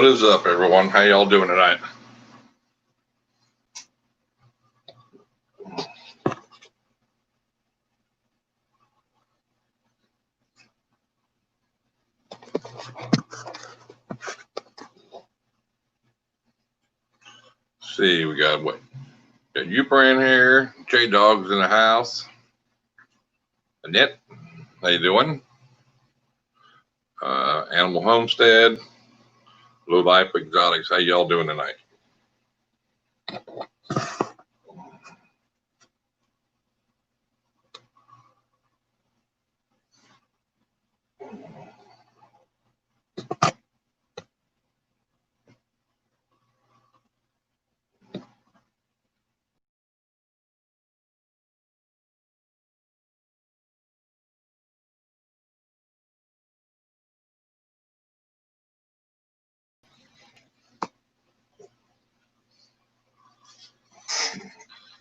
What is up, everyone? How y'all doing tonight? See, we got what? Got Youper in here. J-Dog's in the house. Annette, how you doing? Animal Homestead. Blue Life Exotics. How y'all doing tonight?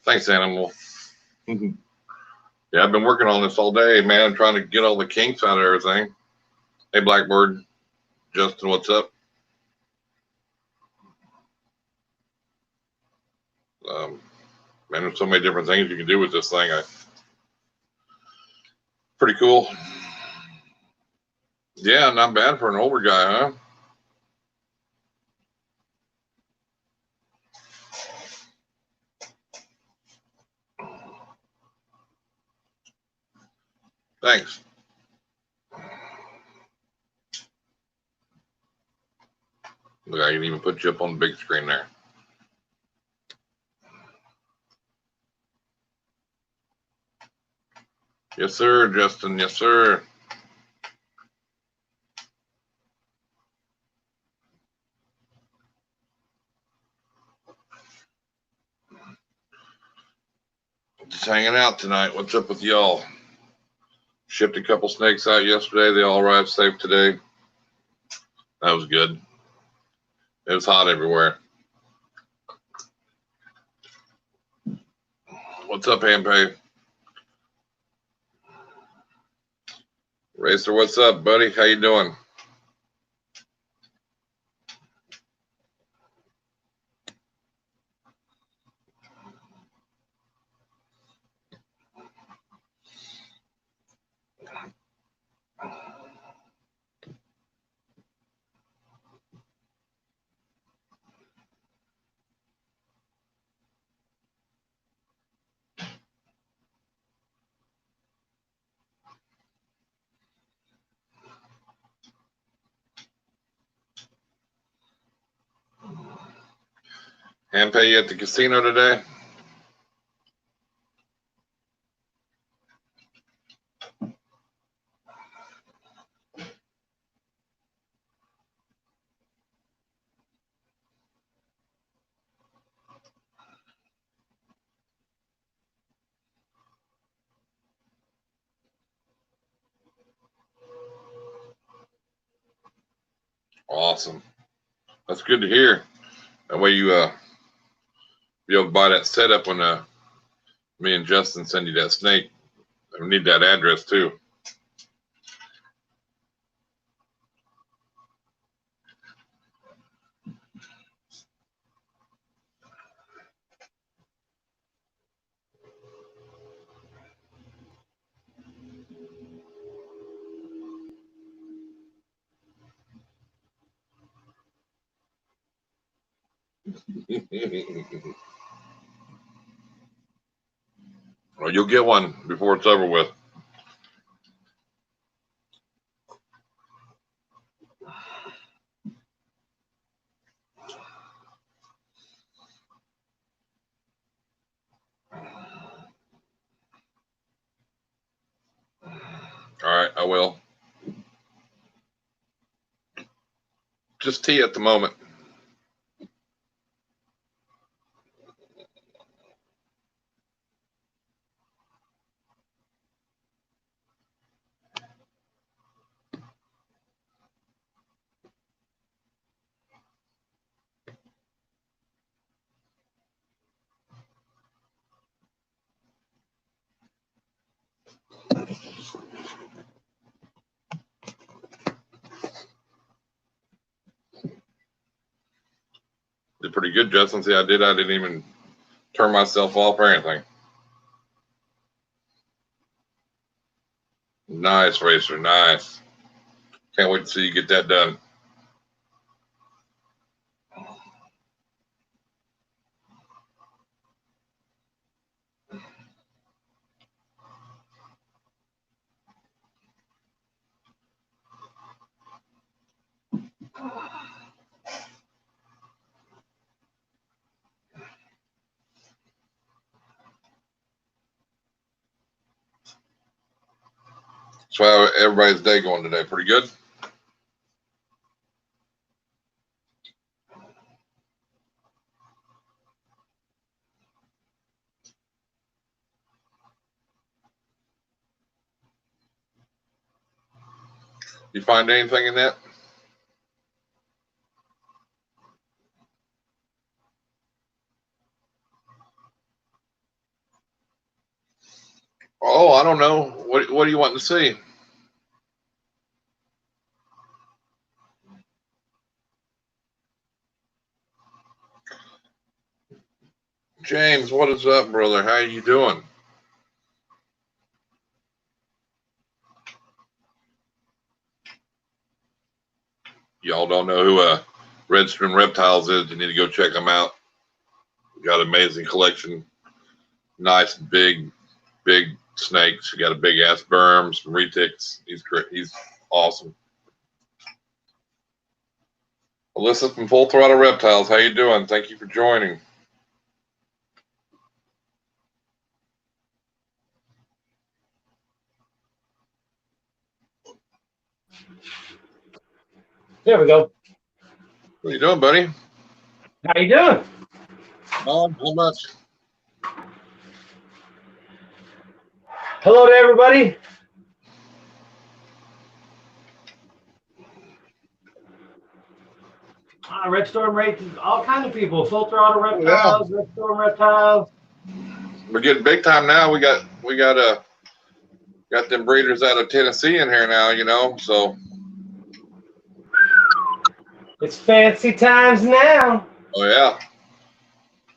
Thanks, Animal. Yeah, I've been working on this all day, man. I'm trying to get all the kinks out of everything. Hey, Blackbird. Justin, what's up? Man, there's so many different things you can do with this thing. Pretty cool. Yeah, not bad for an older guy, huh? Thanks. Look, I can even put you up on the big screen there. Yes, sir, Justin. Yes, sir. Just hanging out tonight. What's up with y'all? Shipped a couple snakes out yesterday. They all arrived safe today. That was good. It was hot everywhere. What's up, Hampe? Racer, what's up, buddy? How you doing? Hampe, you at the casino today? Awesome. That's good to hear. That way you be able to buy that setup when me and Justin send you that snake. I need that address too. Well, you'll get one before it's over with. All right, I will. Just tea at the moment. Did pretty good, Justin. See, I didn't even turn myself off or anything. Nice, Racer. Nice. Can't wait to see you get that done. So how everybody's day going today? Pretty good? You find anything in that? Oh, I don't know. What do you want to see? James, what is up, brother? How you doing? Y'all don't know who Redstone Reptiles is. You need to go check them out. We got an amazing collection. Nice, big snakes. We got a big ass berm, some retics. He's great. He's awesome. Alyssa from Full Throttle Reptiles. How you doing? Thank you for joining. There we go. What are you doing, buddy? How you doing? Not much. Hello to everybody. Red Storm Reptiles, all kind of people. Full Throttle Reptiles, yeah. Red Storm Reptiles. We're getting big time now. We got them breeders out of Tennessee in here now, you know, so it's fancy times now. Oh yeah.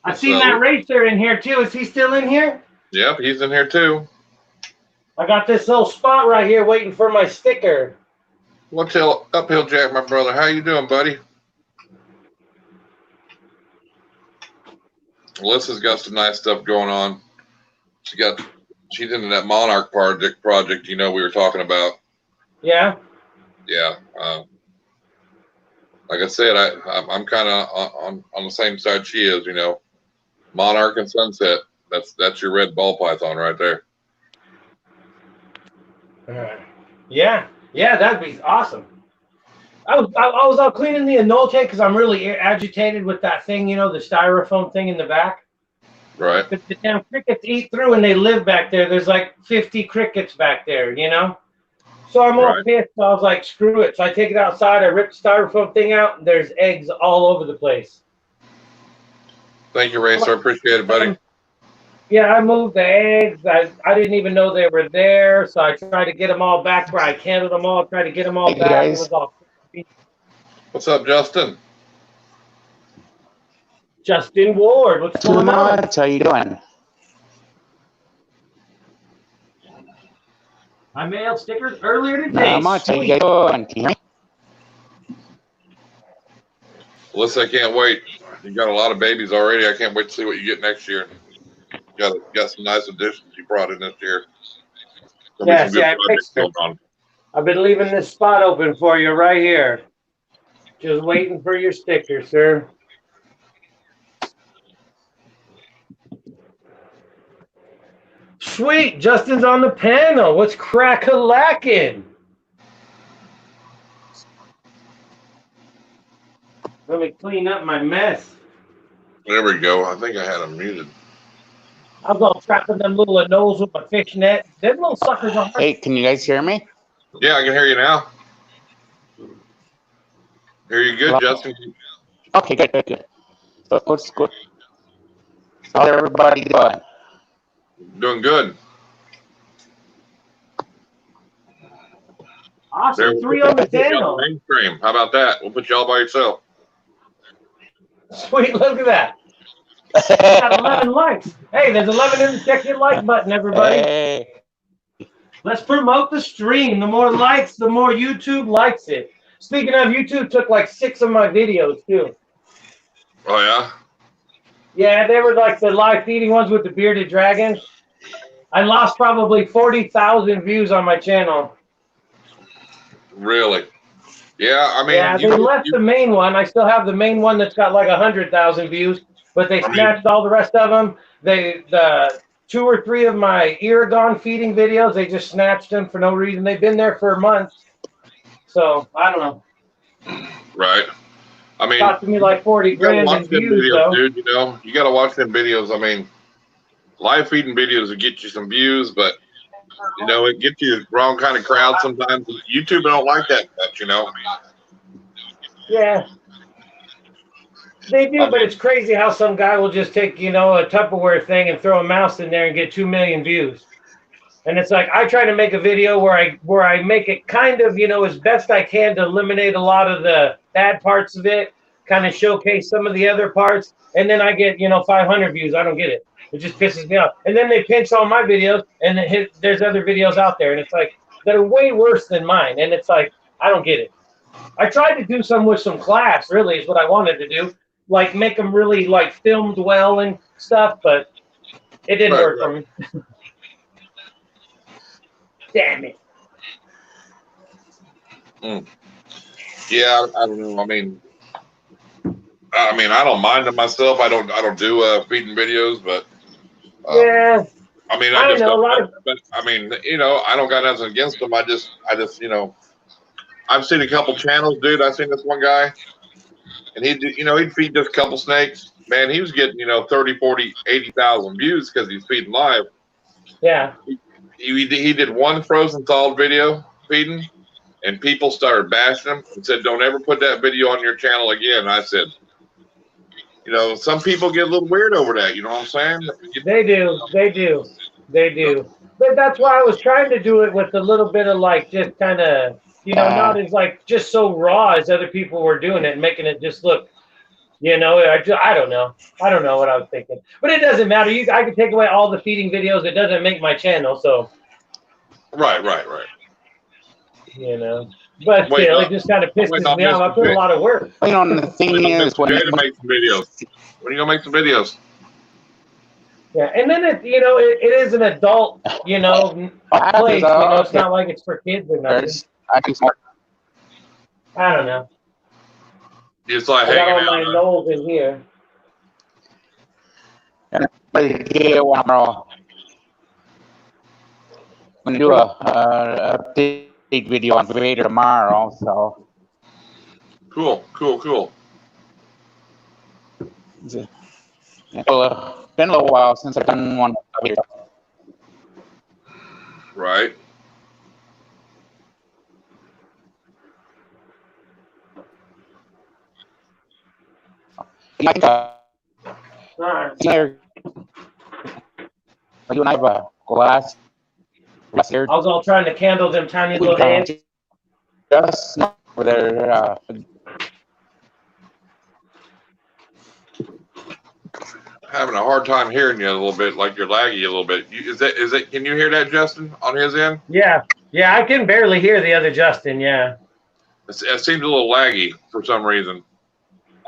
I've seen that racer in here too. Is he still in here? Yep, he's in here too. I got this little spot right here waiting for my sticker. What's uphill Jack, my brother? How you doing, buddy? Alyssa's got some nice stuff going on. She's into that Monarch project, you know, we were talking about. Yeah. Yeah. Like I said, I'm kind of on the same side she is, you know. Monarch and Sunset. That's your red ball python right there. Yeah, that'd be awesome. I was out cleaning the anolte because I'm really agitated with that thing, you know, the styrofoam thing in the back. Right. But the damn crickets eat through and they live back there. There's like 50 crickets back there, you know? So I'm all pissed. So I was like, screw it. So I take it outside. I rip the styrofoam thing out and there's eggs all over the place. Thank you, Racer. I appreciate it, buddy. Yeah, I moved the eggs. I didn't even know they were there. So I tried to get them all back where I candled them all, tried to get them all back. Guys. It was all What's up, Justin? Justin Ward, what's going on? How you doing? I mailed stickers earlier today. Not much. How you doing? Can you hear me? Alyssa, I can't wait. You got a lot of babies already. I can't wait to see what you get next year. Got some nice additions you brought in this year. Yes, yeah, I've been leaving this spot open for you right here. Just waiting for your sticker, sir. Sweet, Justin's on the panel. What's crack-a-lackin'? Let me clean up my mess. There we go. I think I had him muted. I was all trapping them little nose with my fish net. Them little suckers are. Hey, can you guys hear me? Yeah, I can hear you now. Hear you good, Hello? Justin? Okay, good. What's good? How's everybody doing? Doing good. Awesome. 3 on the panel. Mainstream. How about that? We'll put you all by yourself. Sweet, look at that. Got 11 likes. Hey, there's 11 in the check your like button, everybody. Hey. Let's promote the stream. The more likes, the more YouTube likes it. Speaking of, YouTube took like 6 of my videos too. Oh yeah. Yeah, they were like the live feeding ones with the bearded dragons. I lost probably 40,000 views on my channel. Really? Yeah, I mean, Yeah, they left the main one. I still have the main one that's got like 100,000 views, but they snatched all the rest of them. The 2 or 3 of my Irondogg feeding videos, they just snatched them for no reason. They've been there for months, so I don't know. Right. I mean, Cost me like 40 grand in views, videos, though. dude. You know, you got to watch them videos. I mean, live feeding videos will get you some views, but you know, it gets you the wrong kind of crowd sometimes. YouTube don't like that much, you know. Yeah. They do, but it's crazy how some guy will just take, you know, a Tupperware thing and throw a mouse in there and get 2 million views. And it's like, I try to make a video where I make it kind of, you know, as best I can to eliminate a lot of the bad parts of it, kind of showcase some of the other parts, and then I get, you know, 500 views. I don't get it. It just pisses me off. And then they pinch all my videos, and there's other videos out there, and it's like, that are way worse than mine. And it's like, I don't get it. I tried to do some with some class, really, is what I wanted to do. Like, make them really, like, filmed well and stuff, but it didn't work for me. Damn it. Yeah, I don't know. I mean, I don't mind them myself. I don't do feeding videos, but yeah. I mean, I just don't. But I mean, you know, I don't got nothing against them. I just, you know, I've seen a couple channels, dude. I've seen this one guy, and he'd feed just a couple snakes. Man, he was getting, you know, 30, 40, 80,000 views because he's feeding live. Yeah. He did one frozen thawed video feeding, and people started bashing him and said, "Don't ever put that video on your channel again." And I said, you know, some people get a little weird over that. You know what I'm saying? They do. But that's why I was trying to do it with a little bit of like just kind of, you know, not as like just so raw as other people were doing it, and making it just look, you know, I don't know. I don't know what I was thinking. But it doesn't matter. I can take away all the feeding videos. It doesn't make my channel, so. Right. You know. But still, it just kind of pisses me off. I put a lot of work. You know, the thing is, when you make some videos. When are you gonna make some videos? Yeah, and then it is an adult, you know, place. You know, it's not like it's for kids or nothing. I don't know. It's like I got hanging all my knolls in here. I'm gonna do a update video on Vader tomorrow, so. Cool. Well, been a little while since I've done one. Right. You and I have a glass. I was all trying to candle them tiny little hands. Just for their having a hard time hearing you a little bit, like you're laggy a little bit. Is that? Can you hear that, Justin, on his end? Yeah, I can barely hear the other Justin. Yeah. It seems a little laggy for some reason.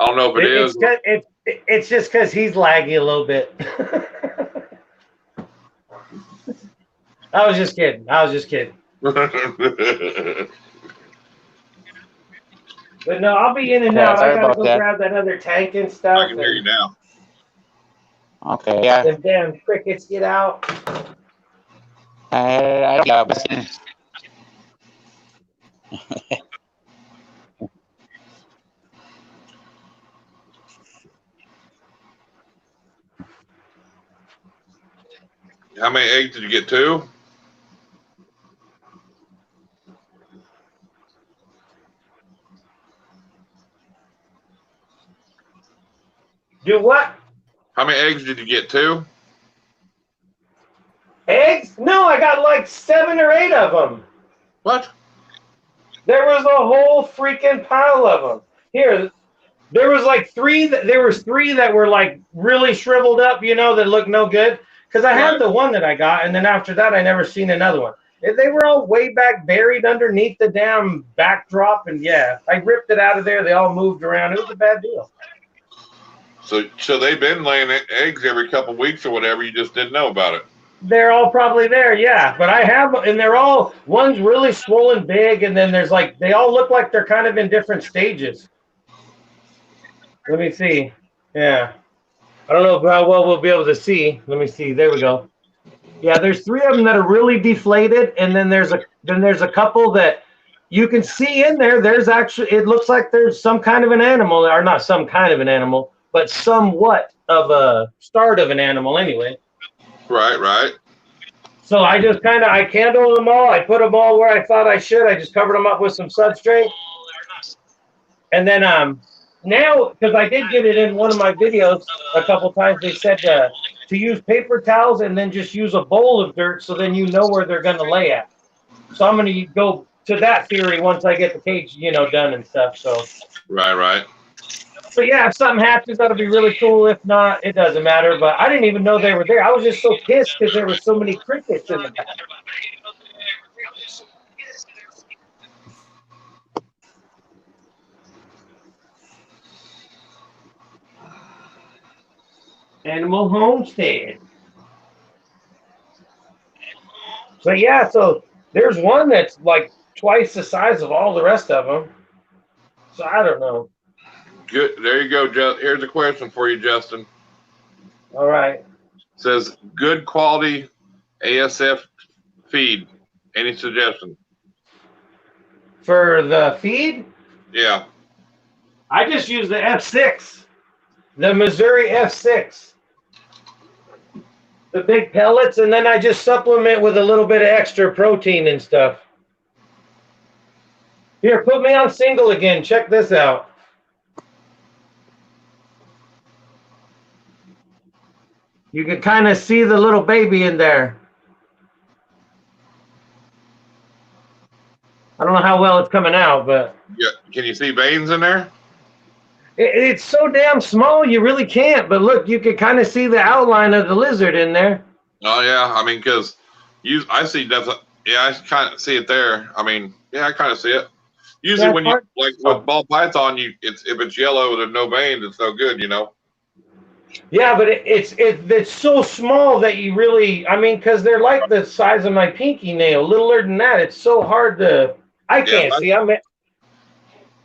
I don't know if it is. It's just because he's laggy a little bit. I was just kidding. But no, I'll be in and out. I gotta go grab that other tank and stuff. I can hear you now. Okay, yeah. The damn crickets get out. I don't know. How many eggs did you get? 2? Do what? How many eggs did you get? 2? Eggs? No, I got like 7 or 8 of them. What? There was a whole freaking pile of them. Here, There was like three that were like really shriveled up, you know, that looked no good. Because I had the one that I got, and then after that, I never seen another one. They were all way back, buried underneath the damn backdrop, and yeah, I ripped it out of there. They all moved around. It was a bad deal. So they've been laying eggs every couple of weeks or whatever. You just didn't know about it. They're all probably there, yeah. But I have, and they're all, one's really swollen big, and then there's like, they all look like they're kind of in different stages. Let me see. Yeah. I don't know how well we'll be able to see. Let me see. There we go. Yeah, there's three of them that are really deflated, and then there's a couple that you can see in there. There's actually, it looks like there's some kind of an animal, or not some kind of an animal, but somewhat of a start of an animal anyway. Right. So I just I candled them all. I put them all where I thought I should. I just covered them up with some substrate. And then now, because I did get it in one of my videos a couple times, they said to use paper towels and then just use a bowl of dirt so then you know where they're going to lay at. So I'm going to go to that theory once I get the cage, you know, done and stuff. So Right. So yeah, if something happens, that'll be really cool. If not, it doesn't matter. But I didn't even know they were there. I was just so pissed because there were so many crickets in the back. Animal Homestead. But yeah, so there's one that's like twice the size of all the rest of them. So I don't know. Good. There you go, here's a question for you, Justin. All right. It says good quality ASF feed. Any suggestion? For the feed? Yeah. I just use the F6. The Missouri F6. The big pellets, and then I just supplement with a little bit of extra protein and stuff. Here, put me on single again. Check this out. You can kind of see the little baby in there. I don't know how well it's coming out, but... Yeah. Can you see veins in there? It's so damn small, you really can't. But look, you can kind of see the outline of the lizard in there. Oh, yeah. I mean, because I see nothing. Yeah, I kind of see it there. I mean, yeah, I kind of see it. Usually when you, like with ball python, if it's yellow, there's no veins, it's no good, you know? Yeah, but it's so small that you really, I mean, because they're like the size of my pinky nail, littler than that. It's so hard to, I can't see.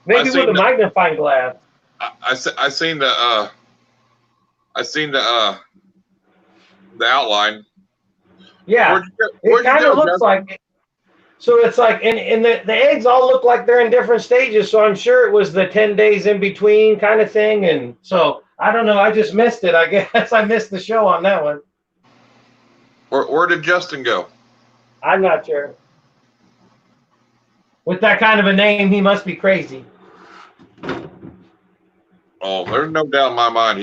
Maybe with a magnifying glass. I seen the outline. Yeah, it kind of looks like it. So it's like, and the eggs all look like they're in different stages. So I'm sure it was the 10 days in between kind of thing. And so I don't know. I just missed it. I guess I missed the show on that one. Where did Justin go? I'm not sure. With that kind of a name, he must be crazy. Oh, there's no doubt in my mind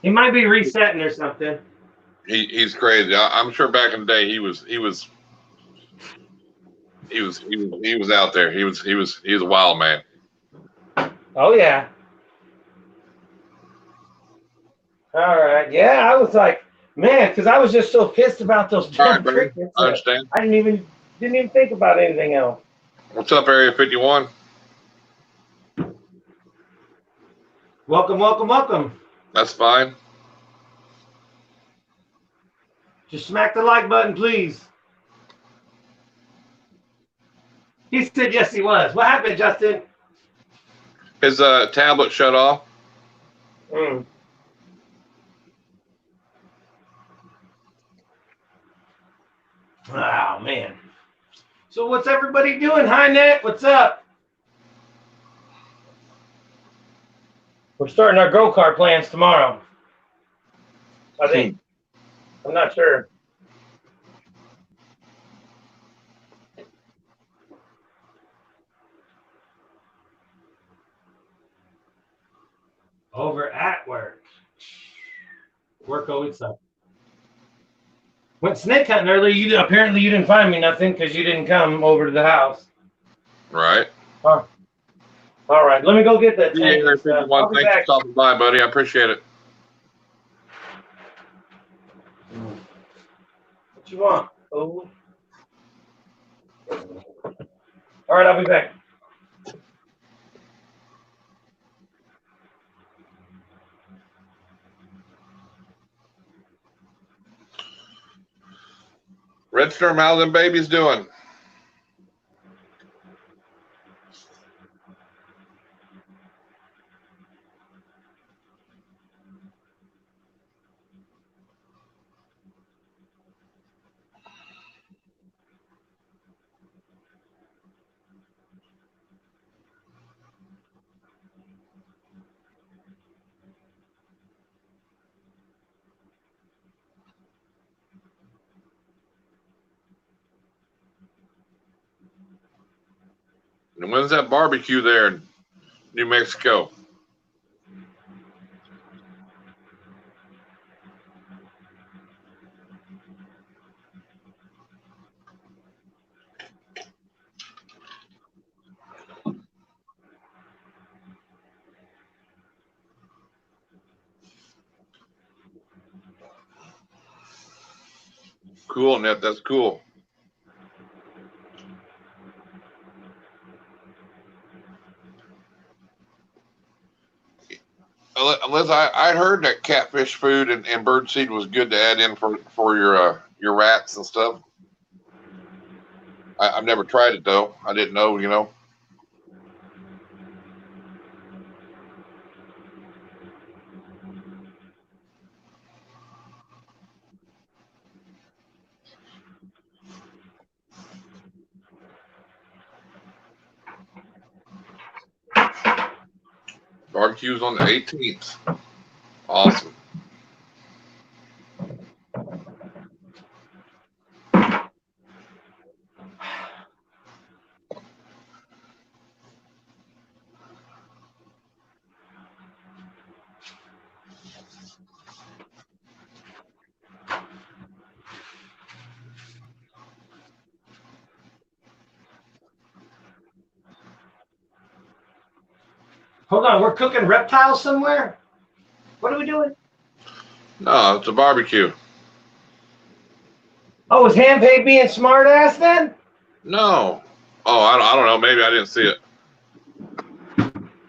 he might be resetting or something. He's crazy. I'm sure back in the day he was out there. He was a wild man. Oh yeah. All right. Yeah, I was like, man, because I was just so pissed about those damn crickets. I understand. I didn't even think about anything else. What's up, Area 51? Welcome. That's fine. Just smack the like button, please. He said yes, he was. What happened, Justin? His tablet shut off. Oh, man. So what's everybody doing? Hi, Net. What's up? We're starting our go-kart plans tomorrow. I think. I'm not sure. Over at work. Work always sucks. Went snake hunting earlier. Apparently you didn't find me nothing because you didn't come over to the house. Right. Huh. All right, let me go get that. Yeah, tank and stuff. I'll be thanks for back. stopping by, buddy. I appreciate it. What you want? Oh. All right, I'll be back. Red Storm, how them babies doing? And when's that barbecue there in New Mexico? Cool, Net. That's cool. Liz, I heard that catfish food and bird seed was good to add in for your rats and stuff. I've never tried it though. I didn't know, you know. Barbecue's on the 18th. Awesome. Hold on, we're cooking reptiles somewhere? What are we doing? No, it's a barbecue. Oh, is Handpay being smart ass then? No. Oh, I don't know. Maybe I didn't see it.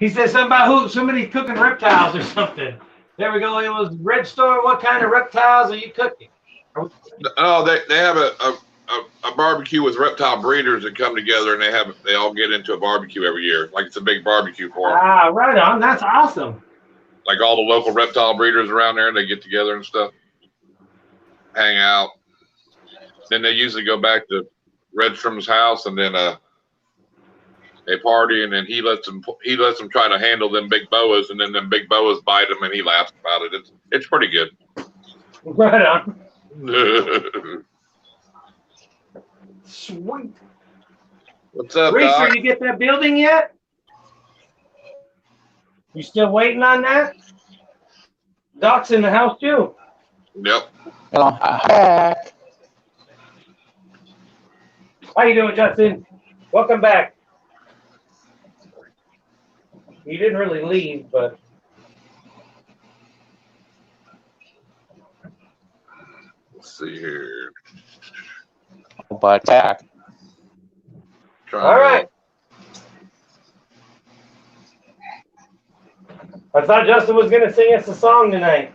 He said something about somebody cooking reptiles or something. There we go. It was Red Storm. What kind of reptiles are you cooking? Oh, they have a barbecue with reptile breeders that come together and they all get into a barbecue every year. Like it's a big barbecue for them. Ah, right on. That's awesome. Like all the local reptile breeders around there, they get together and stuff, hang out. Then they usually go back to Redstrom's house and then they party, and then he lets them try to handle them big boas, and then them big boas bite him, and he laughs about it. It's pretty good. Right on. Sweet. What's up, Reeser, Doc? you get that building yet? You still waiting on that? Doc's in the house too. Yep. Hello, I'm back. How you doing, Justin? Welcome back. You didn't really leave, but Let's see here. But back. all right. I thought Justin was going to sing us a song tonight.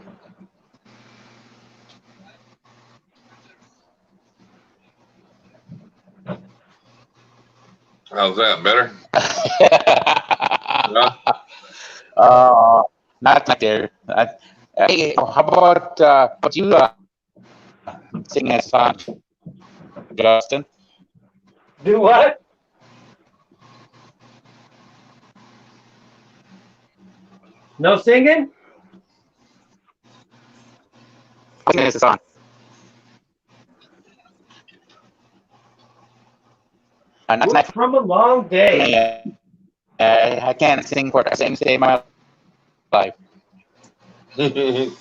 How's that? Better? Not there. Hey, how about what you sing a song, Justin? Do what? No singing? Sing a song. Work from a long day. I can't sing for the same day of my life. You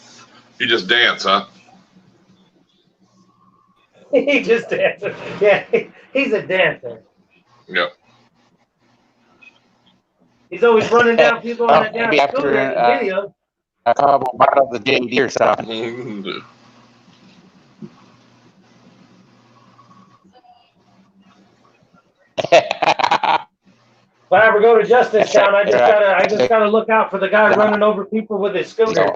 just dance, huh? He just dances. Yeah, he's a dancer. Yep. He's always running down people on that damn maybe after scooter in the video. a couple bottles of JD or something. If I ever go to Justin's town, I just gotta look out for the guy running over people with his scooter.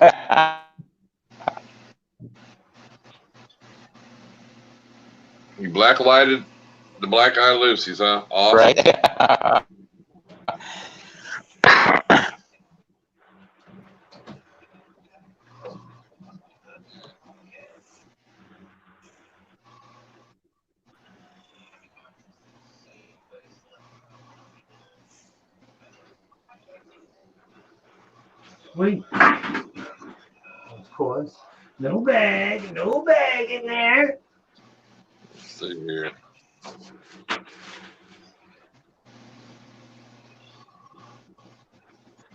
You black-lighted the black-eyed Lucy's, huh? Awesome. Right. Sweet. Of course. No bag in there. Let's see here.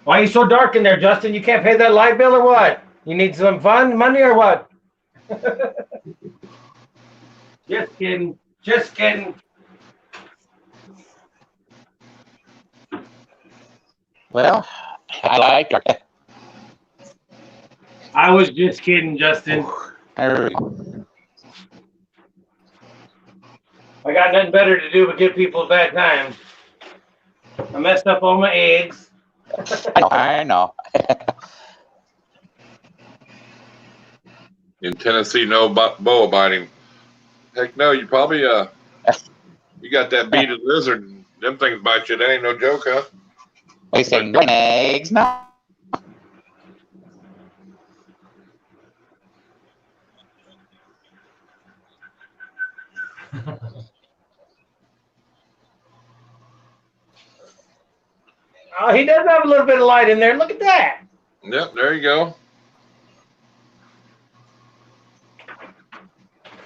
Why are you so dark in there, Justin? You can't pay that light bill or what? You need some fun money or what? Just kidding. Just kidding. Well, I like her. I was just kidding, Justin. I got nothing better to do but give people a bad time. I messed up all my eggs. I know. In Tennessee, no boa biting. Heck no, you probably you got that beaded lizard. Them things bite you. That ain't no joke, huh? We say no eggs, no. Oh, he does have a little bit of light in there. Look at that. Yep, there you go.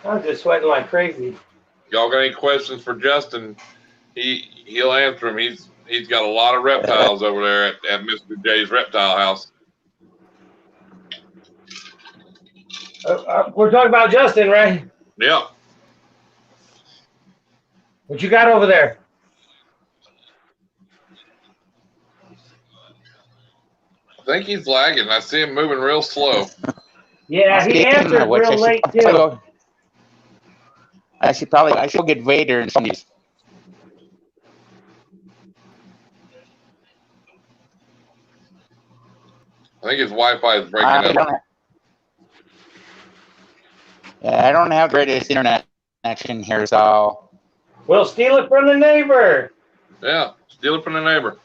I'm just sweating like crazy. Y'all got any questions for Justin? He'll answer them. He's got a lot of reptiles over there at Mr. J's Reptile House. We're talking about Justin, right? Yep. What you got over there? I think he's lagging. I see him moving real slow. Yeah, he answered real late too. I should get Vader and some of these. I think his Wi-Fi is breaking up. Yeah, I don't have the greatest internet connection here, so. We'll steal it from the neighbor. Yeah, steal it from the neighbor.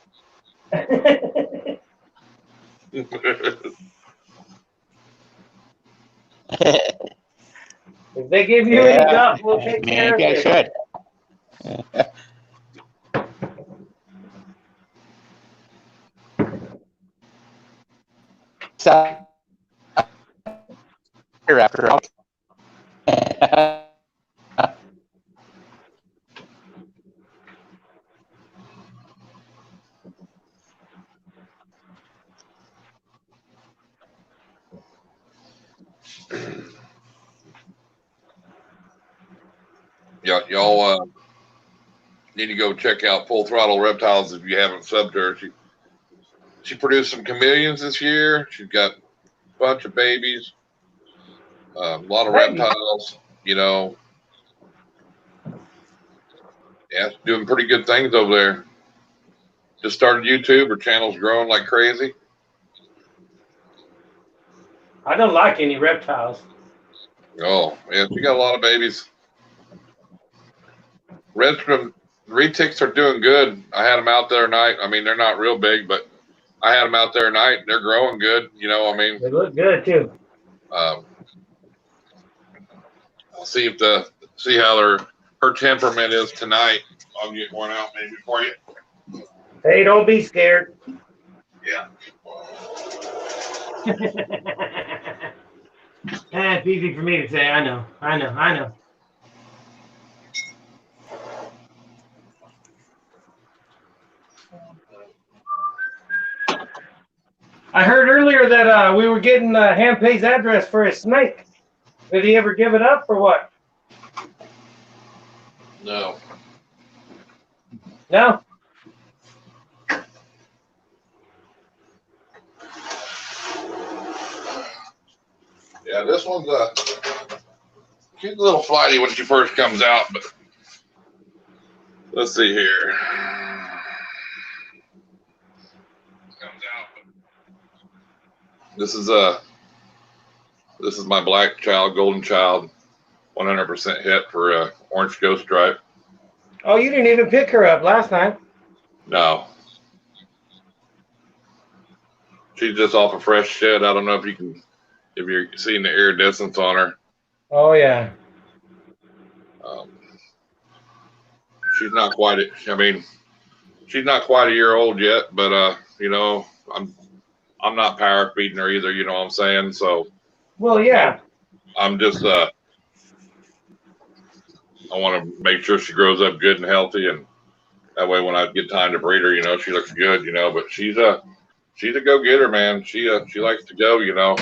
If they give you any guff, we'll take care of it. Maybe I should. So, after all. Y'all need to go check out Full Throttle Reptiles if you haven't subbed her. She produced some chameleons this year. She's got a bunch of babies, a lot of reptiles, you know. Yeah, she's doing pretty good things over there. Just started YouTube. Her channel's growing like crazy. I don't like any reptiles. Oh, yeah, she got a lot of babies. Retics are doing good. I had them out there tonight. I mean, they're not real big, but I had them out there tonight. They're growing good. You know, I mean, they look good too. I'll see how her temperament is tonight. I'll get one out maybe for you. Hey, don't be scared. Yeah. It's easy for me to say. I know. I heard earlier that we were getting Hampay's address for his snake. Did he ever give it up or what? No. No? Yeah, this one's she's a little flighty when she first comes out, but let's see here. Comes out. This is my black child, golden child, 100% hit for orange ghost stripe. Oh, you didn't even pick her up last time. No. She's just off a fresh shed. I don't know if you're seeing the iridescence on her. Oh yeah. She's not quite. She's not quite a year old yet, but I'm not power feeding her either. You know what I'm saying? So. Well, yeah. I'm just. I want to make sure she grows up good and healthy, and that way when I get time to breed her, she looks good. But she's a go-getter, man. She likes to go.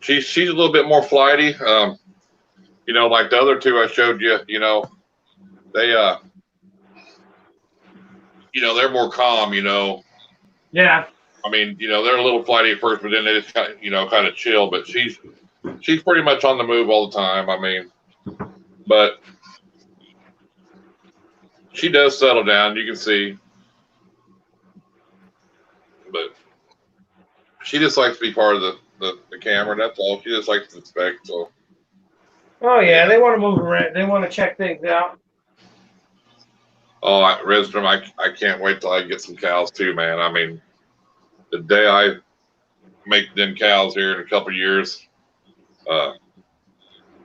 She's a little bit more flighty. Like the other two I showed you. They they're more calm. Yeah. They're a little flighty at first, but then they just kind of chill. But she's pretty much on the move all the time. But she does settle down. You can see. But she just likes to be part of the camera. That's all. She just likes to inspect. So. Oh yeah, they want to move around. They want to check things out. Oh, Resdrum, I can't wait till I get some cows too, man. The day I make them cows here in a couple of years, yeah,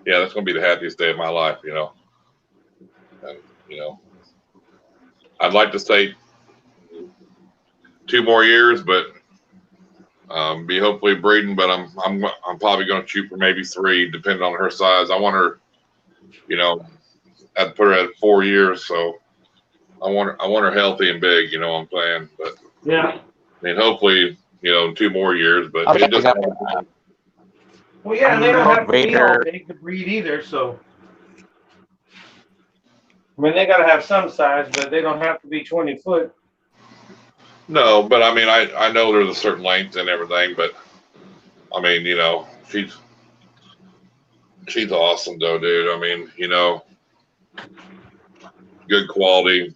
that's gonna be the happiest day of my life. And, I'd like to say 2 more years, but be hopefully breeding. But I'm probably gonna shoot for maybe 3, depending on her size. I want her, I'd put her at 4 years, so. I want her healthy and big, what I'm saying. But yeah, hopefully, 2 more years. But Okay, it just, well, yeah, and they don't have to be all big to breed either. So, they got to have some size, but they don't have to be 20 foot. no, but I know there's a certain length and everything, but she's awesome though, dude. Good quality.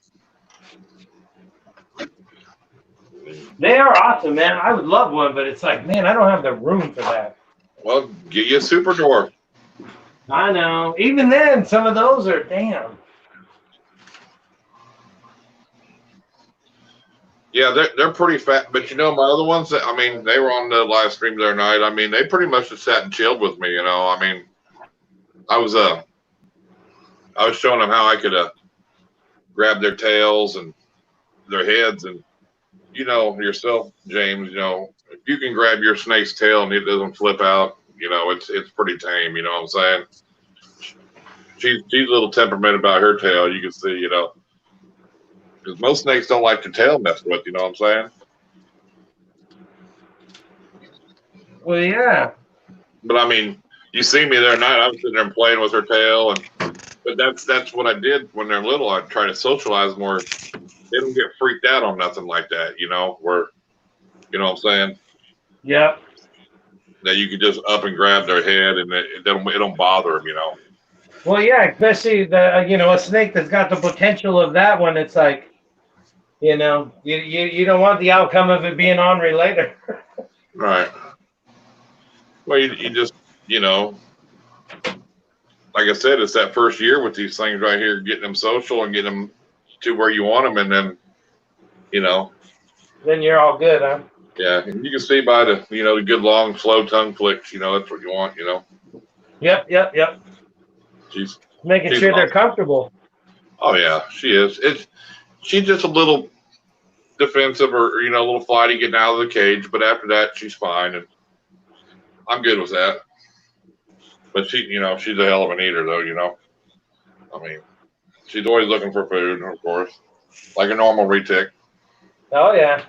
They are awesome, man. I would love one, but it's like, man, I don't have the room for that. Well, get you a super dwarf. I know. Even then, some of those are damn. Yeah, they're pretty fat, but my other ones that they were on the live stream the other night. They pretty much just sat and chilled with me. I was showing them how I could grab their tails and their heads, and yourself, James. If you can grab your snake's tail and it doesn't flip out, it's pretty tame. You know what I'm saying? She's a little temperament about her tail. You can see, because most snakes don't like their tail messed with. You know what I'm saying? Well, yeah. But you see me the other night. I was sitting there and playing with her tail, but that's what I did when they're little. I try to socialize more. They don't get freaked out on nothing like that, where, what I'm saying? Yep. That you could just up and grab their head and it don't bother them, Well, yeah, especially a snake that's got the potential of that one. It's like, you don't want the outcome of it being ornery later. Right. Well, you just, like I said, it's that first year with these things right here, getting them social and getting them to where you want them, and then, Then you're all good, huh? Yeah, and you can see by the, the good long, slow tongue flicks, that's what you want, Yep. She's making sure they're comfortable. Oh yeah, she is. She's just a little defensive or a little flighty getting out of the cage, but after that she's fine, and I'm good with that. But she's a hell of an eater though, she's always looking for food, of course, like a normal retic. Oh yeah.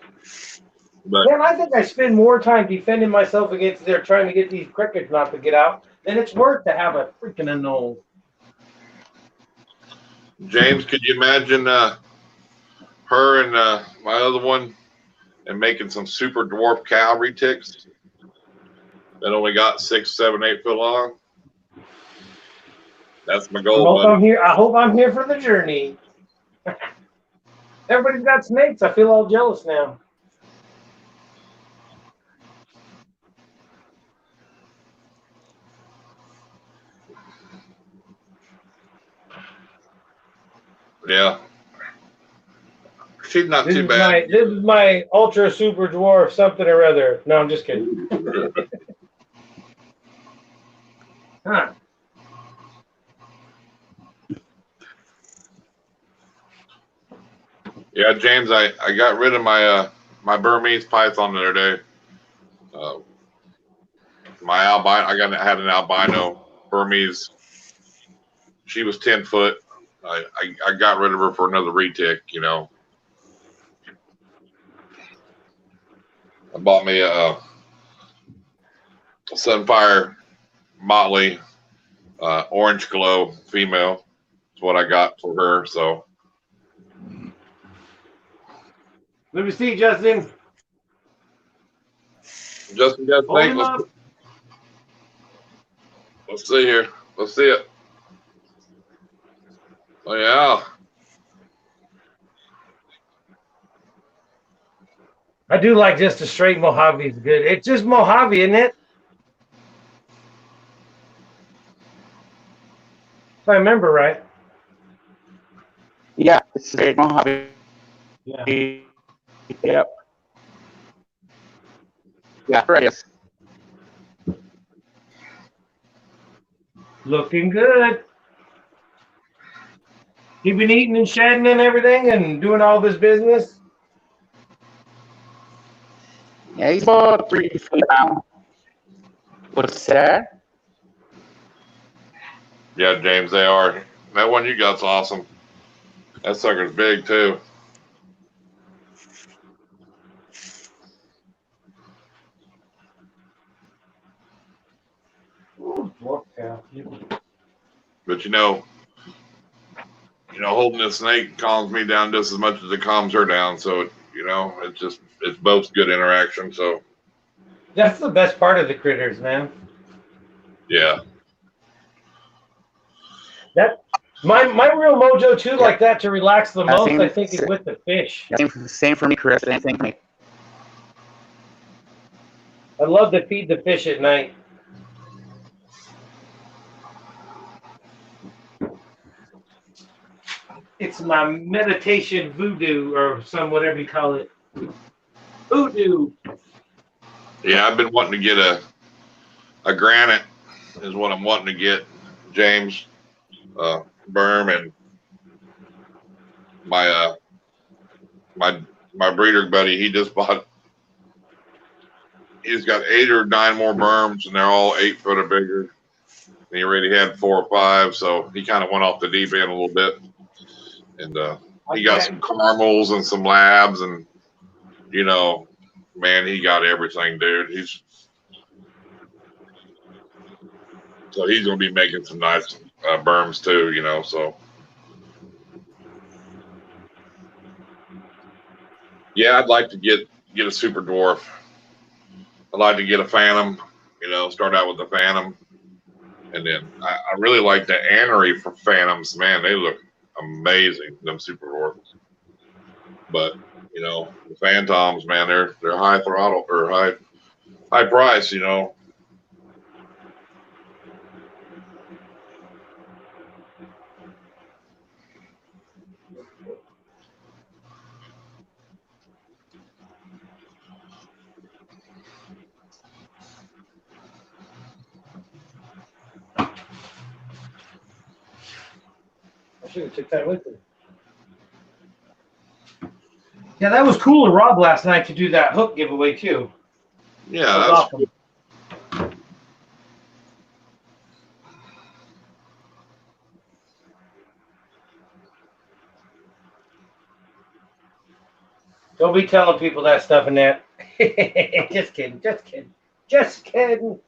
But man, I think I spend more time defending myself against they're trying to get these crickets not to get out than it's worth to have a freaking unknown. James, could you imagine her and my other one and making some super dwarf cow retics? that only got 6, 7, 8 foot long. That's my I goal, hope buddy. I'm here. I hope I'm here for the journey. Everybody's got snakes. I feel all jealous now. Yeah. She's not too bad. This is my ultra super dwarf something or other. No, I'm just kidding. Huh. Yeah, James, I got rid of my my Burmese python the other day. My albino, had an albino Burmese. She was 10 foot. I got rid of her for another retic, you know. I bought me a Sunfire Motley orange glow female. That's what I got for her. So Let me see, Justin. Justin got Hold snake. him up. Let's see here. Let's see it. Oh yeah. I do like just a straight Mojave is good. It's just Mojave, isn't it? If I remember right. Yeah, it's straight Mojave. Yeah. Yep. Yeah, right. Looking good. He been eating and shedding and everything and doing all this business. Yeah, he's about 3 feet now. What's that? Yeah, James, they are. That one you got's awesome. That sucker's big too. But you know, holding a snake calms me down just as much as it calms her down. So it's both good interaction. So That's the best part of the critters, man. yeah. That my real mojo too, like that to relax the most, I think, is with the fish. Same for me, Chris. Same thing for me. I love to feed the fish at night. It's my meditation voodoo or whatever you call it. Voodoo. Yeah, I've been wanting to get a granite is what I'm wanting to get, James. Berm and my breeder buddy, he just bought. He's got 8 or 9 more berms, and they're all 8 foot or bigger. And he already had 4 or 5, so he kind of went off the deep end a little bit. And he got some caramels and some labs, and man, he got everything, dude. So he's gonna be making some nice berms too, So yeah, I'd like to get a super dwarf. I'd like to get a phantom. Start out with the phantom, and then I really like the anery for phantoms. Man, they look amazing. Them super dwarfs, but the phantoms, man, they're high throttle or high price. I should have took that with me. Yeah, that was cool of Rob last night to do that hook giveaway too. Yeah, that was awesome. Don't be telling people that stuff in that. Just kidding. Just kidding. Just kidding.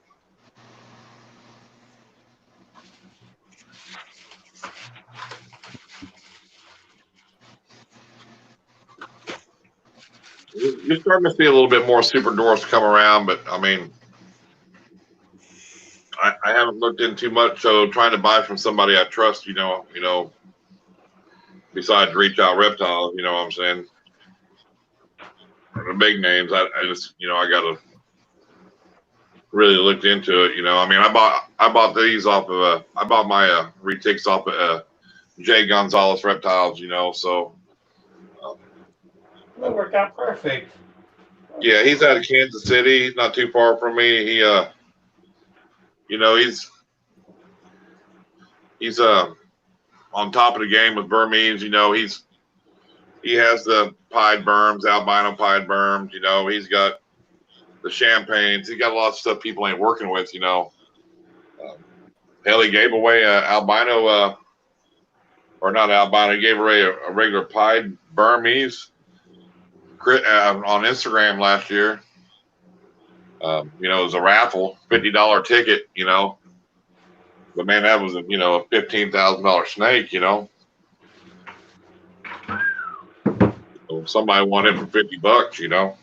You're starting to see a little bit more super dwarfs come around, but I mean, I haven't looked in too much, so trying to buy from somebody I trust, besides Reach Out Reptiles, you know what I'm saying? The big names, I just, I gotta really look into it. I mean, I bought these off of I bought my retics off of Jay Gonzalez Reptiles, so. That worked out perfect. Yeah, he's out of Kansas City. He's not too far from me. He, he's on top of the game with Burmese. He has the pied berms, albino pied berms. He's got the champagnes. He got a lot of stuff people ain't working with. Hell, he gave away a albino, or not albino. He gave away a regular pied Burmese on Instagram last year. It was a raffle, $50 ticket. But man, that was a $15,000 snake. So somebody won it for $50.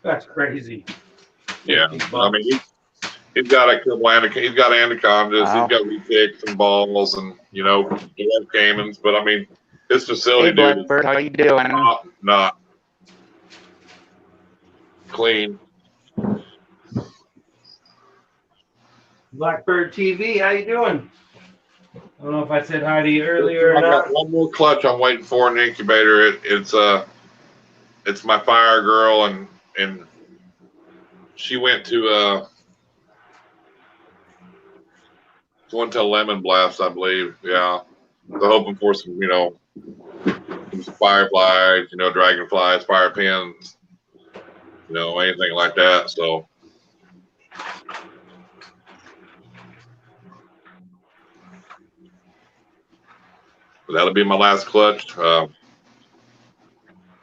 That's crazy. Yeah, I mean he's got a couple he's got anacondas, Wow. he's got retics and balls, and caimans. But I mean, his facility, Hey, Blackbird, how you doing? not clean. Blackbird TV, how you doing? I don't know if I said hi to you earlier I or not. got one more clutch I'm waiting for in the incubator. It's my fire girl, and she went to Lemon Blast, I believe. Yeah, so hoping for some some fireflies, dragonflies, fire pins, anything like that. So. But that'll be my last clutch. My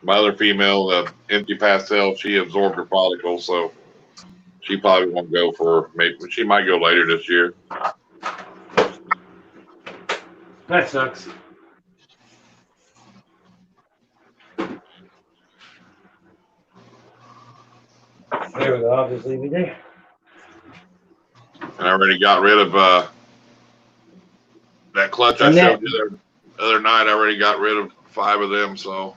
other female, the empty pastel, she absorbed her follicle, so she probably won't go for maybe. She might go later this year. That sucks. There we go. I'll just leave it there. And I already got rid of that clutch I showed you the other night. I already got rid of 5 of them. So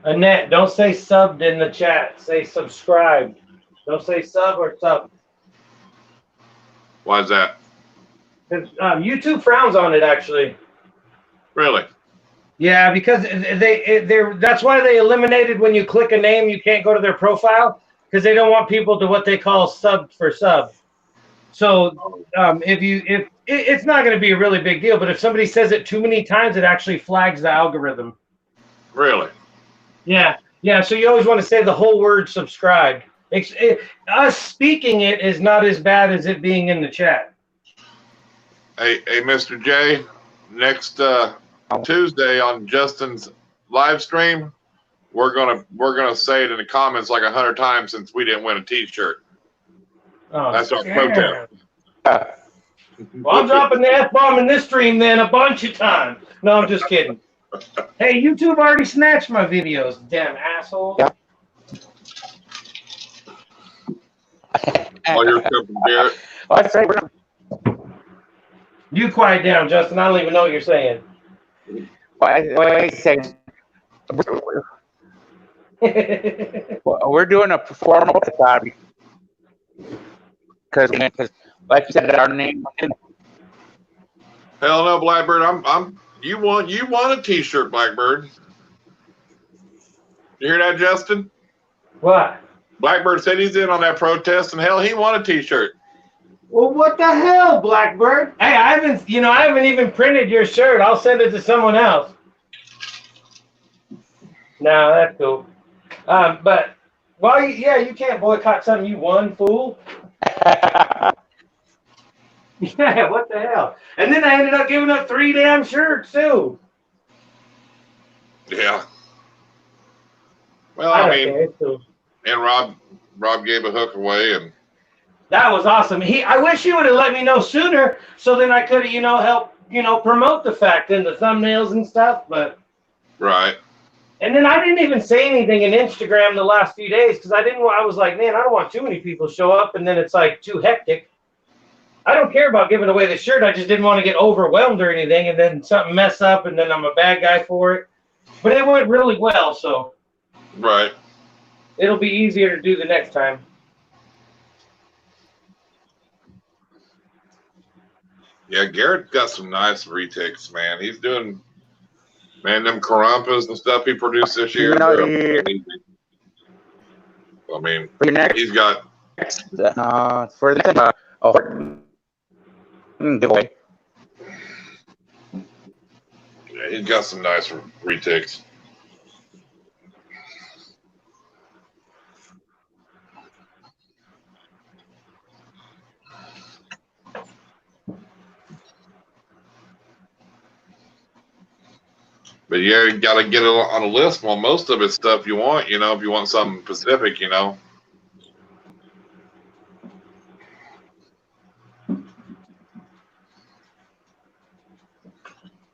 Annette, don't say subbed in the chat. Say subscribed. Don't say sub or sub. why is that? YouTube frowns on it, actually. Really? Yeah, because that's why they eliminated when you click a name, you can't go to their profile, because they don't want people to what they call sub for sub. So if it's not going to be a really big deal, but if somebody says it too many times, it actually flags the algorithm. Really? Yeah. So you always want to say the whole word subscribed. Us speaking it is not as bad as it being in the chat. Hey, Mr. J, next Tuesday on Justin's live stream, we're gonna say it in the comments like 100 times since we didn't win a T-shirt. Oh, that's our protest. Well, I'm dropping the F-bomb in this stream then a bunch of times. No, I'm just kidding. Hey, YouTube already snatched my videos, damn asshole. Yep. All your stuff from Garrett. You quiet down, Justin. I don't even know what you're saying. We're doing a formal study because, like you said, our name. Hell no, Blackbird. You want a T-shirt, Blackbird. You hear that, Justin? What? Blackbird said he's in on that protest, and hell, he won a T-shirt. Well, what the hell, Blackbird? Hey, I haven't even printed your shirt. I'll send it to someone else. No, that's cool. But you can't boycott something you won, fool. Yeah, what the hell? And then I ended up giving up 3 damn shirts too. Yeah. Well, I mean, cool. And Rob gave a hook away, and that was awesome. I wish he would have let me know sooner, so then I could have, helped, promote the fact in the thumbnails and stuff. But right. And then I didn't even say anything in Instagram the last few days because I was like, man, I don't want too many people to show up, and then it's like too hectic. I don't care about giving away the shirt. I just didn't want to get overwhelmed or anything, and then something mess up, and then I'm a bad guy for it. But it went really well, so Right. it'll be easier to do the next time. Yeah, Garrett's got some nice retakes, man. He's doing, man, them Karumpas and stuff he produced this year. No, they're amazing. I mean, For your next, he's got, for the next giveaway. yeah, he's got some nice retakes. But yeah, you got to get it on a list. Well, most of it's stuff you want, you know, if you want something specific, you know.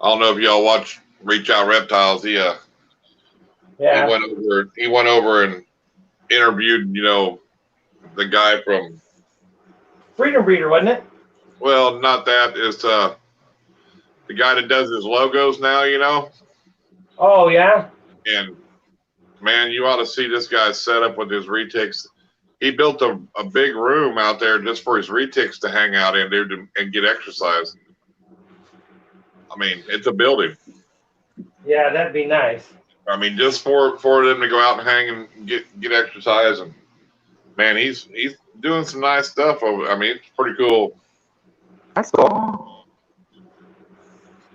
I don't know if y'all watch Reach Out Reptiles. He went over and interviewed, you know, the guy from Freedom Breeder, wasn't it? Well, not that. It's the guy that does his logos now, you know. Oh yeah. And man, you ought to see this guy's setup with his reticks. He built a big room out there just for his reticks to hang out in, dude, and get exercise. I mean, it's a building. Yeah, that'd be nice. I mean, just for them to go out and hang and get exercise, and man, he's doing some nice stuff over. I mean, it's pretty cool. That's cool.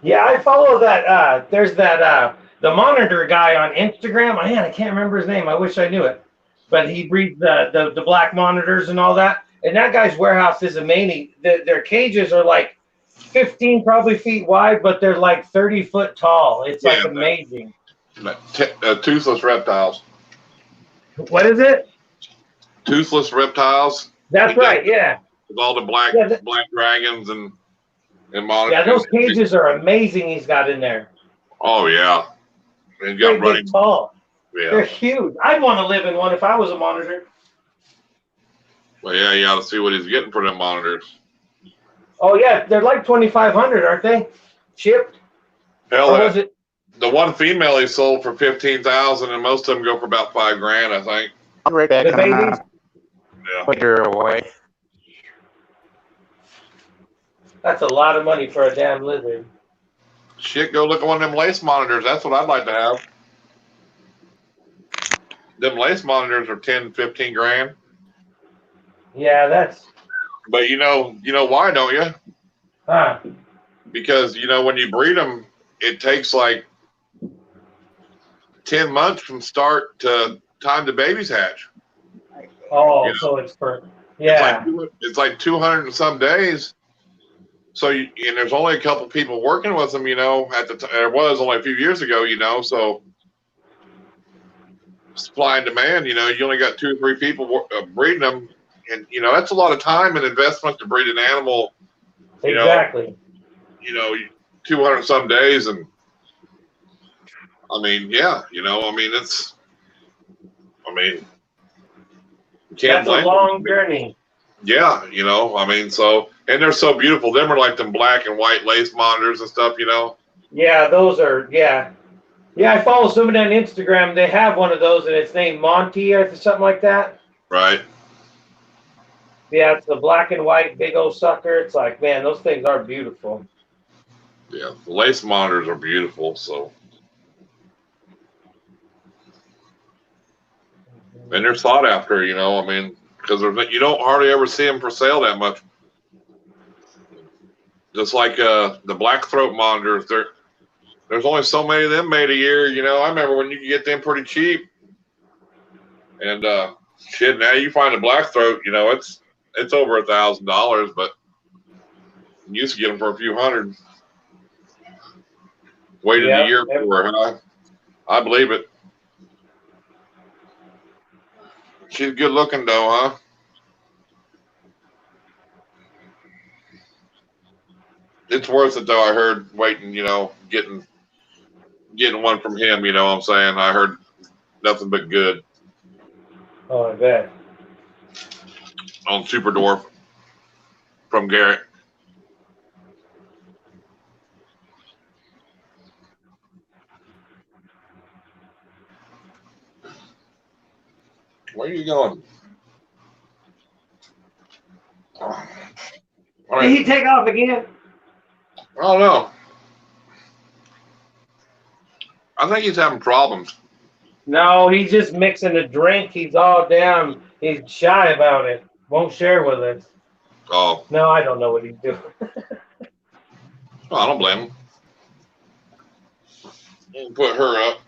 Yeah, I follow that. There's that the monitor guy on Instagram. Man, I can't remember his name. I wish I knew it. But he breeds the black monitors and all that. And that guy's warehouse is amazing. Their cages are like 15 probably feet wide, but they're like 30 foot tall. It's like amazing. Toothless reptiles. What is it? Toothless reptiles. That's right. Yeah. With all the black dragons and monitors. Yeah, those cages are amazing. He's got in there. Oh yeah. And got running tall. Yeah. They're huge. I'd want to live in one if I was a monitor. Well, yeah, you ought to see what he's getting for them monitors. Oh yeah, they're like 2,500, aren't they? Shipped. Hell, was it? The one female he sold for 15,000, and most of them go for about $5,000, I think. I'll right back. The babies. Yeah. Put her away. That's a lot of money for a damn lizard. Shit, go look at one of them lace monitors. That's what I'd like to have. Them lace monitors are 10, 15 grand. Yeah, that's. But you know why, don't you? Huh. Because when you breed them, it takes like 10 months from start to time the babies hatch. Oh, so it's for It's like 200 and some days. So and there's only a couple people working with them. At the time there was only a few years ago. So supply and demand. You only got 2 or 3 people breeding them, and that's a lot of time and investment to breed an animal. Exactly. 200 some days, and I mean, yeah, it's. That's a long journey. Yeah, so, and they're so beautiful. Them are like them black and white lace monitors and stuff, Yeah, those are, yeah. Yeah, I follow somebody on Instagram. They have one of those, and it's named Monty or something like that. Right. Yeah, it's the black and white big old sucker. It's like, man, those things are beautiful. Yeah, the lace monitors are beautiful, so. And they're sought after, because you don't hardly ever see them for sale that much. Just like the black throat monitors, there's only so many of them made a year. I remember when you could get them pretty cheap. And shit, now you find a black throat, it's over $1,000, but you used to get them for a few hundred. Waited a year for her, huh? I believe it. She's good looking though, huh? It's worth it though. I heard waiting, getting getting one from him. You know what I'm saying? I heard nothing but good Oh, I bet. on Super Dwarf from Garrett. Where are you going? All Did right. he take off again? I don't know. I think he's having problems. No, he's just mixing a drink. He's all down. He's shy about it. Won't share with us. Oh, No, I don't know what he's doing. well, I don't blame him. We'll put her up.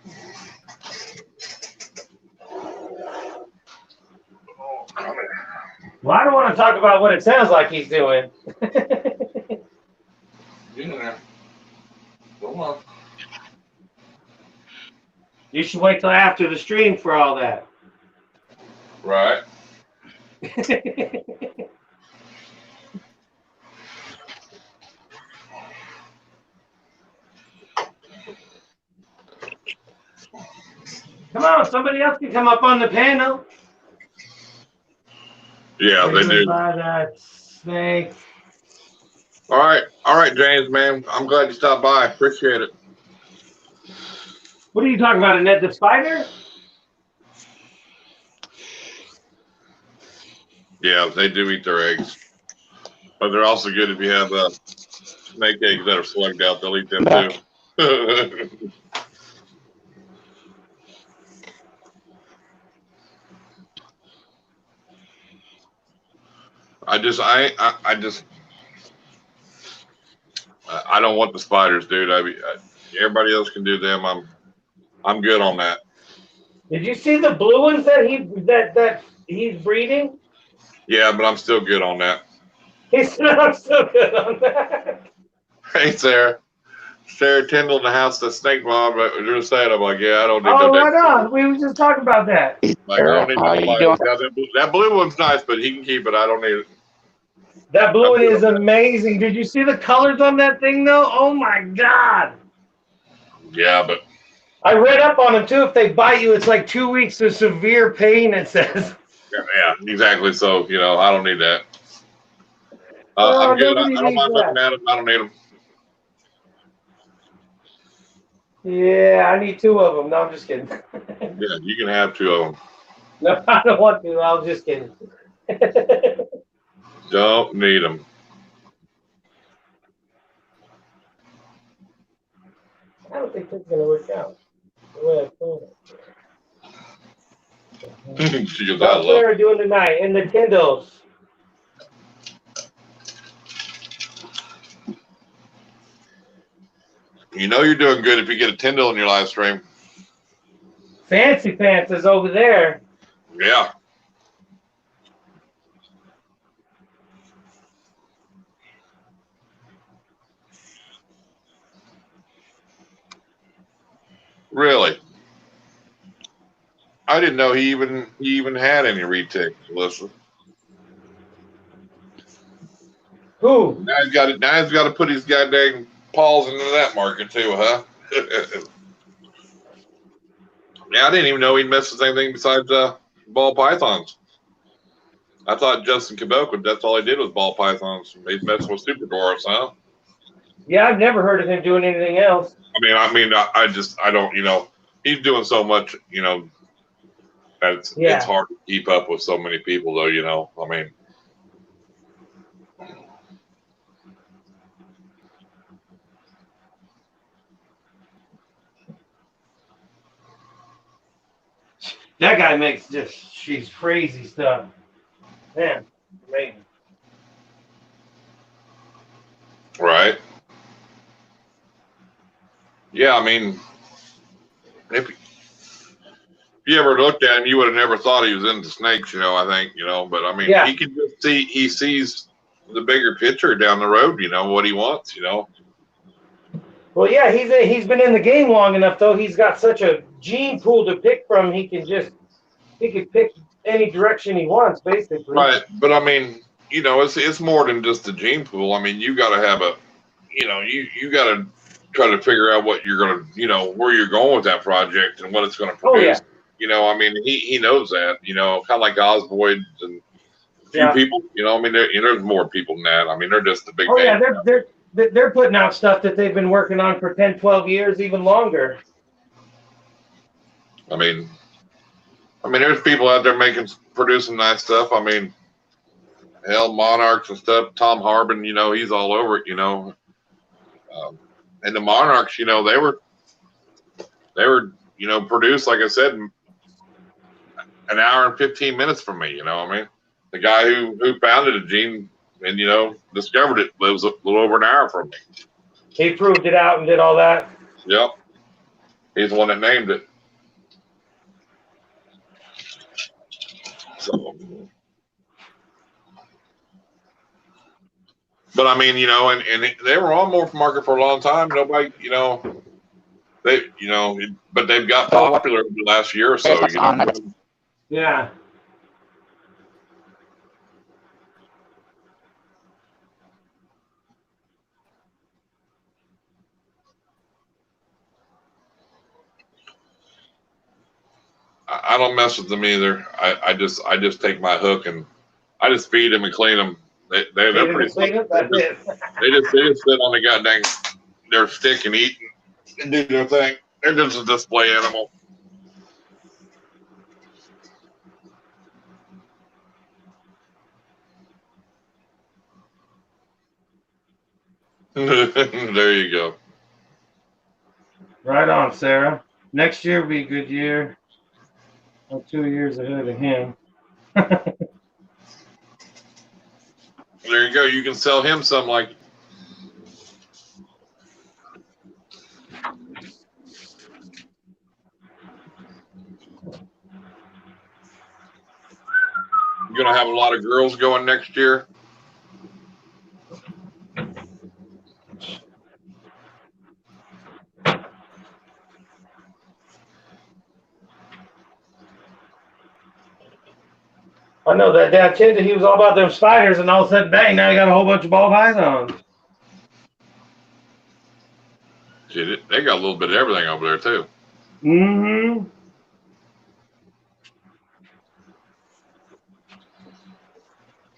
Oh, come here. Well, I don't want to talk about what it sounds like he's doing. Get in there. Come on. You should wait till after the stream for all that. Right. Come on, somebody else can come up on the panel. Yeah, they do. By that snake. All right, James, man. I'm glad you stopped by. Appreciate it. What are you talking about, Annette the spider? Yeah, they do eat their eggs, but they're also good if you have snake eggs that are slugged out. They'll eat them too. I don't want the spiders, dude. Everybody else can do them. I'm good on that. Did you see the blue ones that he's breeding? Yeah, but I'm still good on that. He said I'm still good on that. Hey, Sarah. Sarah Tyndall in the house, the snake mom. But you're saying, I'm like, yeah, I don't need Oh, no. right on. We were just talking about that. Like, I don't need How no you doing? spiders. That blue one's nice, but he can keep it. I don't need it. That blue one is amazing. Did you see the colors on that thing, though? Oh, my God. Yeah, but I read up on them, too. If they bite you, it's like 2 weeks of severe pain, it says. yeah, exactly. So, I don't need that. Oh, I'm good. I nobody don't needs mind that. looking at them. I don't need them. Yeah, I need 2 of them. No, I'm just kidding. Yeah, you can have 2 of them. No, I don't want to. I was just kidding. Don't need them. I don't think it's going to work out. The way I thought it. She goes, I What's love Sarah doing tonight in the Kindles? You know you're doing good if you get a Tyndall in your live stream. Fancy Pants is over there. Yeah. Really? I didn't know he even had any reticks, Alyssa. Who? Now he's got to put his goddamn paws into that market too, huh? Yeah, I didn't even know he messed with anything besides ball pythons. I thought Justin Caboclo, that's all he did was ball pythons. He's messing with super dwarfs, huh? Yeah, I've never heard of him doing anything else. I don't, he's doing so much, that it's hard to keep up with so many people, though, That guy makes she's crazy stuff. Man, amazing. Right. Yeah, if you ever looked at him, you would have never thought he was into snakes, I think, but he can just he sees the bigger picture down the road, what he wants, Well, yeah, he's been in the game long enough, though. He's got such a gene pool to pick from. He can pick any direction he wants, basically. Right, but it's more than just the gene pool. You got to have you got to try to figure out what you're gonna, where you're going with that project and what it's gonna Oh, yeah. produce. I mean, he knows that. Kind of like Osboyd and a few people. I mean, there's more people than that. I mean, they're just the big. Oh yeah, they're putting out stuff that they've been working on for 10, 12 years, even longer. I mean, there's people out there producing nice stuff. I mean, hell, Monarchs and stuff. Tom Harbin, he's all over it. And the Monarchs, they were, produced, like I said, an hour and 15 minutes from me. I mean, the guy who founded it, Gene, and discovered it, lives a little over an hour from me. He proved it out and did all that. Yep, he's the one that named it. So, but I mean, and they were on Morph Market for a long time. Nobody, but they've got popular over the last year or so. Yeah. I don't mess with them either. I just take my hook and I just feed them and clean them. They're pretty. They just sit on the goddamn their stick and eat and do their thing. They're just a display animal. There you go. Right on, Sarah. Next year will be a good year. I'm 2 years ahead of him. There you go. You can sell him some like. You're gonna have a lot of girls going next year. I know that Dad Tinder, he was all about them spiders, and all of a sudden, bang, now he got a whole bunch of ball pythons. Gee, they got a little bit of everything over there, too. Mm-hmm.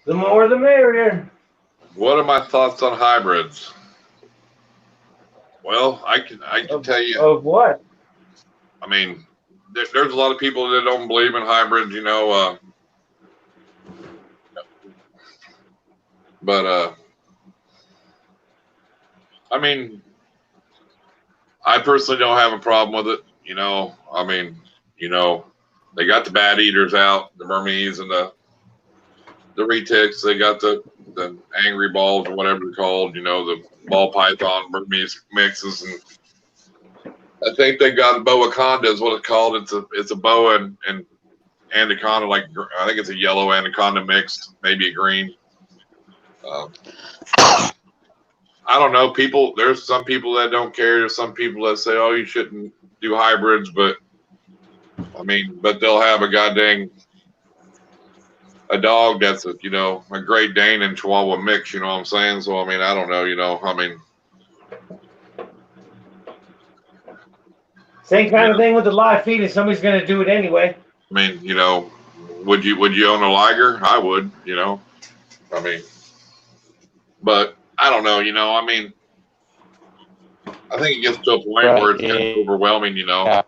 The more the merrier. What are my thoughts on hybrids? Well, I can tell you. Of what? I mean, there's a lot of people that don't believe in hybrids, but I mean, I personally don't have a problem with it. I mean, they got the bat eaters out, the Burmese and the retics. They got the angry balls or whatever they're called. The ball python Burmese mixes, and I think they got a boa conda is what it's called. It's a boa and anaconda, like I think it's a yellow anaconda mixed, maybe a green. I don't know. There's some people that don't care. There's some people that say, "Oh, you shouldn't do hybrids," but I mean, they'll have a dog that's a Great Dane and Chihuahua mix. You know what I'm saying? So I mean, I don't know. I mean, same kind of thing with the live feed. If somebody's going to do it anyway. I mean, would you own a liger? I would. I mean. But I don't know, I mean, I think it gets to a point where it's kind of overwhelming, Yeah.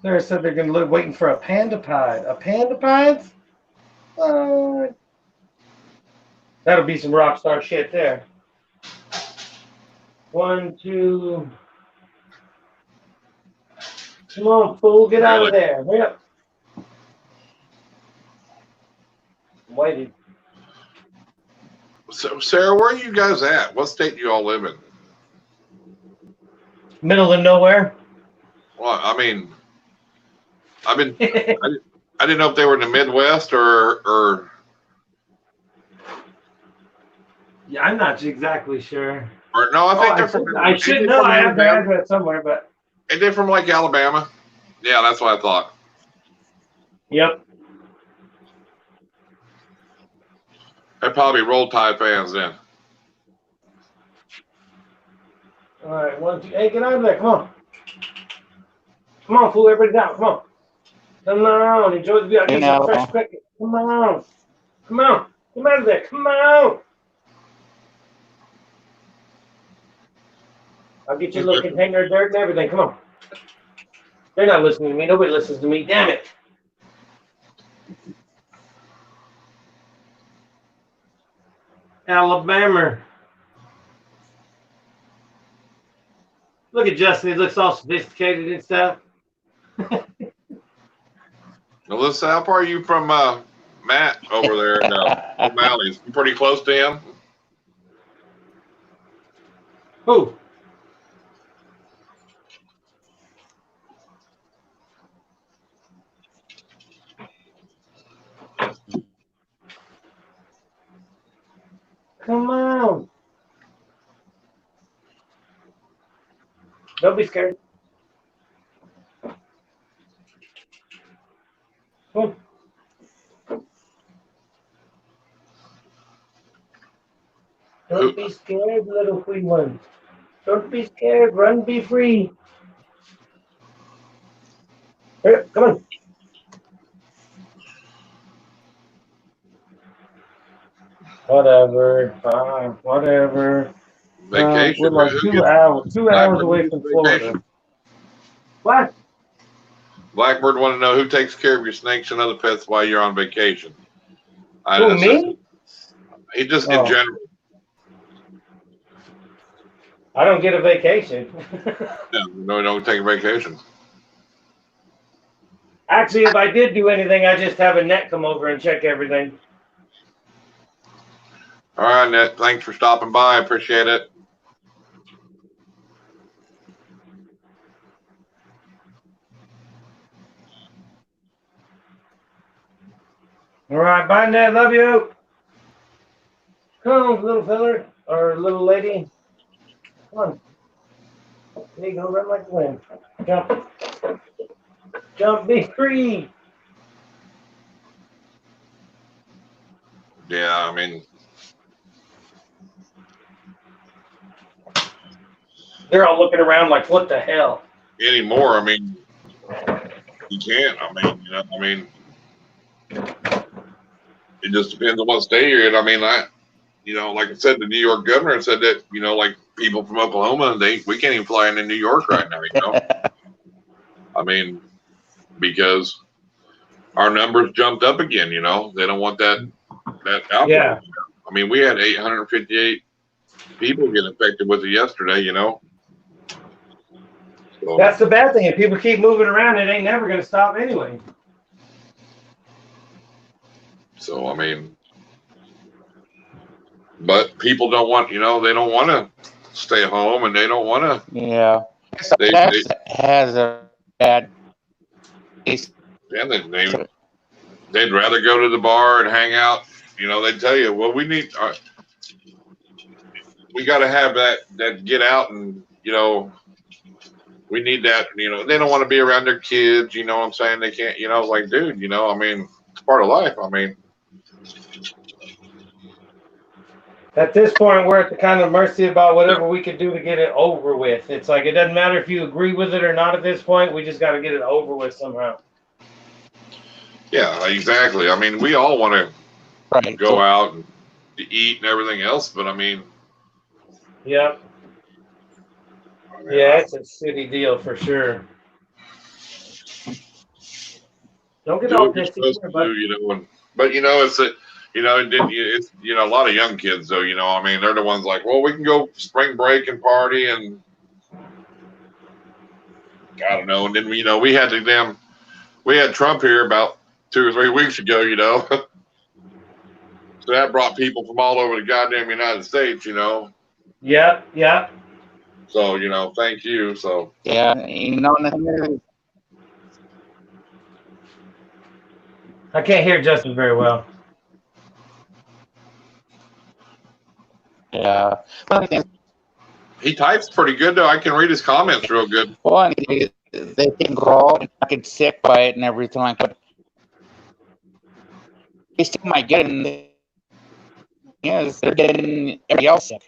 Sarah said they're going to look waiting for a panda pied. A panda pied? That'll be some rock star shit there. 1, 2. Come on, fool, get out of there. Hurry up. I'm waiting. So, Sarah, where are you guys at? What state do you all live in? Middle of nowhere. Well, I mean, I didn't know if they were in the Midwest or. Yeah, I'm not exactly sure. Or no, I think they're from. I should know. I have the address somewhere, but. Ain't they from like Alabama? Yeah, that's what I thought. Yep. They're probably Roll Tide fans then. All right, 1, 2. Hey, get out of there. Come on. Come on, fool. Everybody down. Come on. Come on. Enjoy the view. I'll get some fresh cricket. Come on. Come on. Come out of there. Come on. I'll get you a little container of dirt and everything. Come on. They're not listening to me. Nobody listens to me. Damn it. Alabama. Look at Justin. He looks all sophisticated and stuff. Melissa, how far are you from Matt over there in O'Malley's? You pretty close to him? Who? Come on. Don't be scared. Come on. Don't be scared, little free one. Don't be scared. Run, be free. Here, come on. Whatever. Fine. Whatever. Vacation. We're like 2 hours. 2 hours away from Florida. What? Blackbird want to know who takes care of your snakes and other pets while you're on vacation. Who, me? He just in general. I don't get a vacation. No, don't take a vacation. Actually, if I did do anything, I just have a net come over and check everything. All right, Net. Thanks for stopping by. I appreciate it. All right, bye, Ned. Love you. Come on, little feller or little lady. Come on. There you go, run like the wind. Jump. Jump, be free. Yeah, I mean, they're all looking around like, what the hell? anymore, I mean, you can't. I mean, it just depends on what state you're in. I mean, like I said, the New York governor said that, like people from Oklahoma, we can't even fly into New York right now, I mean, because our numbers jumped up again, they don't want that out there. Yeah. I mean, we had 858 people get infected with it yesterday, So, that's the bad thing. If people keep moving around, it ain't never going to stop anyway. So, I mean, but people don't want, they don't want to stay home and they don't want to. Yeah. They has a bad taste. Yeah, they'd rather go to the bar and hang out. They'd tell you, well, we got to have that get out and, we need that, they don't want to be around their kids, you know what I'm saying? They can't, like, dude, I mean, it's part of life. I mean, at this point, we're at the kind of mercy about whatever we could do to get it over with. It's like, it doesn't matter if you agree with it or not at this point. We just got to get it over with somehow. Yeah, exactly. I mean, we all want to go out and eat and everything else, but I mean. Yep. Yeah, it's a shitty deal for sure. Don't get all pissy. But it's a lot of young kids though. I mean, they're the ones like, well, we can go spring break and party and I don't know. And then we had Trump here about 2 or 3 weeks ago. So that brought people from all over the goddamn United States. Yep. Yep. So, thank you. So yeah, I can't hear Justin very well. Yeah. He types pretty good though. I can read his comments real good. Well, they can grow and get sick by it and everything like that. They still might get it. is they're getting everybody else sick.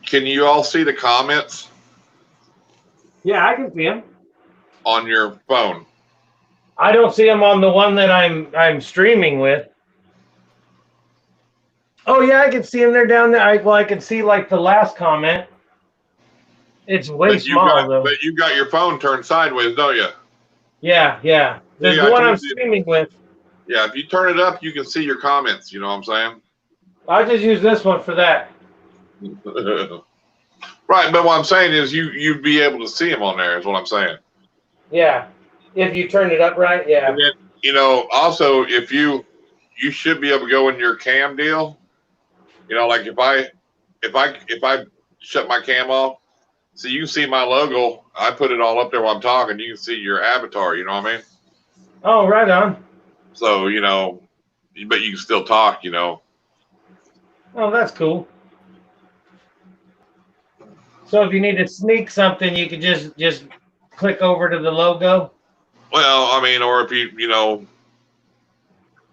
Can you all see the comments Yeah, I can see them. on your phone? I don't see them on the one that I'm streaming with. Oh yeah, I can see them. They're down there. I can see like the last comment. It's way small though. But you got your phone turned sideways, don't you? Yeah. The one I'm streaming with. Yeah, if you turn it up, you can see your comments. You know what I'm saying? I just use this one for that. Right, but what I'm saying is you'd be able to see them on there. Is what I'm saying. Yeah, if you turn it up right. Yeah. And then, also if you should be able to go in your cam deal. Like if I shut my cam off, so you can see my logo. I put it all up there while I'm talking. You can see your avatar. You know what I mean? Oh, right on. So but you can still talk. Oh, that's cool. So if you need to sneak something, you could just click over to the logo. Well, I mean, or if you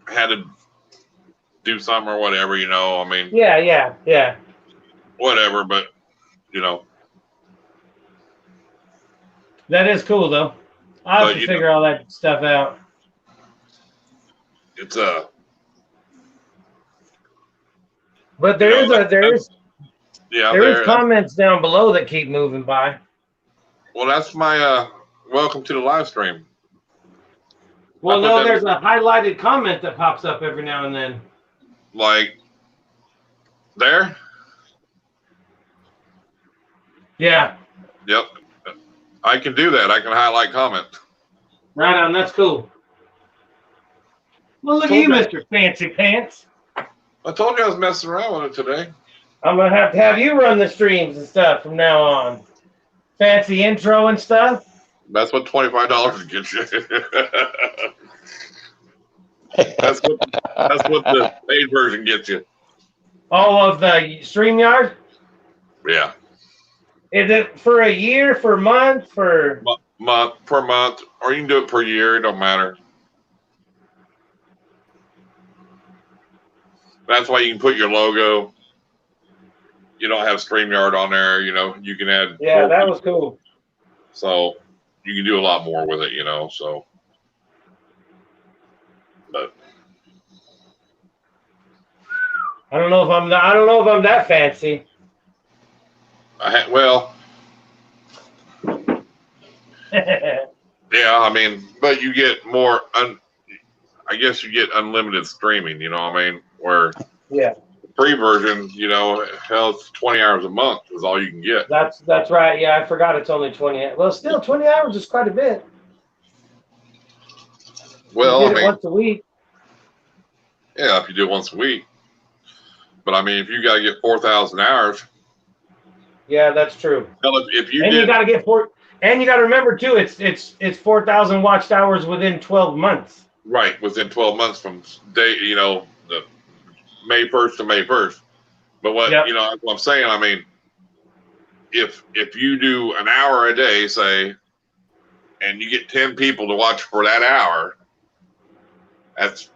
had to do something or whatever, I mean. Yeah. Whatever, but That is cool though. I'll have to figure all that stuff out. It's But there is comments down below that keep moving by. Well, that's my welcome to the live stream. Well, no, there's a highlighted comment that pops up every now and then. Like there? Yeah. Yep. I can do that. I can highlight comment. Right on. That's cool. Well, look at you, Mr. Fancy Pants. I told you I was messing around with it today. I'm going to have you run the streams and stuff from now on. Fancy intro and stuff. That's what $25 gets you. That's what the paid version gets you. All of the StreamYard? Yeah. Is it for a year, for a month, for per month, or you can do it per year, it don't matter. That's why you can put your logo. You don't have StreamYard on there, you can add. Yeah, that was cool. So you can do a lot more with it, so. But I don't know if I'm that fancy. Well, yeah, I mean, but you get more. I guess you get unlimited streaming. You know what I mean? Where the free version, hell, it's 20 hours a month is all you can get. That's right. Yeah, I forgot it's only 20. Well, still 20 hours is quite a bit. Well, you get it once a week. Yeah, if you do it once a week. But I mean, if you got to get 4,000 hours. Yeah, that's true. Well, if you you got to get and you got to remember too, it's 4,000 watched hours within 12 months. Right, within 12 months from day, the May 1st to May 1st. But what that's what I'm saying. I mean, if you do an hour a day, say, and you get 10 people to watch for that hour, that's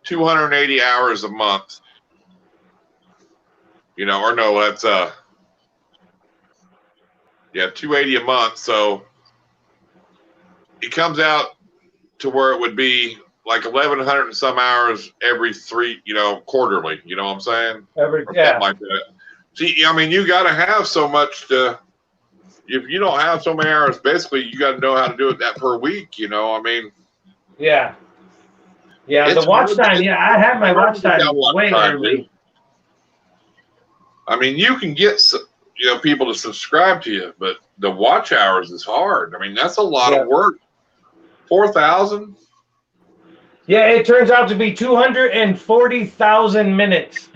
280 hours a month. Or no, that's 280 a month. So it comes out to where it would be like 1,100 and some hours every quarterly. You know what I'm saying? Like that. See, I mean, you got to have so much to. If you don't have so many hours, basically, you got to know how to do it that per week. I mean. Yeah. Yeah, the watch time. Yeah, I have my watch time way early. I mean, you can get people to subscribe to you, but the watch hours is hard. I mean, that's a lot of work. 4,000. Yeah, it turns out to be 240,000 minutes.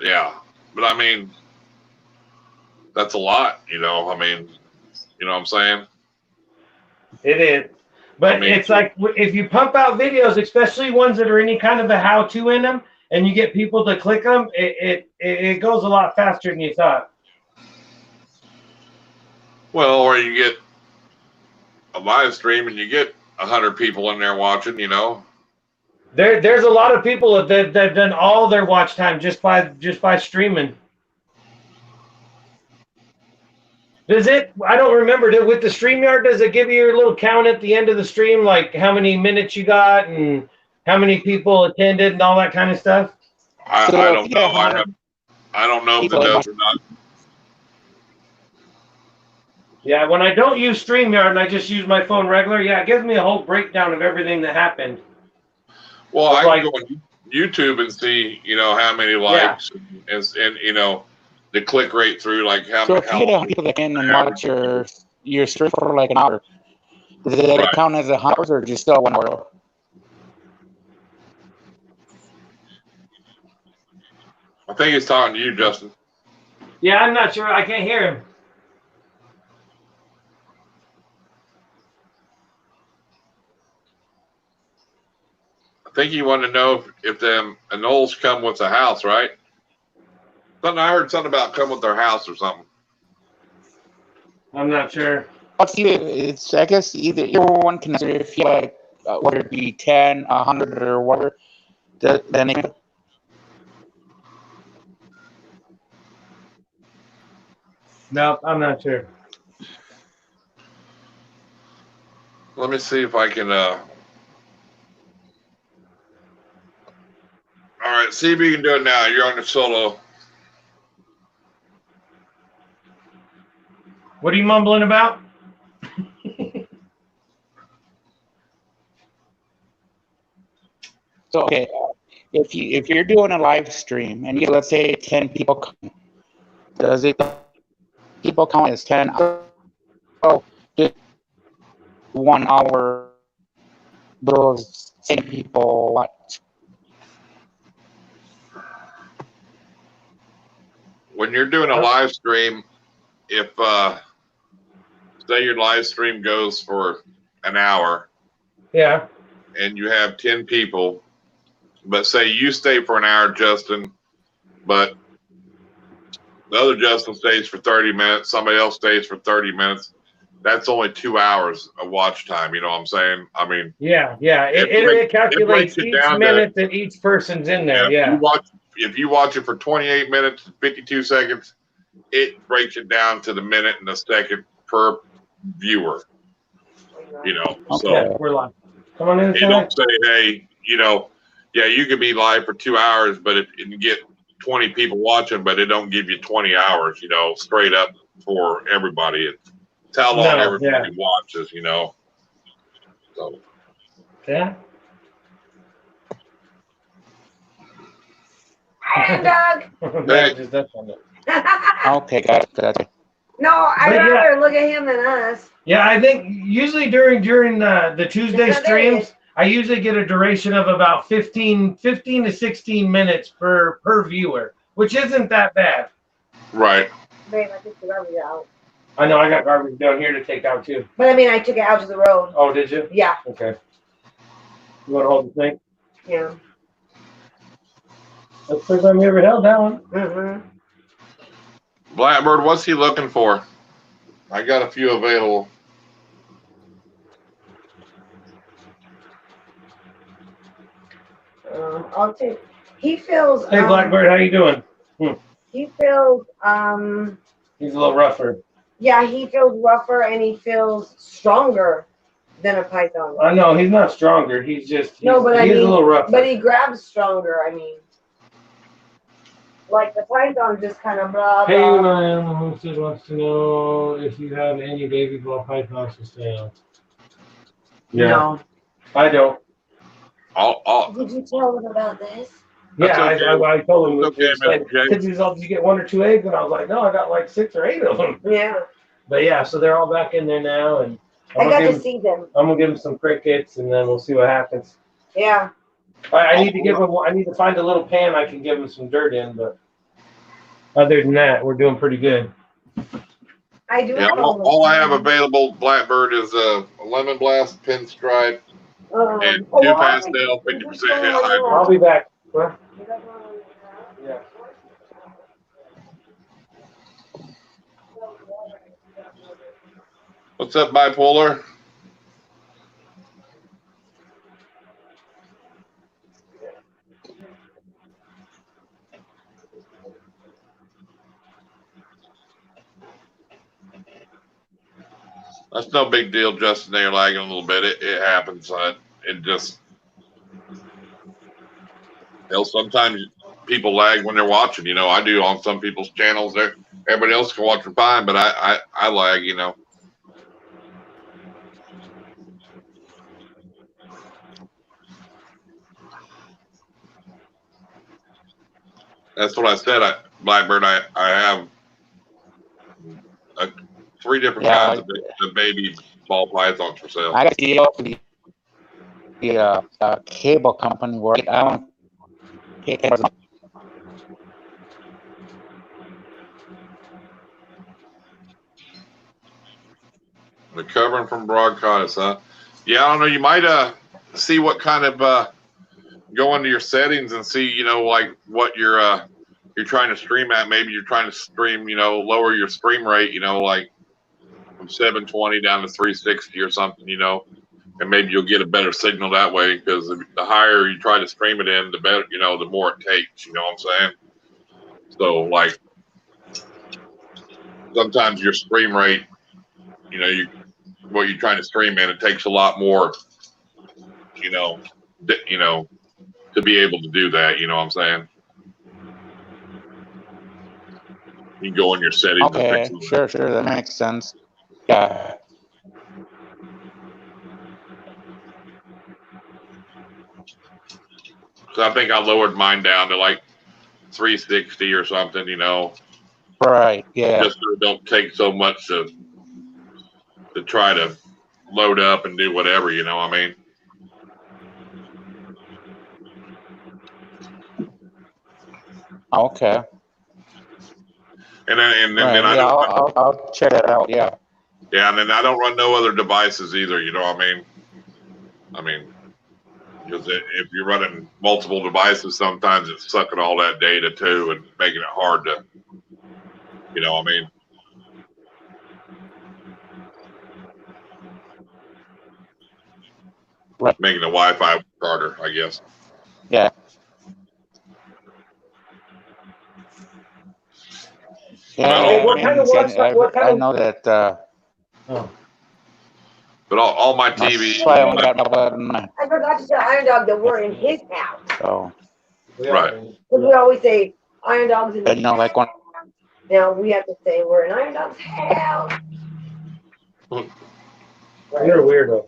Yeah, but I mean, that's a lot. I mean, you know what I'm saying? It is. But it's like if you pump out videos, especially ones that are any kind of a how-to in them, and you get people to click them, it goes a lot faster than you thought. Well, or you get a live stream and you get 100 people in there watching, you know. There's a lot of people that have done all their watch time just by streaming. Does it? I don't remember. With the StreamYard, does it give you your little count at the end of the stream, like how many minutes you got and how many people attended and all that kind of stuff? I don't know. I don't know if it does or not. Yeah, when I don't use StreamYard and I just use my phone regular, yeah, it gives me a whole breakdown of everything that happened. Well, I can go on YouTube and see, you know, how many likes and you know, the click rate through, like how. So if you get 100 people that can and watch your stream for like an hour, does that count as 100 hours or just still 1 hour? I think he's talking to you, Justin. Yeah, I'm not sure. I can't hear him. I think he wanted to know if them anoles come with the house, right? Something I heard something about come with their house or something. I'm not sure. It's I guess either one can answer if you like whether it be 10, 100, or whatever. Then No, I'm not sure. Let me see if I can. All right, see if you can do it now. You're on the solo. What are you mumbling about? So okay, if you're doing a live stream and you let's say 10 people come, does it people count as 10? Oh, just 1 hour. Those same people what? When you're doing a live stream, if say your live stream goes for an hour, Yeah. and you have 10 people, but say you stay for an hour, Justin, but the other Justin stays for 30 minutes, somebody else stays for 30 minutes, that's only 2 hours of watch time. You know what I'm saying? I mean, yeah. It calculates each minute that each person's in there. Yeah. If you watch it for 28 minutes and 52 seconds, it breaks it down to the minute and the second per viewer. You know, Okay. so we're live. Come on in. They don't say, hey, you know, yeah, you could be live for 2 hours, but if you get 20 people watching, but it don't give you 20 hours, you know, straight up for everybody. It's how long everybody watches, you know. So yeah. Hi, Irondogg. Hey. Okay, got it. No, I'd rather look at him than us. Yeah, I think usually during the Tuesday streams, I usually get a duration of about 15 to 16 minutes per viewer, which isn't that bad. Right. Babe, I took the garbage out. I know, I got garbage down here to take out too. But I mean, I took it out to the road. Oh, did you? Yeah. Okay. You want to hold the thing? Yeah. That's the first time you ever held that one. Mm-hmm. Blackbird, what's he looking for? I got a few available. I'll take. He feels. Hey, Blackbird, how you doing? He feels. He's a little rougher. Yeah, he feels rougher and he feels stronger than a python. I know he's not stronger. He's just. He's a little rougher. But he grabs stronger. I mean, like the python just kind of blah blah. Hey, Ryan Homestead wants to know if you have any baby ball pythons for sale. Yeah. No, I don't. Did you tell him about this? Yeah, okay. I told him. Okay, did you get 1 or 2 eggs? And I was like, no, I got like 6 or 8 of them. Yeah. But yeah, so they're all back in there now, and I got to see them. I'm gonna give them some crickets, and then we'll see what happens. Yeah. I need to give them. I need to find a little pan I can give them some dirt in, but other than that, we're doing pretty good. I do. Yeah, all I have available, Blackbird, is a lemon blast pinstripe and 2 pastel 50% hybrid. I'll be back. What? Yeah. What's up, bipolar? That's no big deal, Justin. They're lagging a little bit. It happens. It just, sometimes people lag when they're watching. I do on some people's channels. Everybody else can watch them fine, but I lag. That's what I said. Blackbird. I have 3 different kinds of baby ball pythons for sale. I got a deal for the cable company where I want to take care of them. Recovering from bronchitis, huh? Yeah, I don't know. You might see what kind of go into your settings and see, like what you're trying to stream at. Maybe you're trying to stream, lower your stream rate, like from 720 down to 360 or something, and maybe you'll get a better signal that way, because the higher you try to stream it in, the better, the more it takes. You know what I'm saying? So like sometimes your stream rate, what you're trying to stream in, it takes a lot more, to be able to do that. You know what I'm saying? You can go in your settings. Okay, sure, that makes sense. Yeah. So I think I lowered mine down to like 360 or something, Right, yeah. Just so it don't take so much to try to load up and do whatever, I mean? Okay. And then Right, I yeah, don't, I'll check it out, yeah. Yeah, and then I don't run no other devices either, you know what I mean? Because if you're running multiple devices, sometimes it's sucking all that data too and making it hard to, you know what I mean? Right. Making the Wi-Fi harder, I guess. Yeah. Yeah, I know that. But all my TV. I forgot to tell Irondogg that we're in his house. So. Right. Because we always say Irondogg's in the house. Like when. Now we have to say we're in Irondogg's house. Right. You're a weirdo.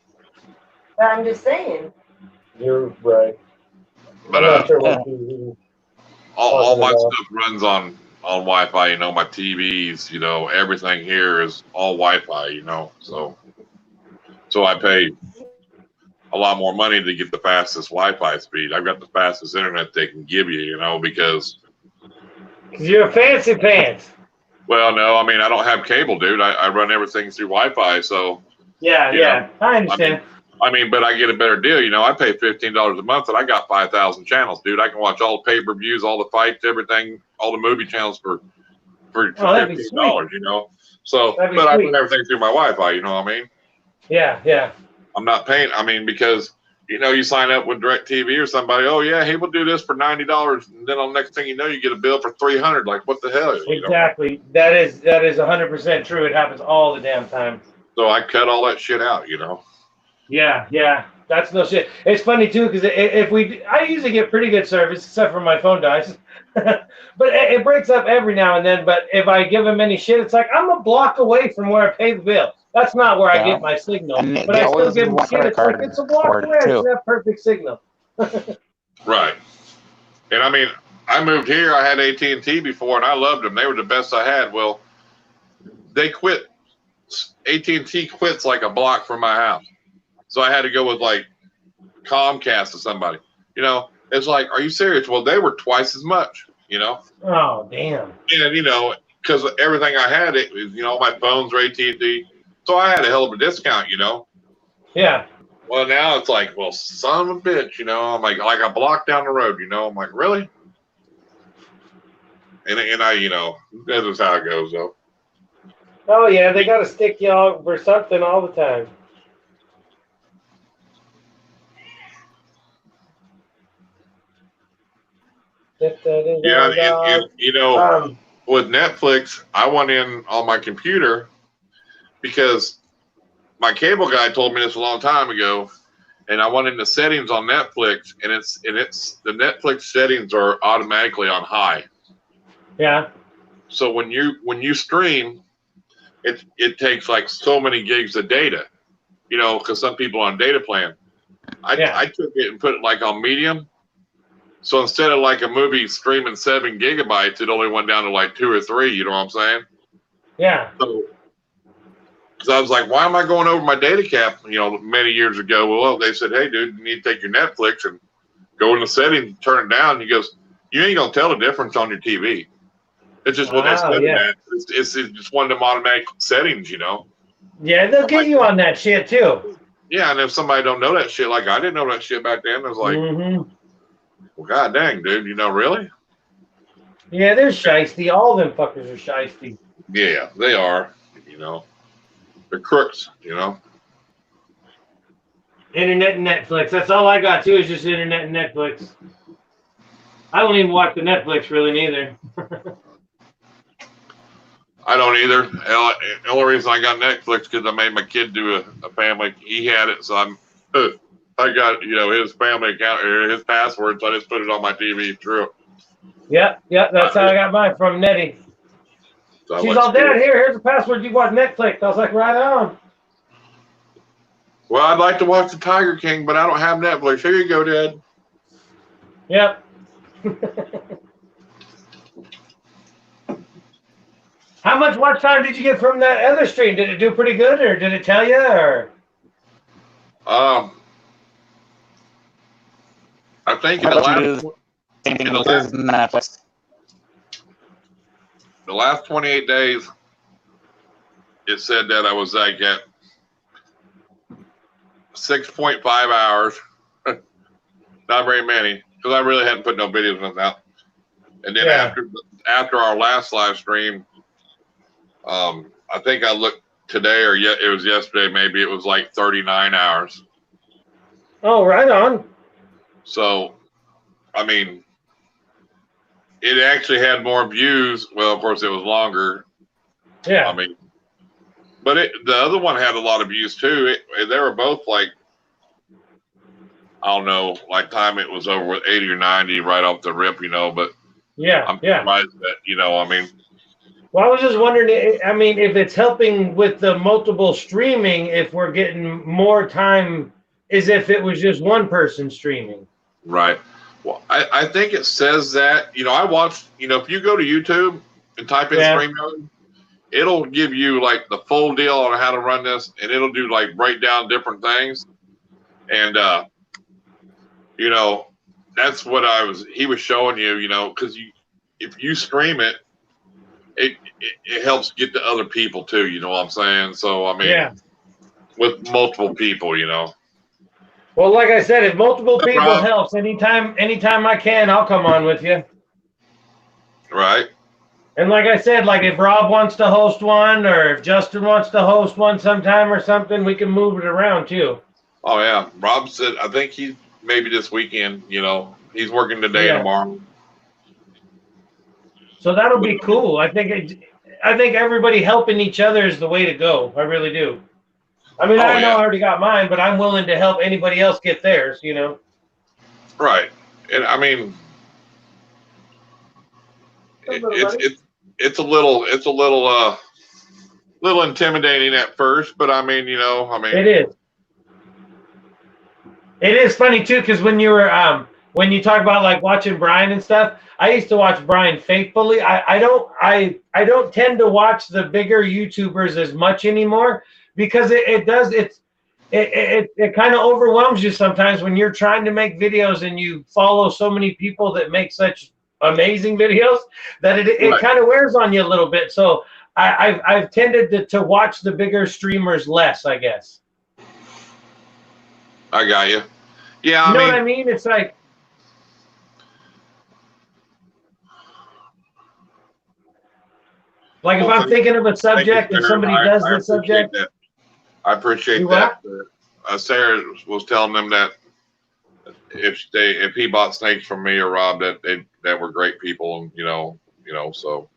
But I'm just saying. You're right. But all my stuff runs on Wi-Fi. My TVs. Everything here is all Wi-Fi. So I pay a lot more money to get the fastest Wi-Fi speed. I've got the fastest internet they can give you. Because you're a fancy pants. Well, no, I mean I don't have cable, dude. I run everything through Wi-Fi. So yeah, I understand. I mean, but I get a better deal. I pay $15 a month and I got 5,000 channels, dude. I can watch all the pay-per-views, all the fights, everything, all the movie channels for $15. So, but I run everything through my Wi-Fi. You know what I mean? Yeah. I'm not paying. I mean, because you sign up with DirecTV or somebody. Oh yeah, he will do this for $90, and then on the next thing you know, you get a bill for $300. Like what the hell? Exactly. That is 100% true. It happens all the damn time. So I cut all that shit out. Yeah. That's no shit. It's funny too, because I usually get pretty good service, except for my phone dies. But it breaks up every now and then. But if I give them any shit, it's like I'm a block away from where I pay the bill. That's not where I get my signal. But I still give them shit. It's like it's a block away. I should have perfect signal. Right. And I mean, I moved here. I had AT&T before, and I loved them. They were the best I had. Well, they quit. AT&T quits like a block from my house. So I had to go with like Comcast or somebody. It's like, are you serious? Well, they were twice as much. Oh damn. And because everything I had, it was my phones were AT&T, so I had a hell of a discount. Yeah. Well, now it's like, well, son of a bitch. I'm like a block down the road. I'm like, really? And I, that's just how it goes, though. Oh yeah, they got to stick y'all for something all the time. Yeah, with Netflix, I went in on my computer because my cable guy told me this a long time ago, and I went into settings on Netflix, and it's the Netflix settings are automatically on high. Yeah. So when you stream, it takes like so many gigs of data, you know, because some people on data plan. I took it and put it like on medium. So instead of like a movie streaming 7 gigabytes, it only went down to like 2 or 3. You know what I'm saying? Yeah. So I was like, why am I going over my data cap? You know, many years ago. Well, they said, hey, dude, you need to take your Netflix and go in the settings, turn it down. He goes, you ain't gonna tell the difference on your TV. It's just what they said. Yeah. It's just one of them automatic settings, you know. Yeah, they'll get you on that shit too. Yeah, and if somebody don't know that shit, like I didn't know that shit back then, I was like, well, god dang, dude, you know, really? Yeah, they're shiesty. All of them fuckers are shiesty. Yeah, they are. You know, they're crooks. You know. Internet and Netflix. That's all I got too. Is just internet and Netflix. I don't even watch the Netflix really neither. I don't either. The only reason I got Netflix because I made my kid do a family. He had it, so I got, you know, his family account or his password, so I just put it on my TV. True. Yep. That's how I got mine from Nettie. So She's all, Dad, here's the password. You watch Netflix. I was like, right on. Well, I'd like to watch the Tiger King, but I don't have Netflix. Here you go, Dad. Yep. How much watch time did you get from that other stream? Did it do pretty good, or did it tell you, or? I think in the last 28 days, it said that I was like at 6.5 hours. Not very many, because I really hadn't put no videos out. And then after our last live stream, I think I looked today, or yet it was yesterday. Maybe it was like 39 hours. Oh, right on. So, I mean, it actually had more views. Well, of course, it was longer. Yeah. I mean, but the other one had a lot of views too. They were both like, I don't know, like time it was over with 80 or 90 right off the rip, you know. But I'm surprised that, you know, I mean. Well, I was just wondering, I mean, if it's helping with the multiple streaming, if we're getting more time, as if it was just one person streaming. Right. Well, I think it says that, you know, I watched, you know, if you go to YouTube and type in StreamYard, it'll give you like the full deal on how to run this, and it'll do like break down different things. And, you know, that's what he was showing you, you know, because if you stream it, it helps get to other people too, you know what I'm saying? So, I mean, with multiple people, you know. Well, like I said, if multiple people helps, anytime I can, I'll come on with you. Right. And like I said, like if Rob wants to host one, or if Justin wants to host one sometime or something, we can move it around too. Oh yeah, Rob said I think he's maybe this weekend. You know, he's working today and tomorrow. So that'll be cool. I think everybody helping each other is the way to go. I really do. I mean, I know I already got mine, but I'm willing to help anybody else get theirs, you know. Right. And I mean, it's a little intimidating at first, but I mean, you know, it is. It is funny too, because when you were when you talk about like watching Brian and stuff, I used to watch Brian faithfully. I don't tend to watch the bigger YouTubers as much anymore, because it kind of overwhelms you sometimes when you're trying to make videos and you follow so many people that make such amazing videos that it kind of wears on you a little bit. So I've tended to watch the bigger streamers less, I guess. I got you. Yeah, you know what I mean? It's like if I'm thinking of a subject and somebody does the subject. I appreciate that. Sarah was telling them that if he bought snakes from me or Rob, that were great people, and you know, so.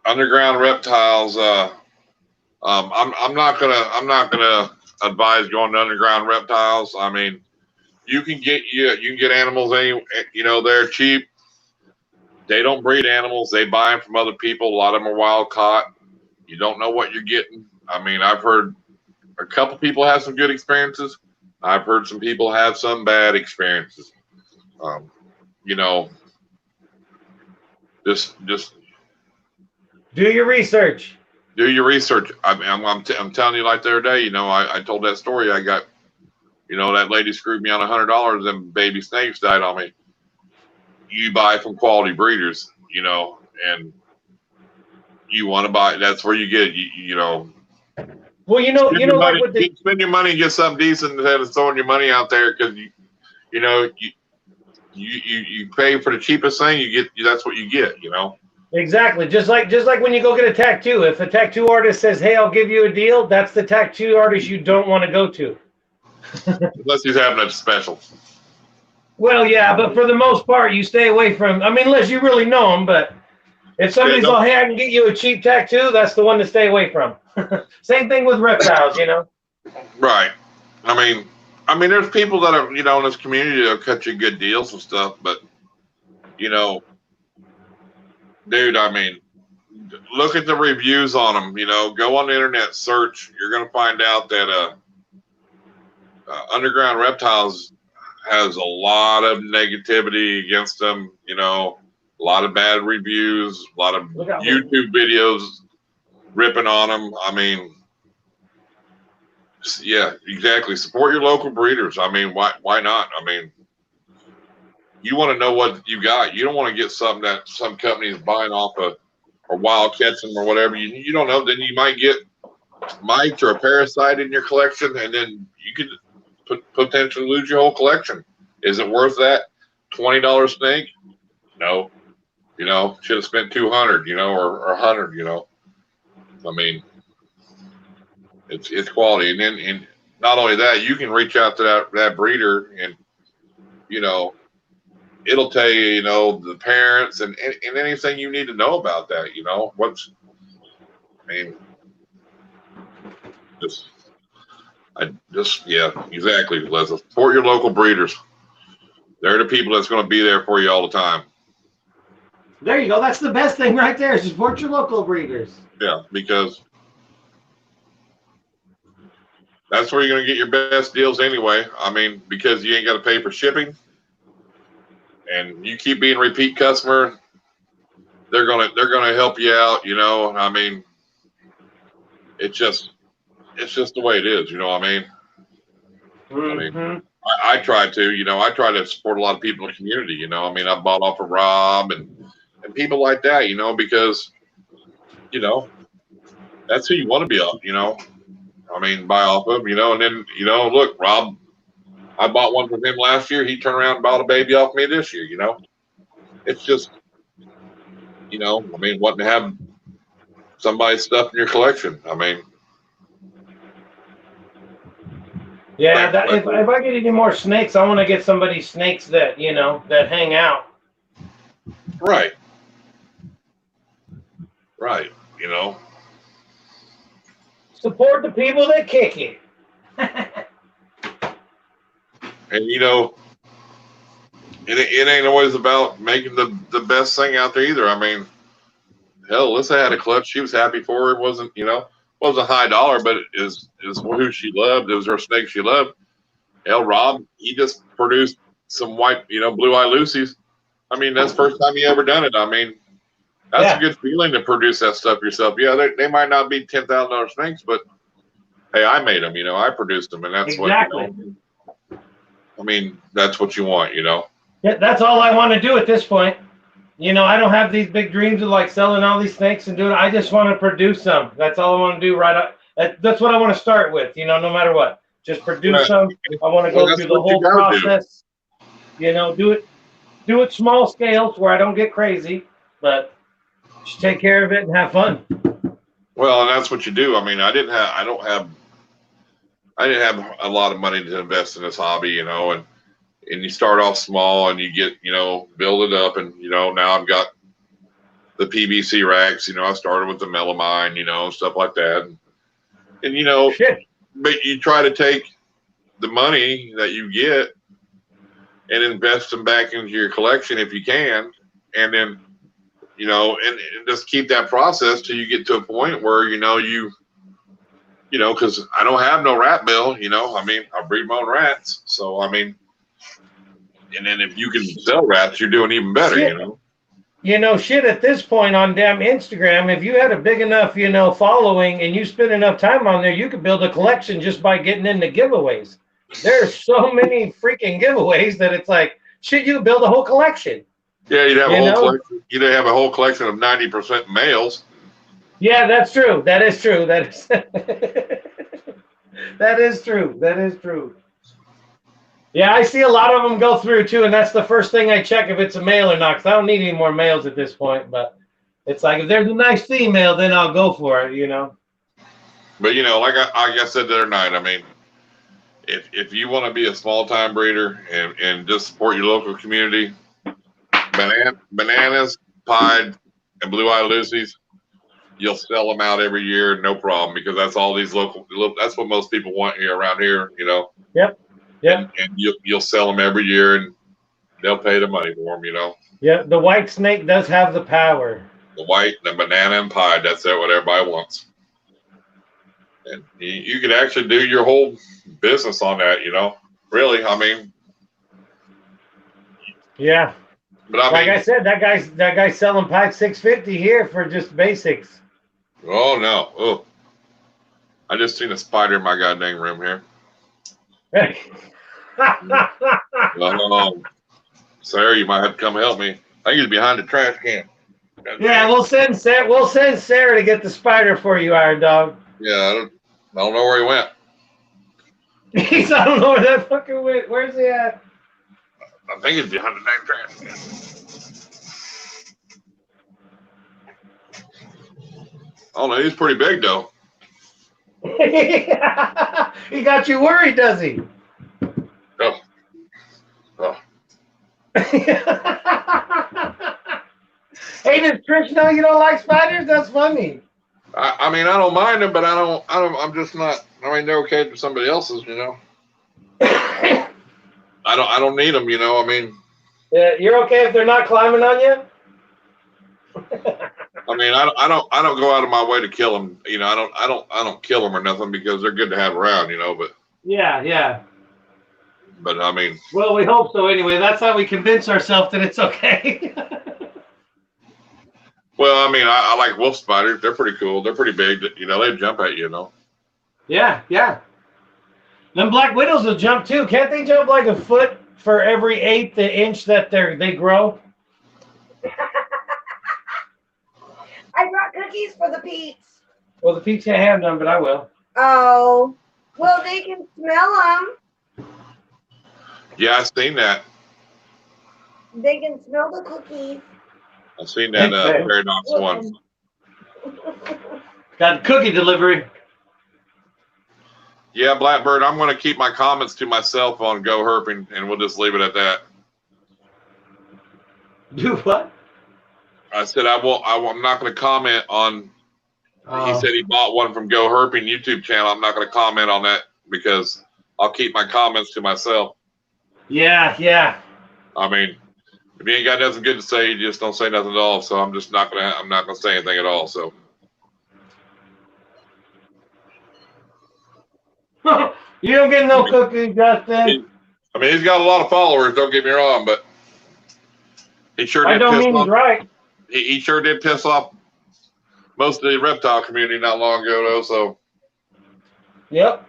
underground reptiles. I'm not gonna advise going to underground reptiles. I mean, you can get animals they're cheap. They don't breed animals. They buy them from other people. A lot of them are wild caught. You don't know what you're getting. I mean, I've heard a couple people have some good experiences. I've heard some people have some bad experiences. You know, just do your research. Do your research. I'm telling you, like the other day, I told that story. I got, that lady screwed me on $100. And baby snakes died on me. You buy from quality breeders, and you want to buy. That's where you get, Well, spend your money and get something decent instead of throwing your money out there because you pay for the cheapest thing. That's what you get. Exactly. Just like when you go get a tattoo. If a tattoo artist says, "Hey, I'll give you a deal," that's the tattoo artist you don't want to go to. Unless he's having a special. Well, yeah, but for the most part, you stay away from. I mean, unless you really know them. But if somebody's all, "Hey, I can get you a cheap tattoo," that's the one to stay away from. Same thing with reptiles, Right. I mean, there's people that are, in this community that'll cut you good deals and stuff, but dude, I mean, look at the reviews on them. Go on the internet, search. You're going to find out that underground reptiles has a lot of negativity against them. A lot of bad reviews, a lot of YouTube videos ripping on them. I mean, yeah, exactly. Support your local breeders. I mean, why not? I mean, you want to know what you got. You don't want to get something that some company is buying off or wild catching or whatever. You don't know. Then you might get mites or a parasite in your collection, and then you could potentially lose your whole collection. Is it worth that $20 snake? No. Should have spent $200, or $100. I mean, it's quality, and not only that, you can reach out to that breeder, and it'll tell you, the parents and anything you need to know about that. Yeah, exactly, Leslie. Support your local breeders. They're the people that's going to be there for you all the time. There you go. That's the best thing right there. Support your local breeders. Yeah, because that's where you're going to get your best deals anyway. I mean, because you ain't got to pay for shipping. And you keep being a repeat customer, they're gonna help you out. I mean, it's just the way it is. Mm-hmm. I try to. I try to support a lot of people in the community. I mean, I bought off of Rob and people like that. Because that's who you want to be off. I mean, buy off of. And then look, Rob. I bought one from him last year. He turned around and bought a baby off me this year. It's just, I mean, wanting to have somebody's stuff in your collection. I mean, yeah. If I get any more snakes, I want to get somebody snakes that that hang out. Right. Right. Support the people that kick it. And it ain't always about making the best thing out there either. I mean, hell, Alyssa had a clutch. She was happy for her. It wasn't wasn't high dollar, but it is who she loved. It was her snake she loved. Hell, Rob, he just produced some white, blue eye Lucy's. I mean, that's the first time he ever done it. I mean, that's a good feeling to produce that stuff yourself. Yeah, they might not be $10,000 snakes, but hey, I made them. I produced them, and that's exactly. what. I mean, that's what you want, Yeah, that's all I want to do at this point. I don't have these big dreams of like selling all these snakes and doing. I just want to produce some. That's all I want to do. That's what I want to start with. No matter what, just produce some. I want to go through the whole process. Do it small scales where I don't get crazy, but just take care of it and have fun. Well, and that's what you do. I mean, I didn't have a lot of money to invest in this hobby, and you start off small and you get, build it up, and now I've got the PVC racks. You know, I started with the melamine, you know, stuff like that. And you know, Shit. but you try to take the money that you get and invest them back into your collection if you can, and then, you know, and just keep that process till you get to a point where, you know, because I don't have no rat bill, you know, I mean, I breed my own rats. So, I mean, and then if you can sell rats, you're doing even better, Shit. you know. You know, shit, at this point on damn Instagram, if you had a big enough, you know, following and you spend enough time on there, you could build a collection just by getting into giveaways. There's so many freaking giveaways that it's like, shit, you could build a whole collection. Yeah, you'd have You a whole know? collection. You'd have a whole collection of 90% males. Yeah, that's true. That is true. That is that is true. That is true. Yeah, I see a lot of them go through too, and that's the first thing I check if it's a male or not, because I don't need any more males at this point. But it's like if there's a nice female, then I'll go for it, you know. But you know, like I said the other night, I mean, if you want to be a small time breeder and just support your local community, bananas, pied, and blue-eyed Lucy's, you'll sell them out every year, no problem, because that's all these local. That's what most people want here around here, you know. Yep. Yep. And you'll sell them every year, and they'll pay the money for them, you know. Yeah, the white snake does have the power. The white, the banana, and pied. That's what everybody wants. And you can actually do your whole business on that, you know. Really, I mean. Yeah. But I like mean, I said, that guy's selling pack $650 here for just basics. Oh no! Oh, I just seen a spider in my goddamn room here. Sarah, you might have to come help me. I think he's behind the trash can. Yeah, we'll send Sarah to get the spider for you, Irondogg. Yeah, I don't know where he went. I don't know where that fucker went. Where's he at? I think he's behind the damn trash can. Oh no, he's pretty big though. He got you worried, does he? Oh. Oh. Hey, does Trish know you don't like spiders? That's funny. I mean, I don't mind them, but I'm just not. I mean, they're okay for somebody else's, you know. I don't need them, you know. I mean. Yeah, you're okay if they're not climbing on you. I mean, I don't go out of my way to kill them. You know, I don't kill them or nothing because they're good to have around, you know. But yeah. But I mean. Well, we hope so. Anyway, that's how we convince ourselves that it's okay. Well, I mean, I like wolf spiders. They're pretty cool. They're pretty big. You know, they jump at you, you know. Yeah. Them black widows will jump too. Can't they jump like a foot for every 1/8 inch that they grow? I brought cookies for the Pete's. Well, the Pete's can't have none, but I will. Oh, well, they can smell them. Yeah, I've seen that. They can smell the cookies. I've seen that paradox one. Got cookie delivery. Yeah, Blackbird, I'm going to keep my comments to myself on Go Herping, and we'll just leave it at that. Do what? I said I'm not going to comment on. He said he bought one from Go Herping YouTube channel. I'm not going to comment on that because I'll keep my comments to myself. Yeah. I mean, if you ain't got nothing good to say, you just don't say nothing at all. So I'm not gonna say anything at all. So. You don't get no cookies, Justin. I mean, he's got a lot of followers. Don't get me wrong, but he sure did. I don't mean he's right. He sure did piss off most of the reptile community not long ago, though. So. Yep.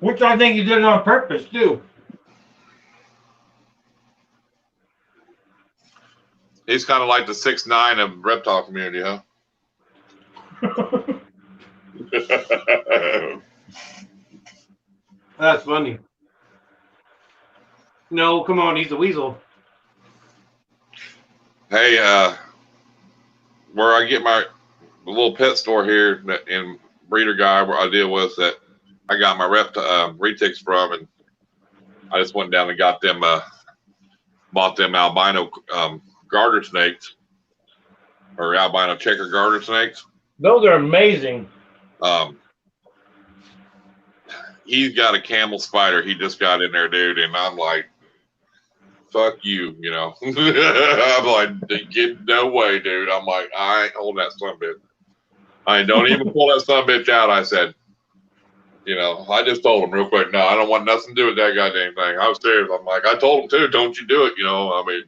Which I think he did it on purpose too. He's kind of like the 6ix9ine of reptile community, huh? That's funny. No, come on, he's a weasel. Hey, where I get the little pet store here in Breeder Guy where I deal with that I got my retics from, and I just went down and got them, bought them albino garter snakes. or albino checker garter snakes. Those are amazing. He's got a camel spider. He just got in there, dude, and I'm like, fuck you, you know. I'm like, get no way, dude. I'm like, I ain't holding that son of a bitch. I don't even pull that son of a bitch out. I said, you know, I just told him real quick, no, I don't want nothing to do with that goddamn thing. I was serious. I'm like, I told him too, don't you do it, you know. I mean,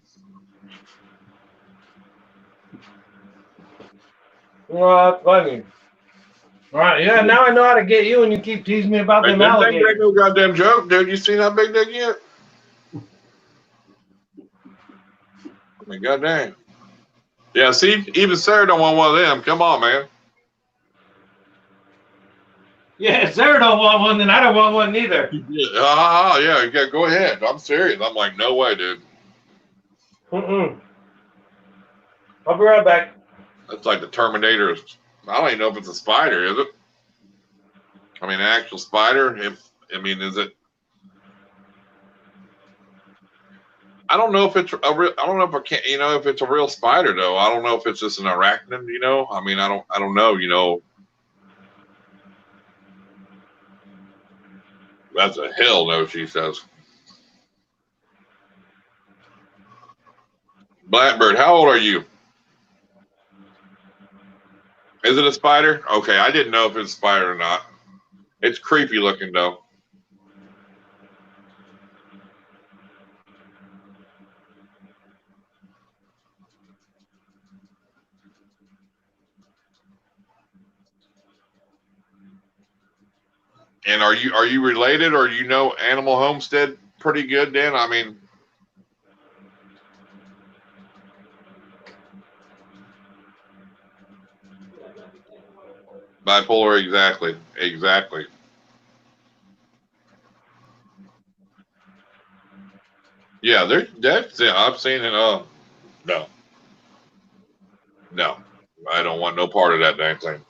well, that's funny. All right, yeah, now I know how to get you, and you keep teasing me about them that thing ain't alligators. no goddamn joke, dude. You seen how big they get? I mean, goddamn. Yeah, see, even Sarah don't want one of them. Come on, man. Yeah, if Sarah don't want one, then I don't want one neither. Yeah, go ahead. I'm serious. I'm like, no way, dude. I'll be right back. That's like the Terminator. I don't even know if it's a spider, is it? I mean, an actual spider. Is it? I don't know if it's a real. I don't know if I can't. You know, if it's a real spider though. I don't know if it's just an arachnid. You know. I mean, I don't know. You know. That's a hell no, she says. Blackbird, how old are you? Is it a spider? Okay, I didn't know if it's a spider or not. It's creepy looking though. And are you related, or you know Animal Homestead pretty good, Dan? I mean, bipolar, exactly. Yeah, that's it. I've seen it. No, I don't want no part of that dang thing.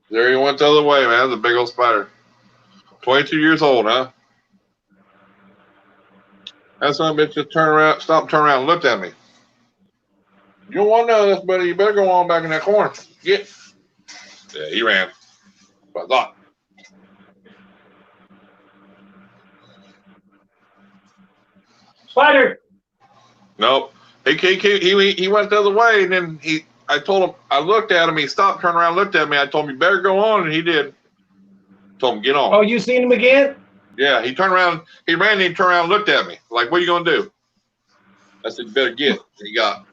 There he went the other way, man. That's a big old spider. 22 years old, huh? That son of a bitch just turned around, and looked at me. You don't want to know this, buddy. You better go on back in that corner. Get. Yeah, he ran. But I thought. Spider. Nope. He went the other way, and then I told him, I looked at him, he stopped, turned around, looked at me. I told him, you better go on, and he did. Told him, get on. Oh, you seen him again? Yeah, he turned around, he ran, and he turned around and looked at me. Like, what are you going to do? I said, you better get. He got.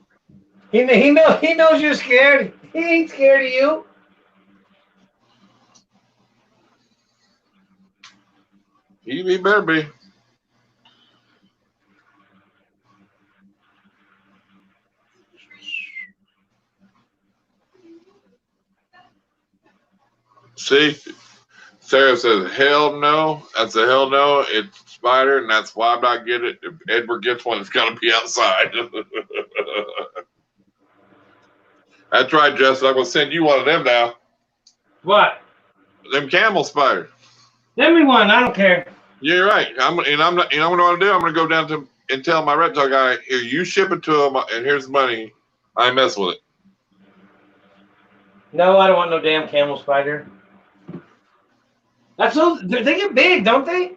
He knows you're scared. He ain't scared of you. He better be. See, Sarah says, hell no. That's a hell no. It's a spider, and that's why I'm not getting it. If Edward gets one, it's got to be outside. That's right, Justin. I'm going to send you one of them now. What? Them camel spiders. Send me one. I don't care. You're right. I'm not. You know what I'm going to do? I'm going to go down to and tell my reptile guy, here, you ship it to him, and here's the money. I ain't mess with it. No, I don't want no damn camel spider. That's so. They get big, don't they?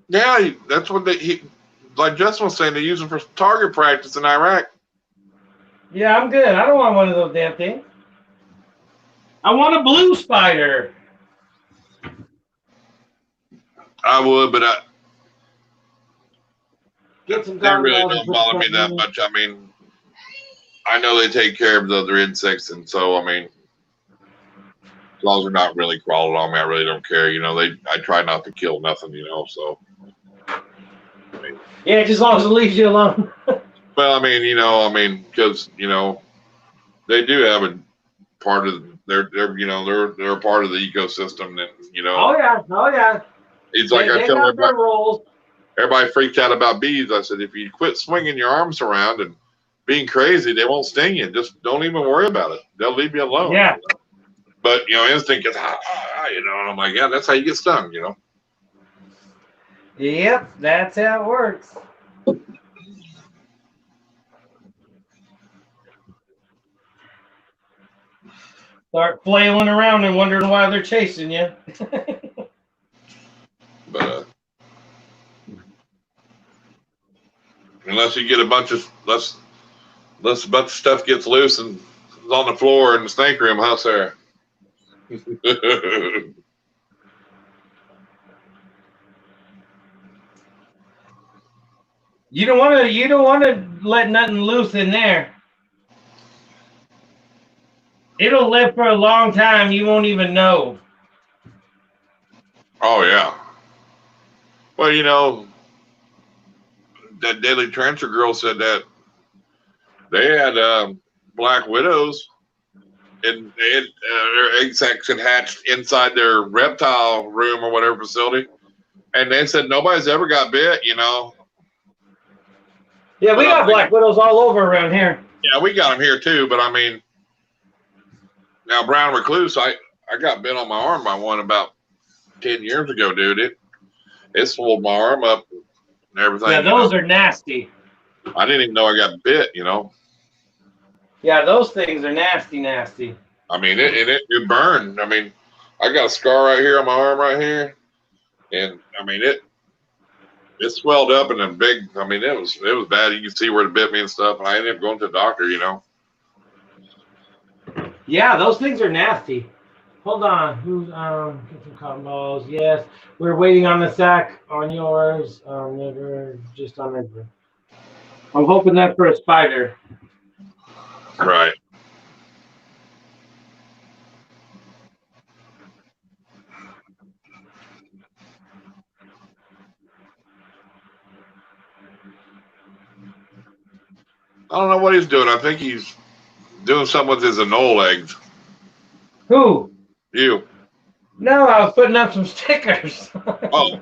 Yeah, that's what like Justin was saying, they use them for target practice in Iraq. Yeah, I'm good. I don't want one of those damn things. I want a blue spider. I would, but Get some they really don't bother me that much. I mean, I know they take care of the other insects, and so, I mean, as long as they're not really crawling on me, I really don't care. You know, I try not to kill nothing, you know, so. I mean, yeah, just as long as it leaves you alone. well, I mean, because, you know, they do have a part of, they're a part of the ecosystem that, you know. Oh, yeah. It's like I tell everybody. Roles. Everybody freaked out about bees. I said, if you quit swinging your arms around and being crazy, they won't sting you. Just don't even worry about it. They'll leave you alone. Yeah. But, you know, instinct is, you know, and I'm like, yeah, that's how you get stung, you know. Yep, that's how it works. Start flailing around and wondering why they're chasing you. But unless you get a bunch of unless a bunch of stuff gets loose and is on the floor in the snake room, huh, Sarah? You don't want to let nothing loose in there. It'll live for a long time. You won't even know. Oh yeah. Well, you know, that Daily Trencher girl said that they had black widows, and they had, their egg sacs had hatched inside their reptile room or whatever facility, and they said nobody's ever got bit. You know. Yeah, we got black widows all over around here. Yeah, we got them here too, but I mean, now brown recluse, I got bit on my arm by one about 10 years ago, dude. It swelled my arm up and everything. Yeah, those are nasty. I didn't even know I got bit, you know. Yeah, those things are nasty, nasty. I mean, it burned. I mean, I got a scar right here on my arm right here, and I mean it swelled up and then big. I mean, it was bad. You could see where it bit me and stuff. And I ended up going to the doctor, you know. Yeah, those things are nasty. Hold on. Who's get some cotton balls? Yes, we're waiting on the sack on yours. Never, just on Edward. I'm hoping that's for a spider. Right. I don't know what he's doing. I think he's doing something with his anole eggs. Who? You. No, I was putting up some stickers. Oh.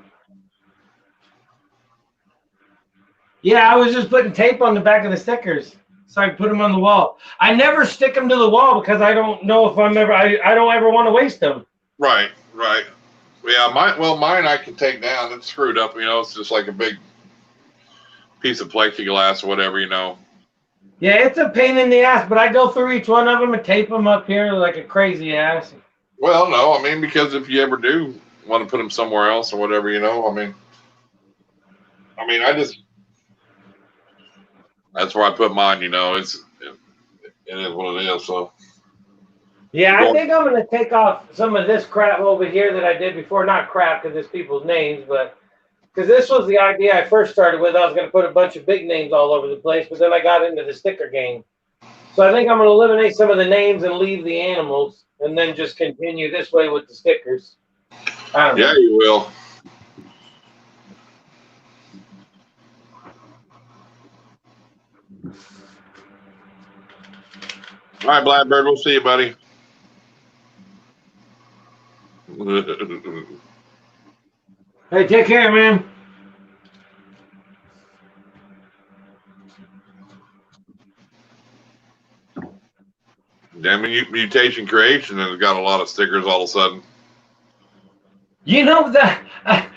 Yeah, I was just putting tape on the back of the stickers so I could put them on the wall. I never stick them to the wall because I don't know if I'm ever. I don't ever want to waste them. Right. Right. Yeah. Mine I can take down. It's screwed up. You know, it's just like a big piece of plexiglass or whatever. You know. Yeah, it's a pain in the ass, but I go through each one of them and tape them up here like a crazy ass. Well, no, I mean, because if you ever do want to put them somewhere else or whatever, you know, I mean, that's where I put mine, you know, it is what it is. So, yeah, I think I'm going to take off some of this crap over here that I did before. Not crap because it's people's names, but because this was the idea I first started with. I was going to put a bunch of big names all over the place, but then I got into the sticker game. So I think I'm going to eliminate some of the names and leave the animals, and then just continue this way with the stickers. I don't know. Yeah, you will. All right, Blackbird, we'll see you, buddy. Hey, take care, man. Damn, mutation creation has got a lot of stickers all of a sudden. You know that. I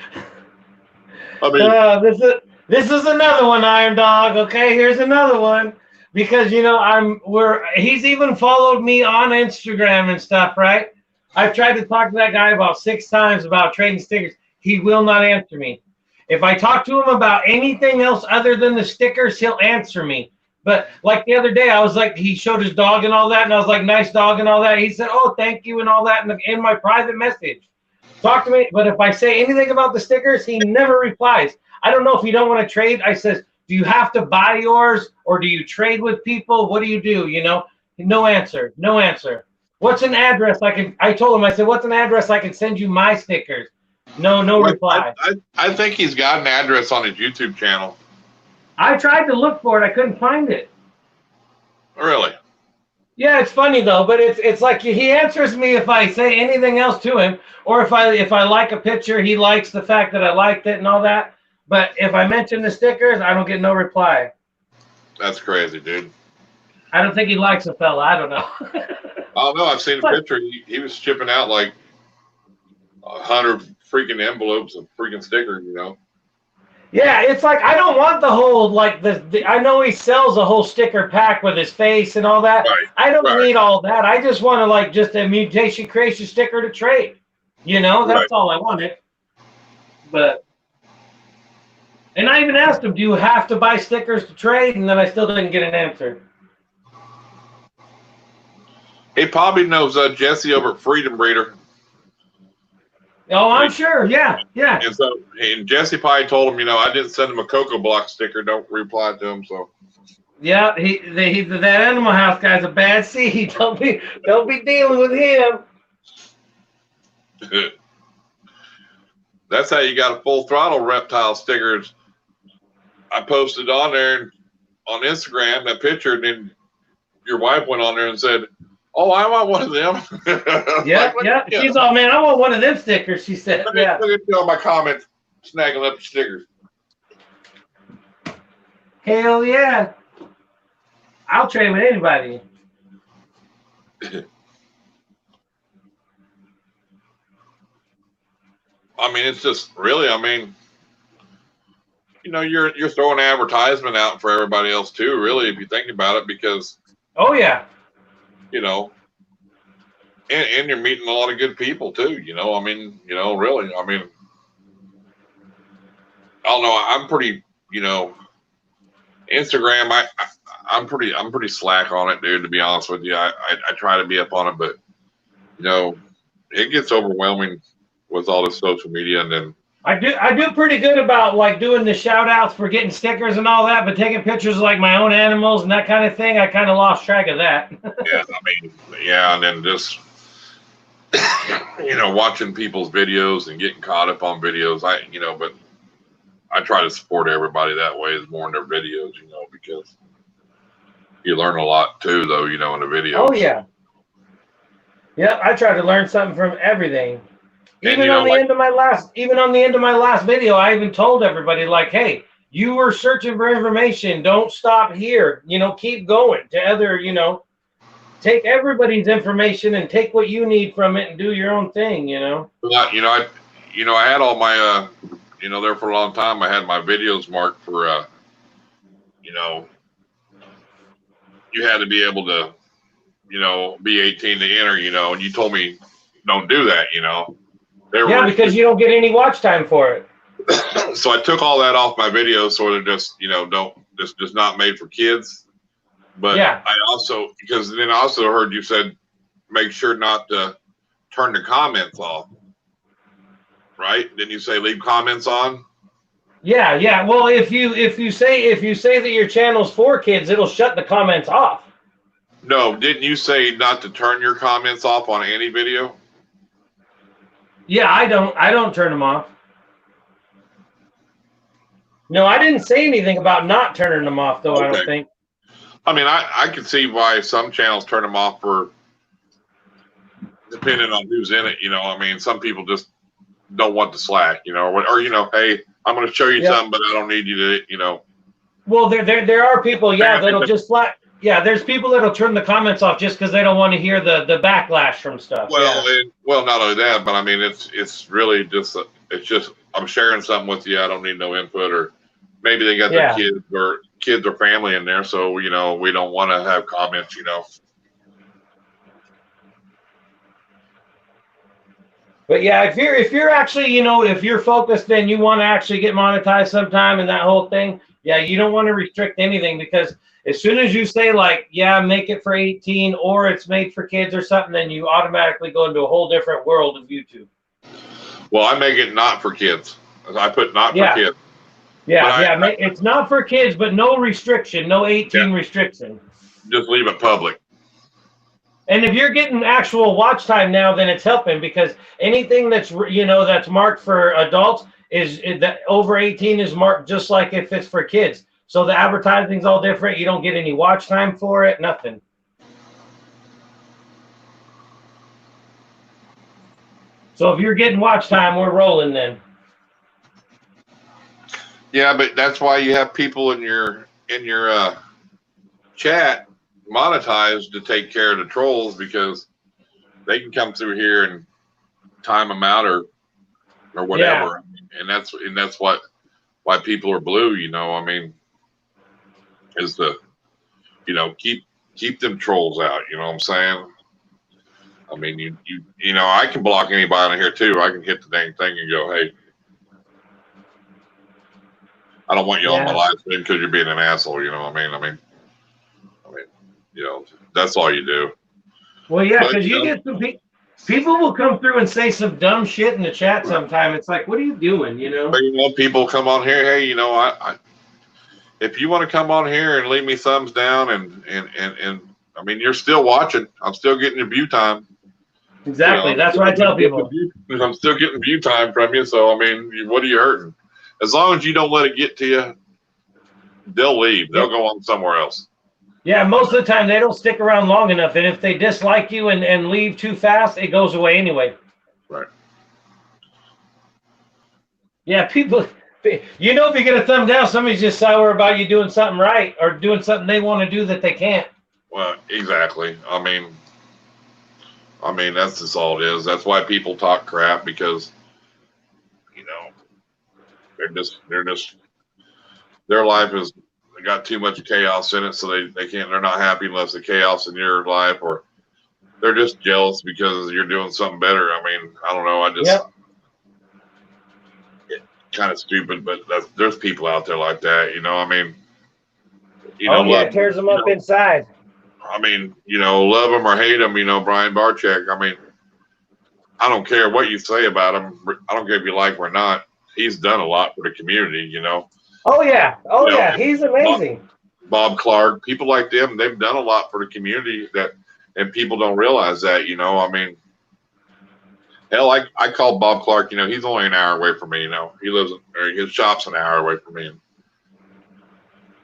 mean, This is another one, Irondogg. Okay, here's another one because you know he's even followed me on Instagram and stuff, right? I've tried to talk to that guy about 6 times about trading stickers. He will not answer me. If I talk to him about anything else other than the stickers, he'll answer me. But like the other day, I was like, he showed his dog and all that, and I was like, nice dog and all that. He said, oh, thank you and all that in my private message. Talk to me, but if I say anything about the stickers, he never replies. I don't know if you don't want to trade. I says, do you have to buy yours or do you trade with people? What do you do? You know, no answer, no answer. What's an address I told him, I said, what's an address I can send you my stickers? No reply. I think he's got an address on his YouTube channel. I tried to look for it. I couldn't find it. Really? Yeah, it's funny though, but it's like he answers me if I say anything else to him, or if I like a picture, he likes the fact that I liked it and all that. But if I mention the stickers, I don't get no reply. That's crazy, dude. I don't think he likes a fella. I don't know. I don't know. I've seen a picture. He was shipping out like 100 freaking envelopes of freaking stickers, you know. Yeah, it's like I don't want the whole like I know he sells a whole sticker pack with his face and all that. Right. I don't Right. need all that. I just want to like just a mutation creation sticker to trade. You know, Right. that's all I wanted. But and I even asked him, "Do you have to buy stickers to trade?" And then I still didn't get an answer. He probably knows Jesse over at Freedom Breeder. Oh, I'm sure. Yeah, yeah. And so, and Jesse probably told him, I didn't send him a Cocoa Block sticker. Don't reply to him. So, Yeah, that Animal House guy's a bad seed. Don't be dealing with him. that's how you got a full throttle reptile stickers. I posted on there on Instagram that picture, and then your wife went on there and said, "Oh, I want one of them." Yeah, yeah. She's all, man, I want one of them stickers. She said, Look yeah. at you on my comments, snagging up the stickers. Hell yeah. I'll trade with anybody. I mean, it's just really, you're throwing advertisement out for everybody else too, really, if you think about it, because Oh yeah. And you're meeting a lot of good people too, really. I don't know. I'm pretty, Instagram. I'm pretty slack on it, dude. To be honest with you, I try to be up on it, but it gets overwhelming with all this social media, and then I do pretty good about like doing the shout outs for getting stickers and all that, but taking pictures of like my own animals and that kind of thing, I kind of lost track of that. yeah, and then just watching people's videos and getting caught up on videos. But I try to support everybody that way, is more in their videos, because you learn a lot too, though, in the videos. Oh yeah. Yep, I try to learn something from everything. And, Even on the end of my last video, I even told everybody like, hey, you were searching for information. Don't stop here. Keep going to other, take everybody's information and take what you need from it and do your own thing, But, I had all my, there for a long time, I had my videos marked for, you had to be able to, be 18 to enter, and you told me don't do that, because you don't get any watch time for it. So I took all that off my videos, so they're just, just not made for kids. But yeah. because then I also heard you said, make sure not to turn the comments off. Right? Didn't you say leave comments on? Yeah, yeah. Well, if you say that your channel's for kids, it'll shut the comments off. No, didn't you say not to turn your comments off on any video? Yeah, I don't turn them off. No, I didn't say anything about not turning them off, though. Okay. I don't think. I can see why some channels turn them off for depending on who's in it. Some people just don't want the slack, or hey, I'm going to show you something, but I don't need you to, Well, there are people, that'll just flat. Yeah, there's people that'll turn the comments off just because they don't want to hear the backlash from stuff. Well, not only that, but it's really just I'm sharing something with you. I don't need no input, or maybe they got their kids or family in there, so we don't want to have comments. But yeah, if you're actually if you're focused and you want to actually get monetized sometime and that whole thing, you don't want to restrict anything, because as soon as you say like, make it for 18 or it's made for kids or something, then you automatically go into a whole different world of YouTube. Well, I make it not for kids. I put not for kids. Yeah, it's not for kids, but no restriction, no 18 restriction. Just leave it public. And if you're getting actual watch time now, then it's helping, because anything that's that's marked for adults is that over 18 is marked just like if it's for kids. So the advertising's all different. You don't get any watch time for it, nothing. So if you're getting watch time, we're rolling then. Yeah, but that's why you have people in your chat monetized to take care of the trolls, because they can come through here and time them out or whatever. And that's what why people are blue, you know, I mean, is the, you know, keep them trolls out, you know what I'm saying? I mean, you know, I can block anybody on here too. I can hit the dang thing and go, hey, I don't want you on my live stream because you're being an asshole, you know what I mean? I mean, you know, that's all you do. Well, yeah, because you get some people will come through and say some dumb shit in the chat sometime. It's like, what are you doing, you know? But, you know, people come on here, hey, you know, I if you want to come on here and leave me thumbs down and I mean, you're still watching. I'm still getting your view time. Exactly. You know, that's what I tell people. I'm still getting view time from you. So, I mean, what are you hurting? As long as you don't let it get to you, they'll leave. They'll go on somewhere else. Yeah, most of the time they don't stick around long enough. And if they dislike you and leave too fast, it goes away anyway. Right. Yeah, people, you know, if you get a thumb down, somebody's just sour about you doing something right or doing something they want to do that they can't. Well, exactly. I mean, that's just all it is. That's why people talk crap, because, you know, their life has got too much chaos in it, so they're not happy unless the chaos in your life, or they're just jealous because you're doing something better. I mean, I don't know. Kind of stupid, but there's people out there like that, you know. I mean, you know, it tears them up inside. I mean, you know, love them or hate them, you know, Brian Barczyk. I mean, I don't care what you say about him. I don't care if you like him or not. He's done a lot for the community, you know. Oh yeah, he's amazing. Bob Clark, people like them, they've done a lot for the community and people don't realize that, you know. I mean, hell, I called Bob Clark, you know, he's only an hour away from me, you know. His shop's an hour away from me. And,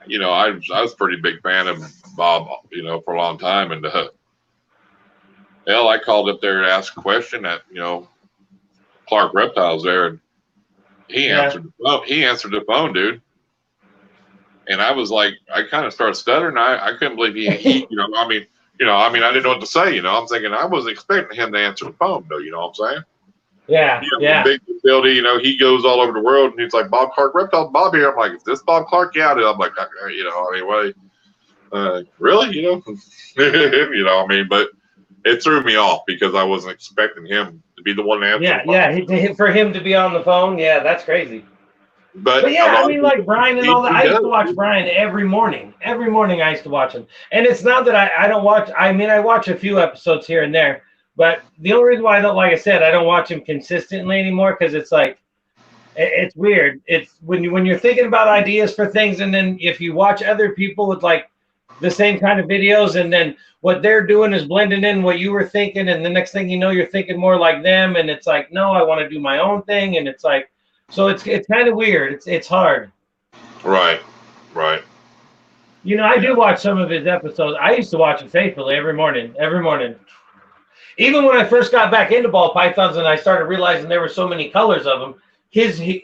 you know, I was a pretty big fan of Bob, you know, for a long time. And hell, I called up there to ask a question at, you know, Clark Reptiles there, and he answered the phone, dude. And I was like, I kind of started stuttering. I couldn't believe he you know, I mean, I didn't know what to say, you know. I'm thinking I wasn't expecting him to answer the phone, though, you know what I'm saying? Yeah. Big facility, you know, he goes all over the world, and he's like, Bob Clark Reptiles, Bob here. I'm like, is this Bob Clark? Yeah, I'm like, you know, I mean, really, you know, you know, I mean, but it threw me off because I wasn't expecting him to be the one to answer. For him to be on the phone, that's crazy. But yeah, I mean, like Brian and all that. I used to watch Brian every morning. Every morning I used to watch him. And it's not that I don't watch. I mean, I watch a few episodes here and there. But the only reason why I don't, like I said, I don't watch him consistently anymore, because it's like, it's weird. It's when you're thinking about ideas for things, and then if you watch other people with like the same kind of videos, and then what they're doing is blending in what you were thinking, and the next thing you know, you're thinking more like them, and it's like, no, I want to do my own thing, and it's like, so it's kind of weird. It's hard. Right. You know, I do watch some of his episodes. I used to watch him faithfully every morning. Even when I first got back into ball pythons and I started realizing there were so many colors of them,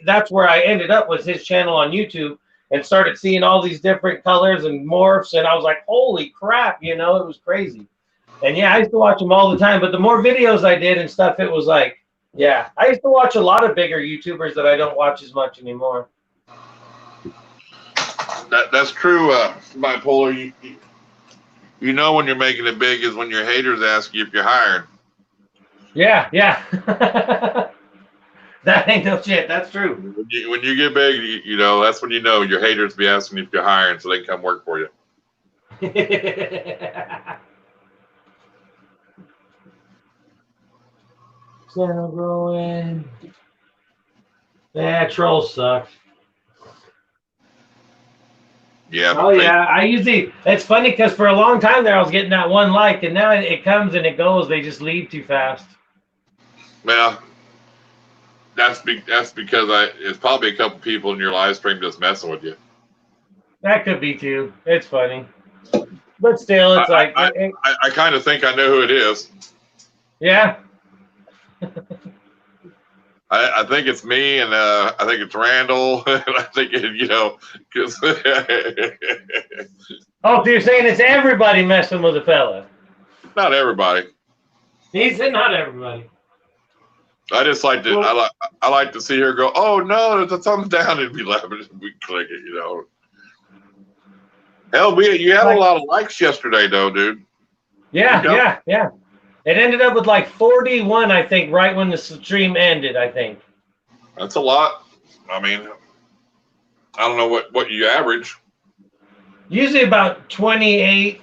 that's where I ended up, was his channel on YouTube, and started seeing all these different colors and morphs, and I was like, holy crap, you know, it was crazy. And yeah, I used to watch him all the time, but the more videos I did and stuff, it was like, yeah, I used to watch a lot of bigger YouTubers that I don't watch as much anymore. That's true, Bipolar. You know when you're making it big is when your haters ask you if you're hired. Yeah. That ain't no shit. That's true. When you get big, you know, that's when you know your haters be asking if you're hiring so they can come work for you. Channel growing. Yeah, trolls suck. Yeah. Oh yeah, it's funny because for a long time there I was getting that one like, and now it comes and it goes. They just leave too fast. Well, that's because it's probably a couple people in your live stream just messing with you. That could be too. It's funny, but still, it's I kind of think I know who it is. Yeah. I think it's me, and I think it's Randall. And I think you know, because. Oh, so you're saying it's everybody messing with a fella? Not everybody. He said not everybody. I just like to. I like to see her go. Oh no, there's a thumbs down, and be laughing and we click it. You know. Hell, you had a lot of likes yesterday, though, dude. Yeah. It ended up with like 41, I think, right when the stream ended. I think. That's a lot. I mean, I don't know what you average. Usually about 28,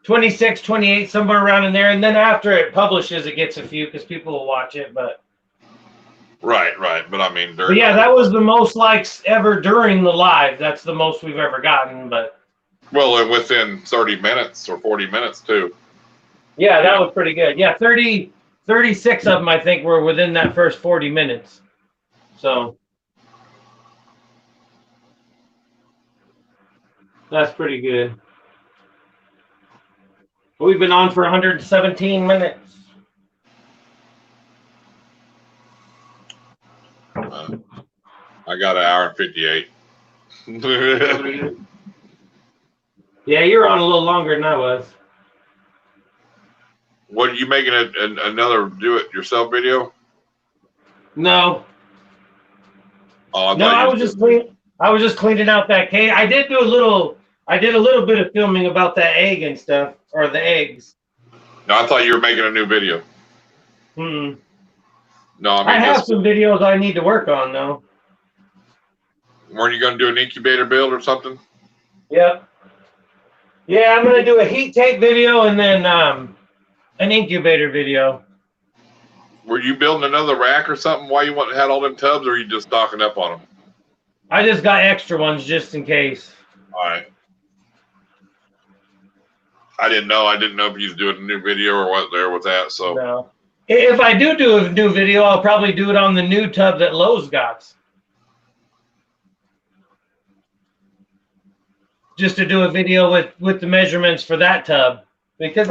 26, 28, somewhere around in there. And then after it publishes, it gets a few because people will watch it. But right. But I mean, yeah, that was the most likes ever during the live. That's the most we've ever gotten. But well, within 30 minutes or 40 minutes too. Yeah, that was pretty good. Yeah, 36 of them, I think, were within that first 40 minutes. So that's pretty good. We've been on for 117 minutes. I got an hour and 58. Yeah, you're on a little longer than I was. What are you making another do-it-yourself video? No. Oh, I was just cleaning out that cage. I did a little bit of filming about that egg and stuff, or the eggs. No, I thought you were making a new video. Hmm. No, I mean, I have some videos I need to work on though. Weren't you going to do an incubator build or something? Yep. Yeah, I'm gonna do a heat tape video and then an incubator video. Were you building another rack or something? Why you had all them tubs, or are you just stocking up on them? I just got extra ones just in case. All right. I didn't know. I didn't know if you was doing a new video or what there was that. So no. If I do a new video, I'll probably do it on the new tub that Lowe's got. Just to do a video with the measurements for that tub, because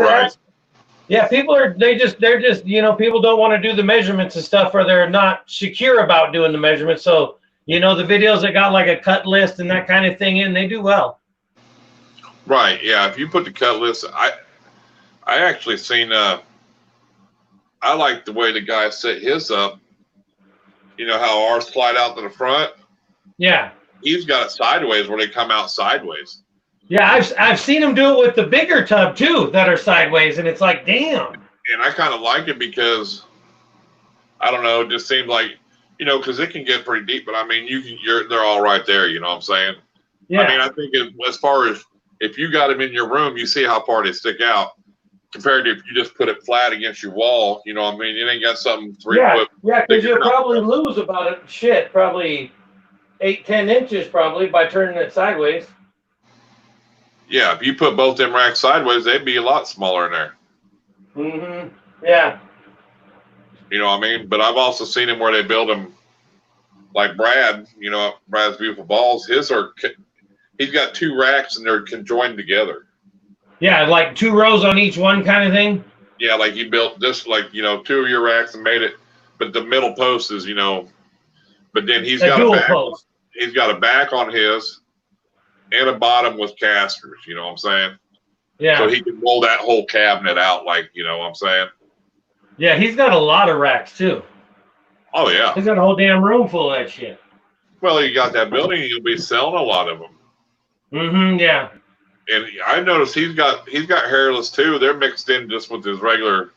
people they're just people don't want to do the measurements and stuff, or they're not secure about doing the measurements. So the videos that got like a cut list and that kind of thing in, they do well. Right. Yeah. If you put the cut list, I actually seen. I like the way the guy set his up. You know how ours slide out to the front. Yeah. He's got it sideways where they come out sideways. Yeah, I've seen him do it with the bigger tub too that are sideways, and it's like, damn. And I kind of like it because I don't know, it just seems like because it can get pretty deep. But I mean, they're all right there. You know what I'm saying? Yeah. I mean, I think as far as if you got them in your room, you see how far they stick out compared to if you just put it flat against your wall. You know what I mean? You ain't got something 3 foot. Yeah, because you'll probably lose about probably 8-10 inches probably by turning it sideways. Yeah, if you put both them racks sideways, they'd be a lot smaller in there. Mm-hmm. Yeah. You know what I mean? But I've also seen them where they build them like Brad. Brad's Beautiful Balls. He's got 2 racks and they're conjoined together. Yeah, like 2 rows on each one kind of thing. Yeah, like he built this, 2 of your racks and made it, but the middle post is, but then he's got a back. Post. He's got a back on his and a bottom with casters. You know what I'm saying? Yeah. So he can roll that whole cabinet out, you know what I'm saying? Yeah, he's got a lot of racks too. Oh yeah. He's got a whole damn room full of that shit. Well, you got that building, you'll be selling a lot of them. Mm-hmm. Yeah. And I noticed he's got hairless too. They're mixed in just with his regular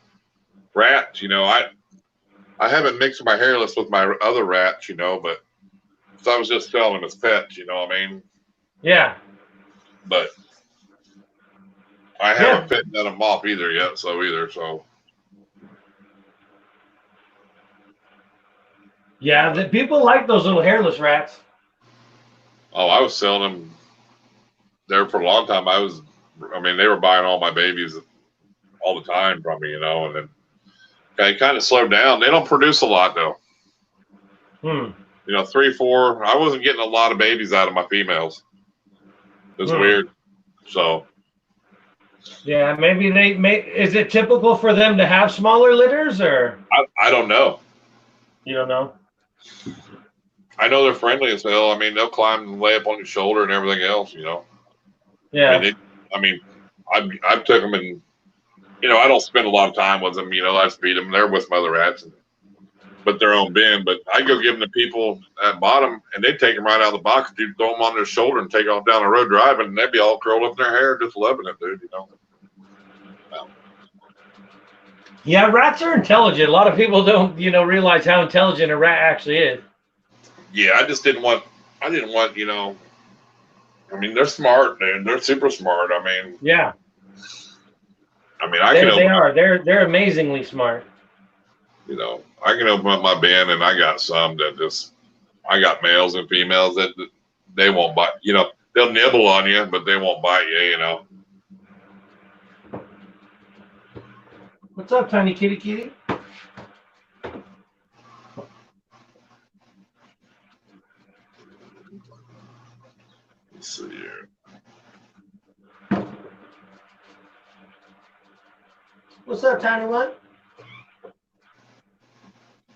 rats. I haven't mixed my hairless with my other rats, but so I was just selling them as pets. You know what I mean? Yeah. But I haven't fitted them off either yet. So. Yeah, the people like those little hairless rats. Oh, I was selling them there for a long time. They were buying all my babies all the time from me, and then they kind of slowed down. They don't produce a lot though. 3, 4. I wasn't getting a lot of babies out of my females. It's weird. So. Yeah, maybe is it typical for them to have smaller litters, or? I don't know. You don't know? I know they're friendly as hell. They'll climb and lay up on your shoulder and everything else, Yeah. I've took them and I don't spend a lot of time with them. I just feed them. They're with my other rats, but their own bin. But I go give them to people at bottom, and they take them right out of the box, dude, throw them on their shoulder and take off down the road driving, and they'd be all curled up in their hair, just loving it, dude. Yeah, rats are intelligent. A lot of people don't, realize how intelligent a rat actually is. Yeah, I didn't want, they're smart, dude. They're super smart. Yeah. I can They are. They're amazingly smart. I can open up my bin, and I got some that I got males and females that they won't bite. They'll nibble on you, but they won't bite you, What's up, tiny kitty kitty? Let's see here. What's up, tiny one?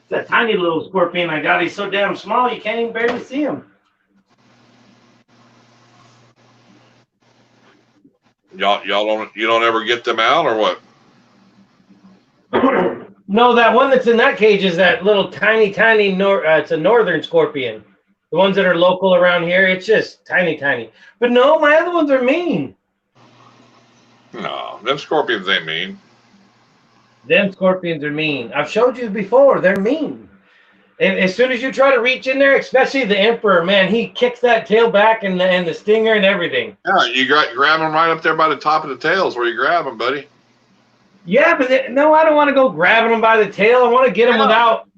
That tiny little scorpion I got, he's so damn small you can't even barely see him. You don't ever get them out or what? No, that one that's in that cage is that little tiny, it's a northern scorpion. The ones that are local around here, it's just tiny. But no, my other ones are mean. No, them scorpions ain't mean. Them scorpions are mean. I've showed you before, they're mean. As soon as you try to reach in there, especially the emperor, man, he kicks that tail back and the stinger and everything. Yeah, you grab them right up there by the top of the tails where you grab them, buddy. Yeah, but no, I don't want to go grabbing them by the tail. I want to get them without.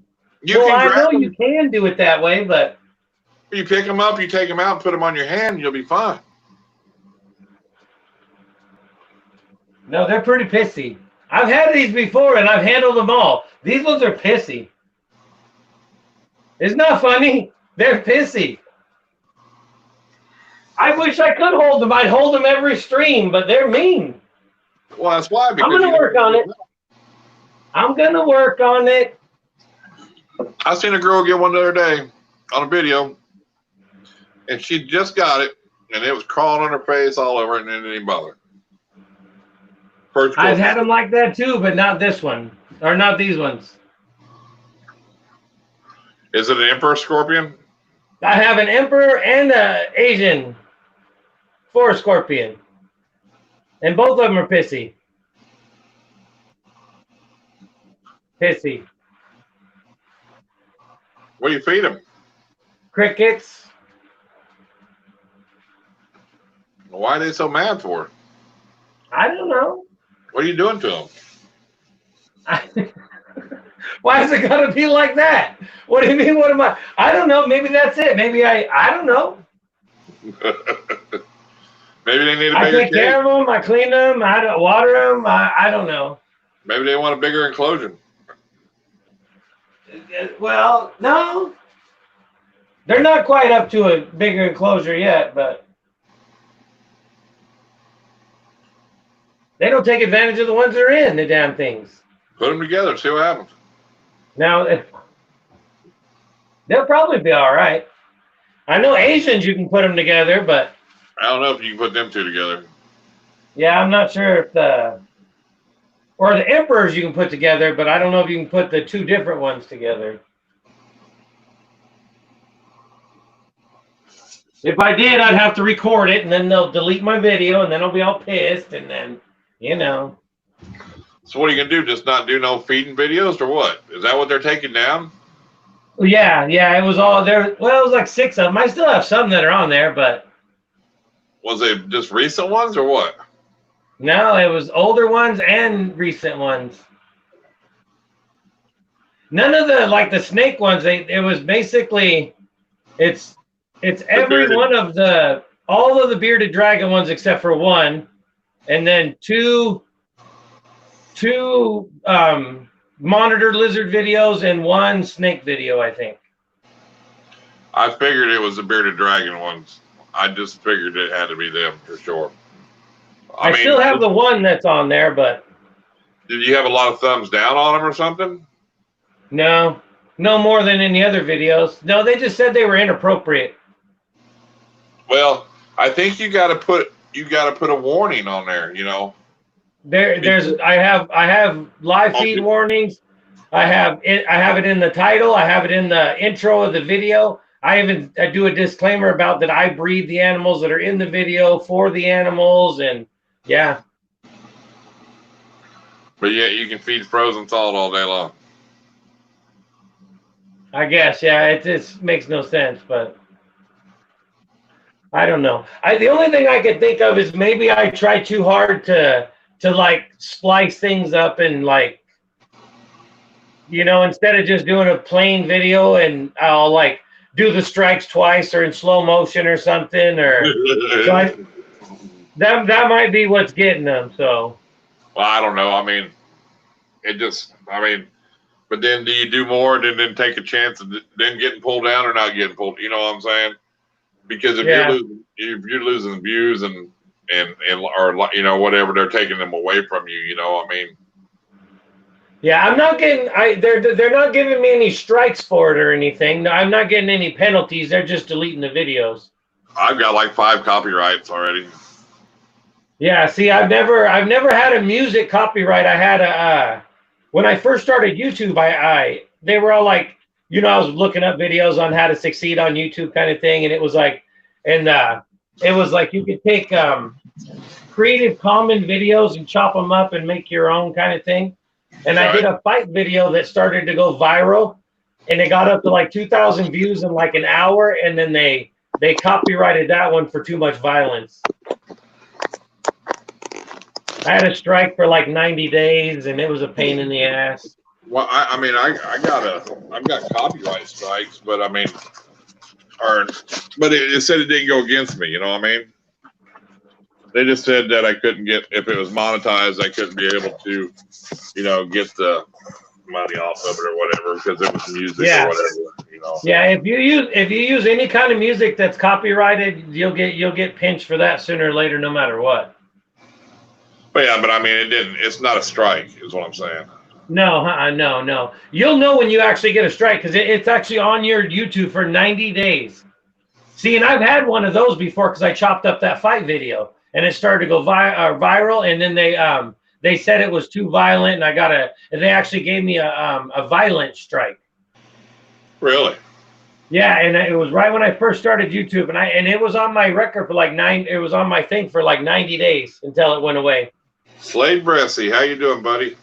I know you can do it that way, but you pick them up, you take them out, and put them on your hand, and you'll be fine. No, they're pretty pissy. I've had these before, and I've handled them all. These ones are pissy. It's not funny. They're pissy. I wish I could hold them. I'd hold them every stream, but they're mean. Well, that's why. I'm going to work on it. I'm going to work on it. I seen a girl get one the other day on a video, and she just got it, and it was crawling on her face all over it, and it didn't bother. I've had them like that too, but not this one, or not these ones. Is it an emperor scorpion? I have an emperor and an Asian forest scorpion, and both of them are pissy. Pissy. What do you feed them? Crickets. Why are they so mad for? I don't know. What are you doing to them? Why is it gotta be like that? What do you mean? What am I? I don't know. Maybe that's it. Maybe I don't know. Maybe they need a bigger I take care of them. I clean them. I don't water them. I don't know. Maybe they want a bigger enclosure. Well, no. They're not quite up to a bigger enclosure yet, but they don't take advantage of the ones that are in the damn things. Put them together, see what happens. Now, they'll probably be all right. I know Asians, you can put them together, but I don't know if you can put them two together. yeah, I'm not sure if the emperors you can put together, but I don't know if you can put the two different ones together. If I did, I'd have to record it, and then they'll delete my video, and then I'll be all pissed, and then, So what are you gonna do? Just not do no feeding videos, or what? Is that what they're taking down? Yeah, it was all there. Well, it was like 6 of them. I still have some that are on there, but Was it just recent ones, or what? no, it was older ones and recent ones. None of the snake ones. It was basically, it's every one of all of the bearded dragon ones except for one, and then two monitored lizard videos and one snake video, I think. I figured it was the bearded dragon ones. I just figured it had to be them for sure. I mean, still have the one that's on there, but did you have a lot of thumbs down on them or something? no more than any other videos. No, they just said they were inappropriate. Well, I think you got to put a warning on there. I have live feed warnings. I have it in the title. I have it in the intro of the video. I do a disclaimer about that I breed the animals that are in the video for the animals, and yeah. But yeah, you can feed frozen thawed all day long. I guess, yeah, it just makes no sense, but I don't know. The only thing I could think of is maybe I try too hard to like splice things up and like, you know, instead of just doing a plain video and I'll like do the strikes twice or in slow motion or something, or so that might be what's getting them. So, well, I don't know. I mean, but then do you do more and then take a chance of then getting pulled down or not getting pulled? You know what I'm saying? Because if you're losing views and or you know whatever, they're taking them away from you. You know, I mean. Yeah, I'm not getting. They're not giving me any strikes for it or anything. I'm not getting any penalties. They're just deleting the videos. I've got like 5 copyrights already. Yeah, see, I've never had a music copyright. I had when I first started YouTube. They were all like, you know, I was looking up videos on how to succeed on YouTube kind of thing, and it was like, you could take Creative Commons videos and chop them up and make your own kind of thing. And I did a fight video that started to go viral, and it got up to like 2,000 views in like an hour, and then they copyrighted that one for too much violence. I had a strike for like 90 days, and it was a pain in the ass. Well, I've got copyright strikes, but I mean, but it said it didn't go against me. You know what I mean? They just said that I couldn't get, if it was monetized, I couldn't be able to, you know, get the money off of it or whatever because it was music or whatever. You know. Yeah, if you use any kind of music that's copyrighted, you'll get pinched for that sooner or later, no matter what. But yeah, but I mean, it's not a strike, is what I'm saying. No, no. You'll know when you actually get a strike because it's actually on your YouTube for 90 days. See, and I've had one of those before because I chopped up that fight video and it started to go viral, and then they said it was too violent, and they actually gave me a violent strike. Really? Yeah, and it was right when I first started YouTube, and it was on my record for like it was on my thing for like 90 days until it went away. Slade Bressy, how you doing, buddy?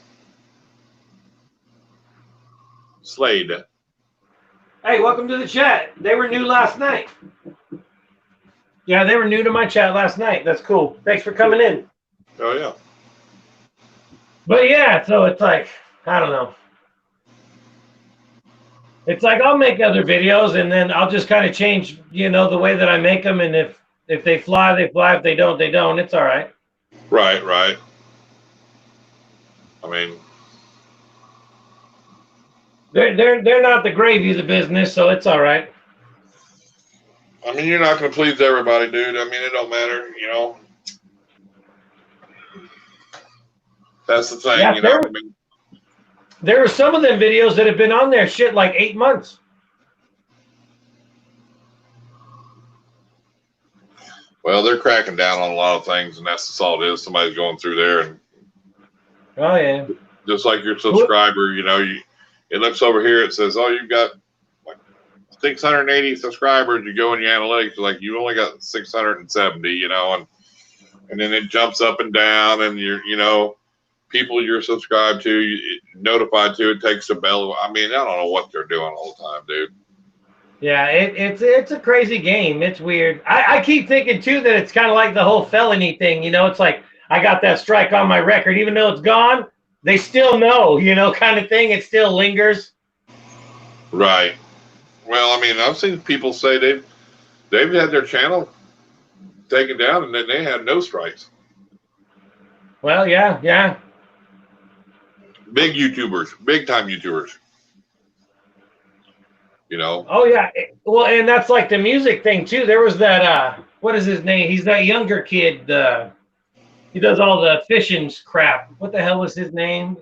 Slade. Hey, welcome to the chat. They were new last night. Yeah, they were new to my chat last night. That's cool. Thanks for coming in. Oh, yeah. But yeah, so it's like, I don't know. It's like I'll make other videos and then I'll just kind of change, you know, the way that I make them. And if they fly, they fly. If they don't, they don't. It's all right. Right. I mean, they're not the gravy of the business, so it's all right. I mean, you're not going to please everybody, dude. I mean, it don't matter, you know. That's the thing, yeah, you know what I mean? There are some of them videos that have been on there shit like 8 months. Well, they're cracking down on a lot of things, and that's all it is. Somebody's going through there, and oh yeah, just like your subscriber, you know, it looks over here. It says, "Oh, you've got like 680 subscribers." You go in your analytics, like you only got 670, you know, and then it jumps up and down, and you know, people you're subscribed to, notified to, it takes a bell. I mean, I don't know what they're doing all the time, dude. Yeah, it's a crazy game. It's weird. I keep thinking too that it's kind of like the whole felony thing. You know, it's like I got that strike on my record, even though it's gone. They still know, you know, kind of thing. It still lingers. Right. Well, I mean, I've seen people say they've had their channel taken down and then they had no strikes. Well, yeah. Big YouTubers, big time YouTubers. You know. Oh yeah. Well, and that's like the music thing too. There was that what is his name? He's that younger kid. He does all the fishing crap. What the hell was his name?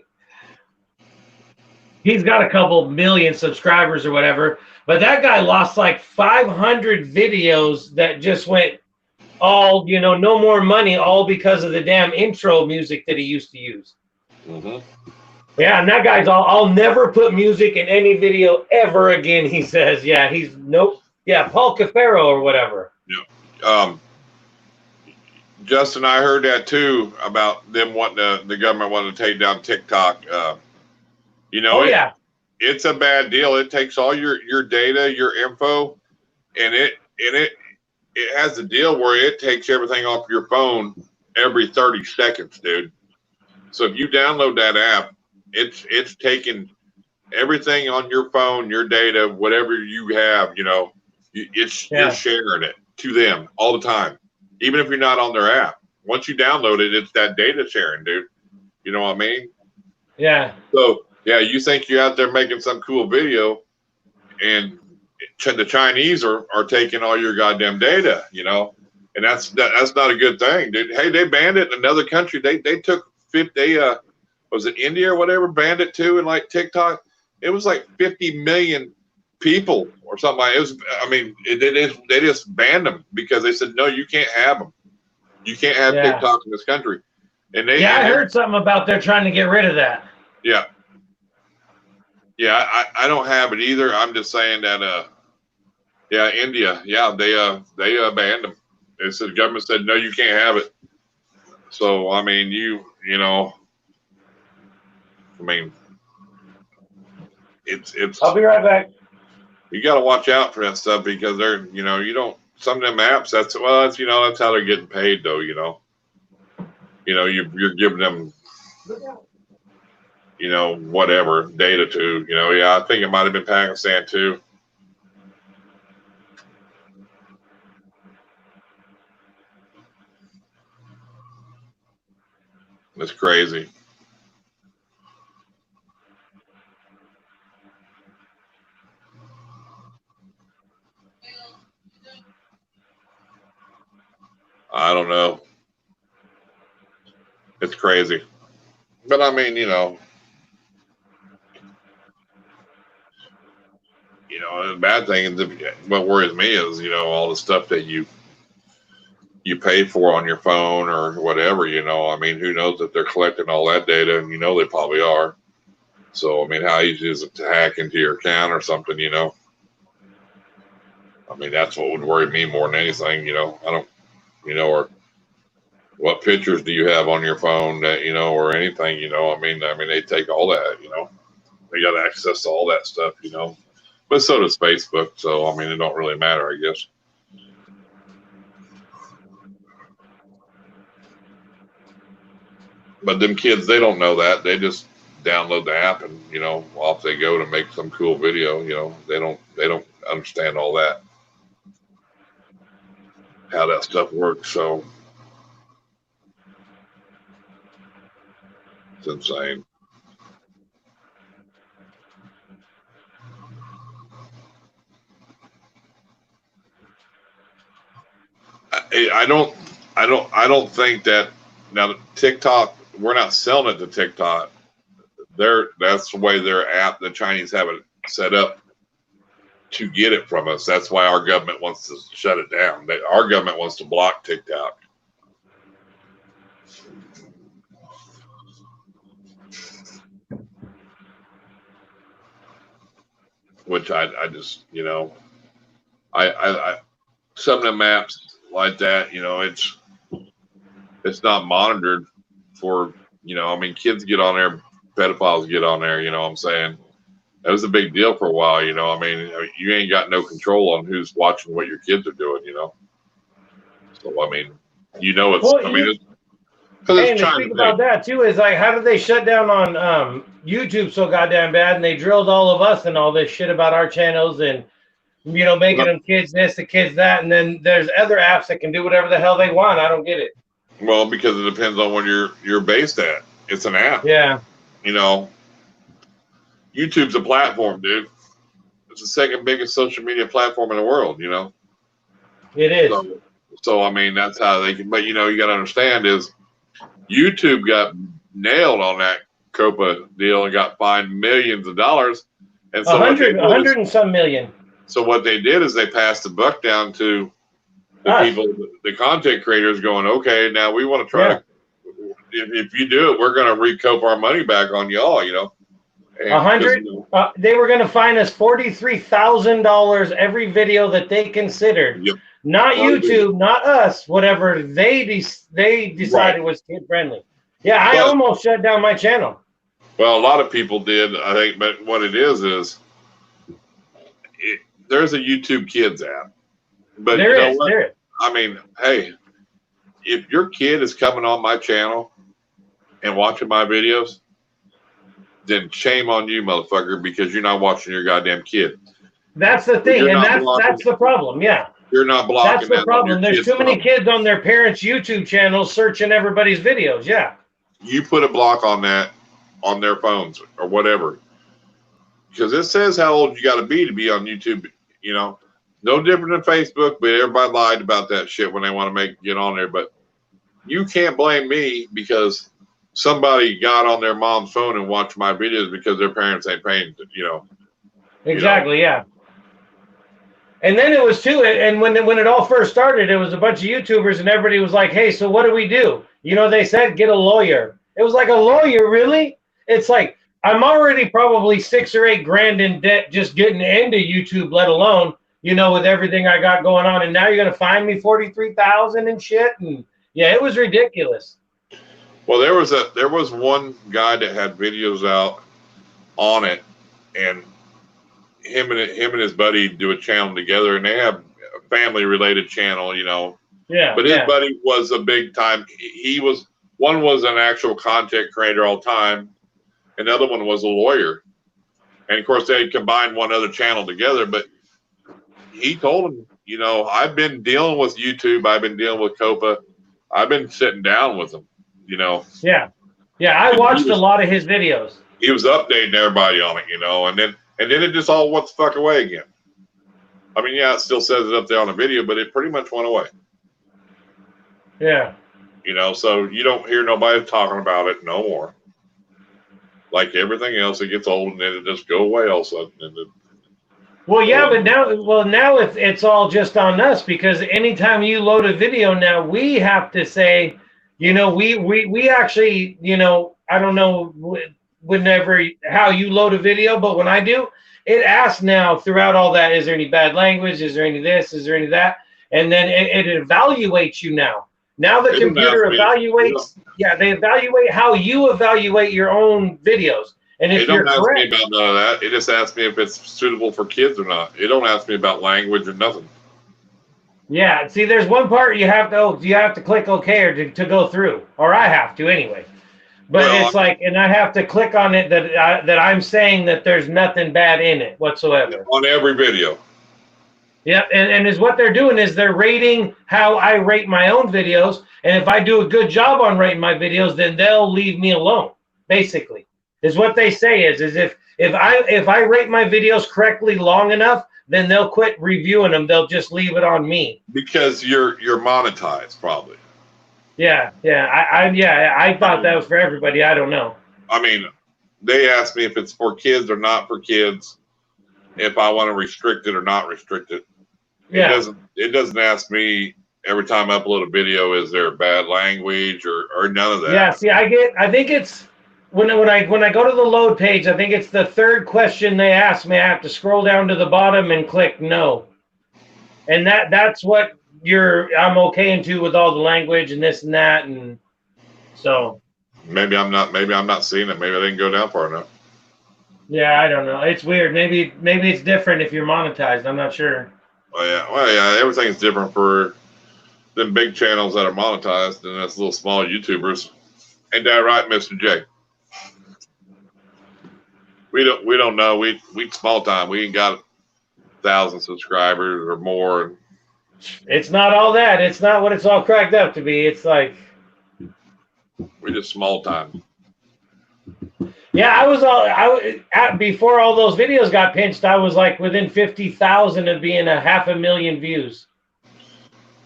He's got a couple million subscribers or whatever. But that guy lost like 500 videos that just went all, you know, no more money, all because of the damn intro music that he used to use. Mm-hmm. Yeah, and that guy's all, I'll never put music in any video ever again, he says. Yeah, he's nope. Yeah, Paul Cafaro or whatever. Yeah. Justin, I heard that too about them wanting the government wanting to take down TikTok. You know, Oh, yeah. it's a bad deal. It takes all your data, your info, and it has a deal where it takes everything off your phone every 30 seconds, dude. So if you download that app, it's taking everything on your phone, your data, whatever you have, you know, you're sharing it to them all the time, even if you're not on their app. Once you download it, it's that data sharing, dude. You know what I mean? Yeah. So yeah, you think you're out there making some cool video, and the Chinese are taking all your goddamn data, you know, and that's not a good thing, dude. Hey, they banned it in another country. They took 50. Was it India or whatever? Banned it too, and like TikTok, it was like 50 million people or something like it was. I mean, they just banned them because they said no, you can't have them. You can't have TikTok in this country. And I heard something about they're trying to get rid of that. Yeah. Yeah, I don't have it either. I'm just saying that yeah, India, yeah, they banned them. They said the government said no, you can't have it. So I mean, you know, I mean, it's. I'll be right back. You got to watch out for that stuff because they're, you know, you don't. Some of them apps, that's you know, that's how they're getting paid though. You know, you're giving them, you know, whatever data to, you know. Yeah, I think it might have been Pakistan too. It's crazy. I don't know. It's crazy. But I mean, you know, the bad thing is what worries me is, you know, all the stuff that you pay for on your phone or whatever, you know. I mean, who knows if they're collecting all that data, and you know they probably are. So, I mean, how easy is it to hack into your account or something, you know? I mean, that's what would worry me more than anything, you know. I don't, you know, or what pictures do you have on your phone that, you know, or anything, you know. I mean, they take all that, you know. They got access to all that stuff, you know. But so does Facebook. So, I mean, it don't really matter, I guess. But them kids, they don't know that. They just download the app and, you know, off they go to make some cool video. You know, they don't understand all that, how that stuff works. So it's insane. I don't think that now TikTok, we're not selling it to TikTok. That's the way their app, the Chinese have it set up to get it from us. That's why our government wants to shut it down. Our government wants to block TikTok. Which I just, you know, I some of the maps like that, you know, it's not monitored for, you know, I mean, kids get on there, pedophiles get on there, you know what I'm saying? That was a big deal for a while, you know. I mean, you ain't got no control on who's watching what your kids are doing, you know. So I mean, you know, it's. Well, I mean, and the thing about that too is like, how did they shut down on YouTube so goddamn bad, and they drilled all of us and all this shit about our channels and, you know, making them kids this, the kids that, and then there's other apps that can do whatever the hell they want. I don't get it. Well, because it depends on where you're based at. It's an app. Yeah. You know, YouTube's a platform, dude. It's the second biggest social media platform in the world, you know. It is. So I mean, that's how they can. But you know, you got to understand is YouTube got nailed on that COPA deal and got fined millions of dollars. And so 100 and some million. So what they did is they passed the buck down to the content creators going, okay, now we want to try to, if you do it, we're going to recoup our money back on y'all, you know. And 100. They were going to fine us $43,000 every video that they considered. Yep. Not YouTube, not us. Whatever they decided was kid friendly. Yeah, I almost shut down my channel. Well, a lot of people did, I think, but what it is there's a YouTube Kids app. But you know what? I mean, hey, if your kid is coming on my channel and watching my videos, then shame on you, motherfucker, because you're not watching your goddamn kid. That's the thing, and that's the problem. Yeah, you're not blocking. That's the problem. There's too many kids on their parents' YouTube channels searching everybody's videos. Yeah, you put a block on that on their phones or whatever, because it says how old you got to be on YouTube. You know, no different than Facebook, but everybody lied about that shit when they want to get on there. But you can't blame me because somebody got on their mom's phone and watched my videos because their parents ain't paying, you know. Exactly, yeah. And then it was too, and when it all first started, it was a bunch of YouTubers and everybody was like, hey, so what do we do? You know, they said, get a lawyer. It was like, a lawyer, really? It's like, I'm already probably $6 or $8 grand in debt just getting into YouTube, let alone, you know, with everything I got going on. And now you're going to fine me $43,000 and shit. And yeah, it was ridiculous. Well, there was one guy that had videos out on it, and him and his buddy do a channel together, and they have a family related channel, you know. Yeah. But his buddy was a big time. One was an actual content creator all time, and the other one was a lawyer. And of course, they combined one other channel together. But he told him, you know, I've been dealing with YouTube. I've been dealing with Copa. I've been sitting down with them. You know. Yeah. I watched a lot of his videos. He was updating everybody on it, you know, and then it just all went the fuck away again. I mean, yeah, it still says it up there on the video, but it pretty much went away. Yeah. You know, so you don't hear nobody talking about it no more. Like everything else, it gets old and then it just go away all of a sudden. But now it's all just on us, because anytime you load a video now, we have to say, you know, we actually, you know, I don't know how you load a video, but when I do, it asks now throughout all that, is there any bad language? Is there any this? Is there any that? And then it evaluates you now. Now the computer evaluates, they evaluate how you evaluate your own videos. And if you're correct, it don't ask me about none of that. It just asks me if it's suitable for kids or not. It don't ask me about language or nothing. Yeah, see, there's one part you have to click OK or to go through, or I have to anyway. But it's like, and I have to click on it that I'm saying that there's nothing bad in it whatsoever. On every video. Yeah, and is what they're doing is they're rating how I rate my own videos, and if I do a good job on rating my videos, then they'll leave me alone. Basically, is what they say is if I rate my videos correctly long enough, then they'll quit reviewing them. They'll just leave it on me. Because you're monetized, probably. Yeah. I thought that was for everybody. I don't know. I mean, they asked me if it's for kids or not for kids, if I want to restrict it or not restrict it. Yeah. It doesn't ask me every time I upload a video, is there bad language or none of that. Yeah. See, I think it's when I go to the load page, I think it's the third question they ask me. I have to scroll down to the bottom and click no. And that's what I'm okay into with all the language and this and that, and so maybe I'm not seeing it. Maybe I didn't go down far enough. Yeah, I don't know. It's weird. Maybe it's different if you're monetized. I'm not sure. Well, yeah. Everything's different for them big channels that are monetized and us little small YouTubers. Ain't that right, Mr. J? We don't know. We small time. We ain't got 1,000 subscribers or more. It's not all that. It's not what it's all cracked up to be. It's like we're just small time. Yeah, before all those videos got pinched, I was like within 50,000 of being 500,000 views.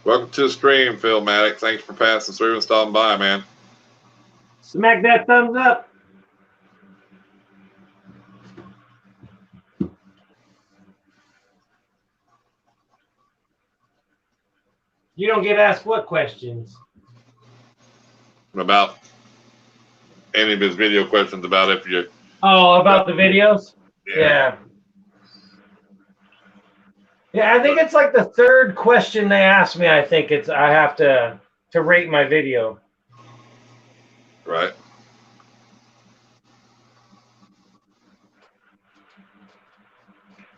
Welcome to the stream, Phil Maddock. Thanks for passing through and stopping by, man. Smack that thumbs up. You don't get asked what questions? About any of his video questions about if you. Oh, about the videos? Yeah. Yeah, I think it's like the third question they asked me. I think I have to rate my video. Right.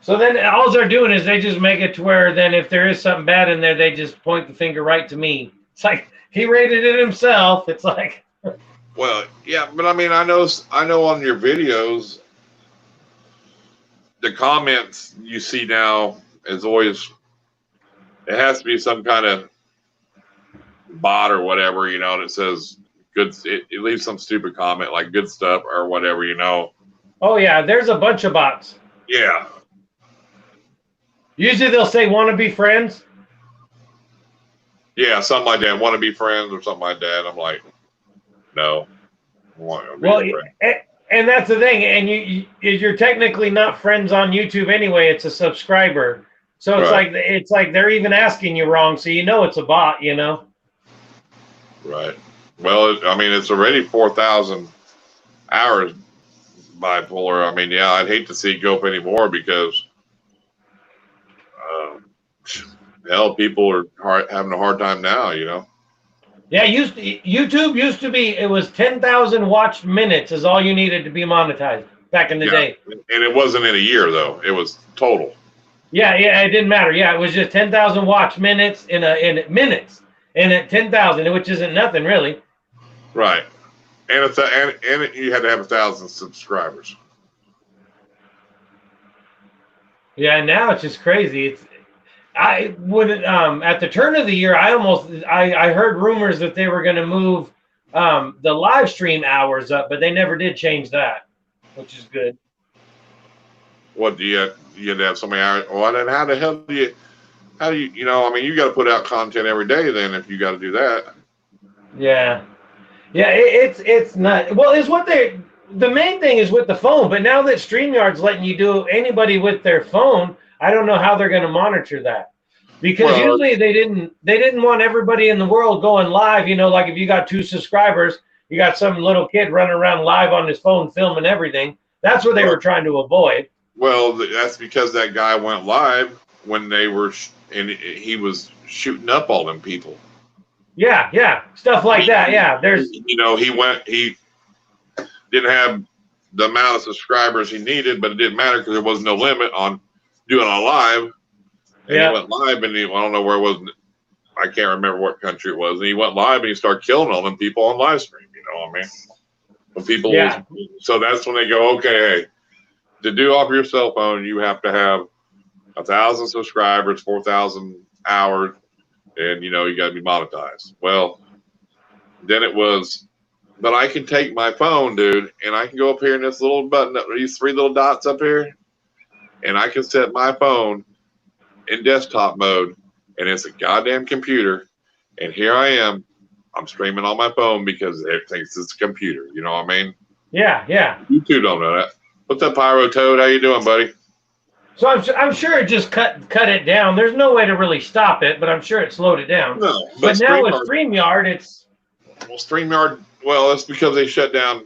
So then all they're doing is they just make it to where then if there is something bad in there, they just point the finger right to me. It's like he rated it himself. It's like. Well, yeah, but I mean, I know on your videos, the comments you see now is always, it has to be some kind of bot or whatever, you know, that says good. It leaves some stupid comment like good stuff or whatever, you know. Oh yeah, there's a bunch of bots. Yeah. Usually they'll say want to be friends. Yeah, something like that. Want to be friends or something like that. I'm like, no. Well, and that's the thing. And you're technically not friends on YouTube anyway. It's a subscriber. So it's like they're even asking you wrong. So you know it's a bot, you know? Right. Well, I mean, it's already 4,000 hours bipolar. I mean, yeah, I'd hate to see it go up anymore because hell, people are having a hard time now, you know. Yeah, YouTube used to be, it was 10,000 watched minutes is all you needed to be monetized back in the day. And it wasn't in a year though; it was total. Yeah, it didn't matter. Yeah, it was just 10,000 watched minutes in minutes, and at 10,000, which isn't nothing really. Right, and you had to have 1,000 subscribers. Yeah, now it's just crazy. I wouldn't at the turn of the year I heard rumors that they were going to move the live stream hours up, but they never did change that, which is good. What do you had to have so many hours? Well, then how the hell do you you know, I mean, you got to put out content every day then if you got to do that. Yeah, it's not, well, it's what the main thing is with the phone, but now that StreamYard's letting you do anybody with their phone, I don't know how they're going to monitor that, because usually they didn't want everybody in the world going live. You know, like if you got 2 subscribers, you got some little kid running around live on his phone filming everything. That's what they were trying to avoid. Well, that's because that guy went live when they were, and he was shooting up all them people. Yeah, stuff like that. Yeah, there's. You know, he didn't have the amount of subscribers he needed, but it didn't matter because there was no limit on doing a live. And he went live, and I don't know where it was. I can't remember what country it was. And he went live, and he started killing all them people on live stream. You know what I mean? When people, so that's when they go, okay, hey, to do off your cell phone, you have to have 1,000 subscribers, 4,000 hours, and you know you got to be monetized. Well, then it was, but I can take my phone, dude, and I can go up here in this little button, these 3 little dots up here, and I can set my phone in desktop mode, and it's a goddamn computer, and here I am. I'm streaming on my phone because it thinks it's a computer. You know what I mean? Yeah. You two don't know that. What's up, Pyro Toad? How you doing, buddy? So I'm sure it just cut it down. There's no way to really stop it, but I'm sure it slowed it down. No, but now with StreamYard, it's... Well, StreamYard, well, that's because they shut down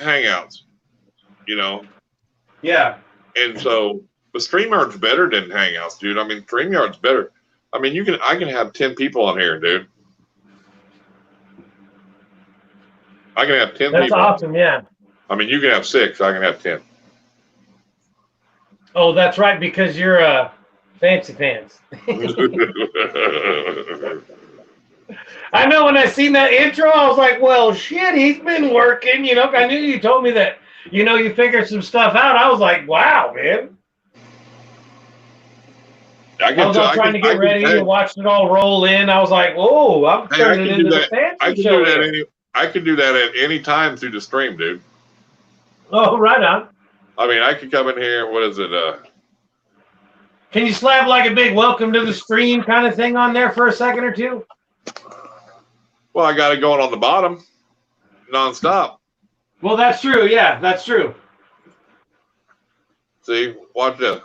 Hangouts, you know? Yeah. And so, but StreamYard's better than Hangouts, dude. I mean, StreamYard's better. I mean, I can have 10 people on here, dude. I can have 10 people. That's awesome, yeah. I mean, you can have 6. I can have 10. Oh, that's right, because you're fancy pants. I know when I seen that intro, I was like, well, shit, he's been working. You know, I knew you told me that, you know, you figured some stuff out. I was like, wow, man. I was trying to get ready and watched it all roll in. I was like, whoa, I'm turning into the fancy show. I can do that at any time through the stream, dude. Oh, right on. I mean, I could come in here. What is it? Can you slap like a big welcome to the stream kind of thing on there for a second or two? Well, I got it going on the bottom, nonstop. Well, that's true. Yeah, that's true. See, watch this.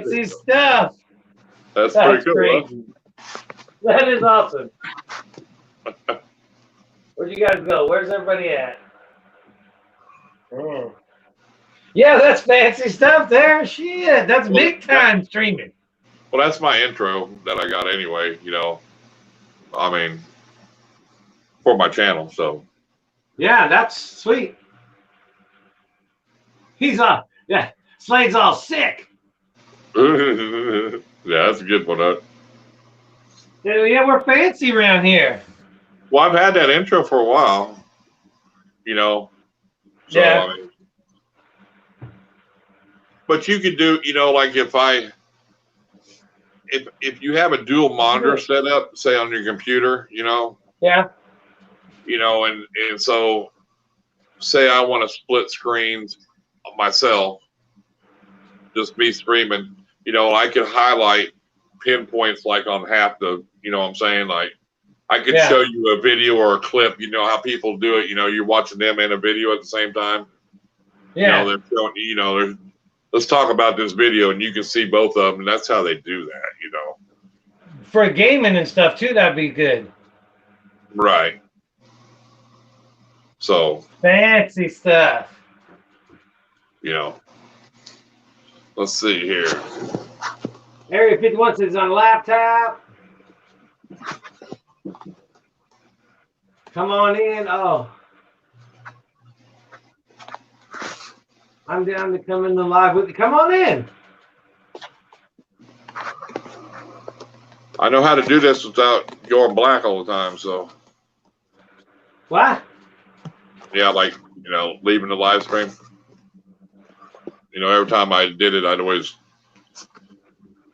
Fancy stuff. That's That's pretty cool. crazy. That is awesome. Where'd you guys go? Where's everybody at? Mm. Yeah, that's fancy stuff there. Shit, that's big time streaming. Well, that's my intro that I got anyway, you know. I mean, for my channel, so. Yeah, that's sweet. He's yeah, Slade's all sick. Yeah, that's a good one. Yeah, we're fancy around here. Well, I've had that intro for a while, you know. So, Yeah. I mean, but you could do, you know, like if you have a dual monitor set up, say on your computer, you know. Yeah. You know, and so say I want to split screens myself, just me streaming, you know, I could highlight pinpoints like on half the, you know what I'm saying? Like I could show you a video or a clip, you know how people do it, you know, you're watching them in a video at the same time. Yeah. You know, they're showing, you know, let's talk about this video and you can see both of them. And that's how they do that, you know. For gaming and stuff too, that'd be good. Right. So fancy stuff. You know. Let's see here. Area 51 says on laptop. Come on in. Oh. I'm down to come in the live with you. Come on in. I know how to do this without going black all the time, so. What? Yeah, like, you know, leaving the live stream. You know, every time I did it, I'd always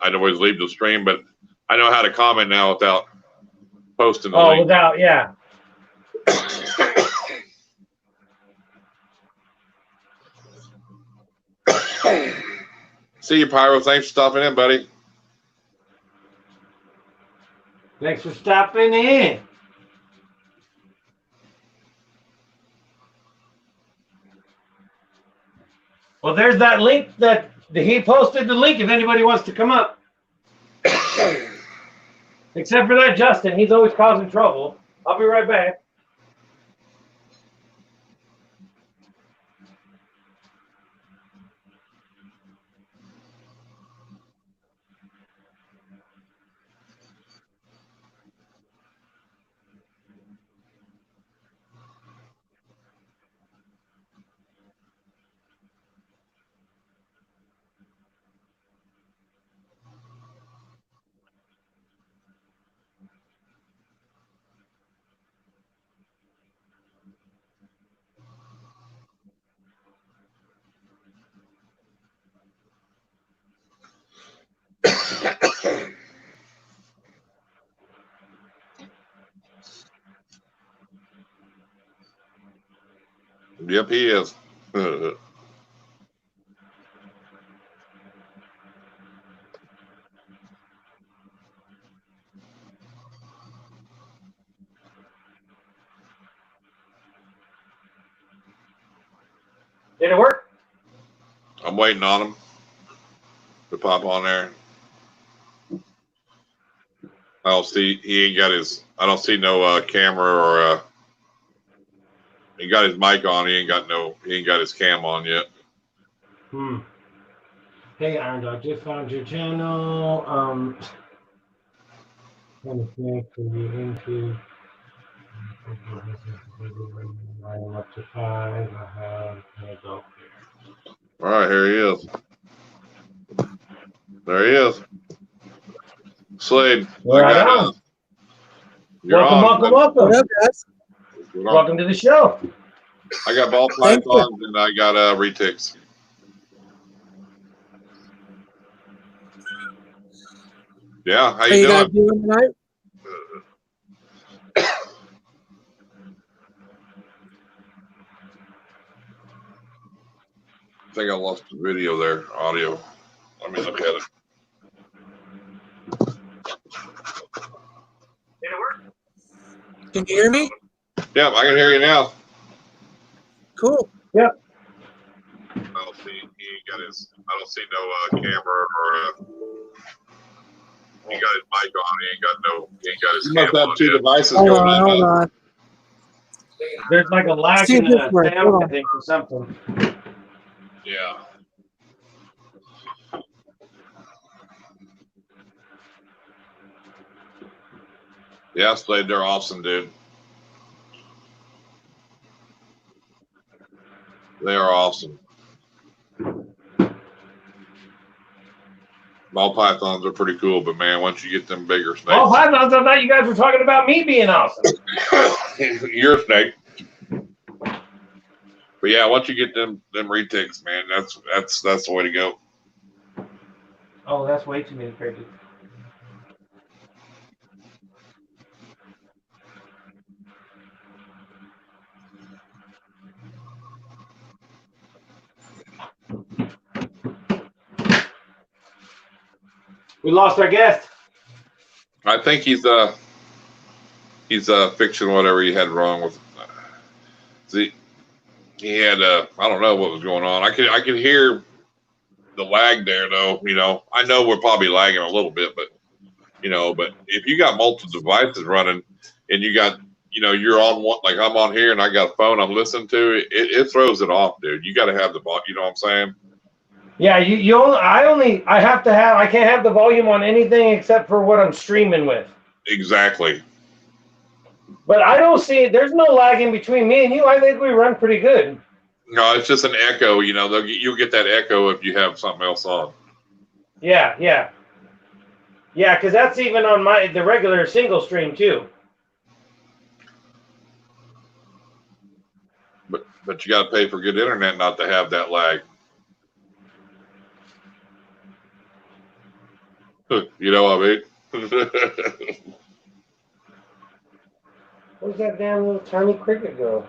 leave the stream, but I know how to comment now without posting the link. Without, yeah. See you, Pyro. Thanks for stopping in, buddy. Thanks for stopping in. Well, there's that link that he posted the link if anybody wants to come up. Except for that Justin. He's always causing trouble. I'll be right back. Yep, he is. Did it work? I'm waiting on him to pop on there. I don't see, he ain't got his, I don't see no camera or he got his mic on. He ain't got his cam on yet. Hey, Irondogg, just found your channel. Trying to think for you into. I am up to 5. I have an adult here. All right, here he is. There he is. Slade. Right welcome. What up, guys? Welcome to the show. I got ball pythons and I got retics. Yeah, how you guys doing? doing tonight? I think I lost the video there, audio. Let me look at it. Did it work? Can you hear me? Yeah, I can hear you now. Cool. Yep. I'll see. He ain't got his. I don't see no camera or. He got his mic on. He ain't got his. You must cam have on two yet. devices Hold going on, hold on. on. There's like a lag See in if this the works. Hold sound, I on. think, or something. Yeah. Yeah, Slade, they're awesome, dude. They are awesome. Ball pythons are pretty cool, but man, once you get them bigger snakes, Oh, pythons! I thought you guys were talking about me being awesome. you're a snake. But yeah, once you get them retics, man, that's the way to go. Oh, that's way too many crickets. We lost our guest. I think he's fixing whatever he had wrong with. See, he had I don't know what was going on. I could hear the lag there though. You know, I know we're probably lagging a little bit, but but if you got multiple devices running and you got you're on one, like I'm on here and I got a phone I'm listening to, it throws it off, dude. You got to have the you know what I'm saying? Yeah, I can't have the volume on anything except for what I'm streaming with. Exactly. But I don't see, there's no lagging between me and you. I think we run pretty good. No, it's just an echo. You'll get that echo if you have something else on. Yeah, because that's even on the regular single stream too. But you got to pay for good internet not to have that lag. You know what I mean? Where's that damn little tiny cricket go?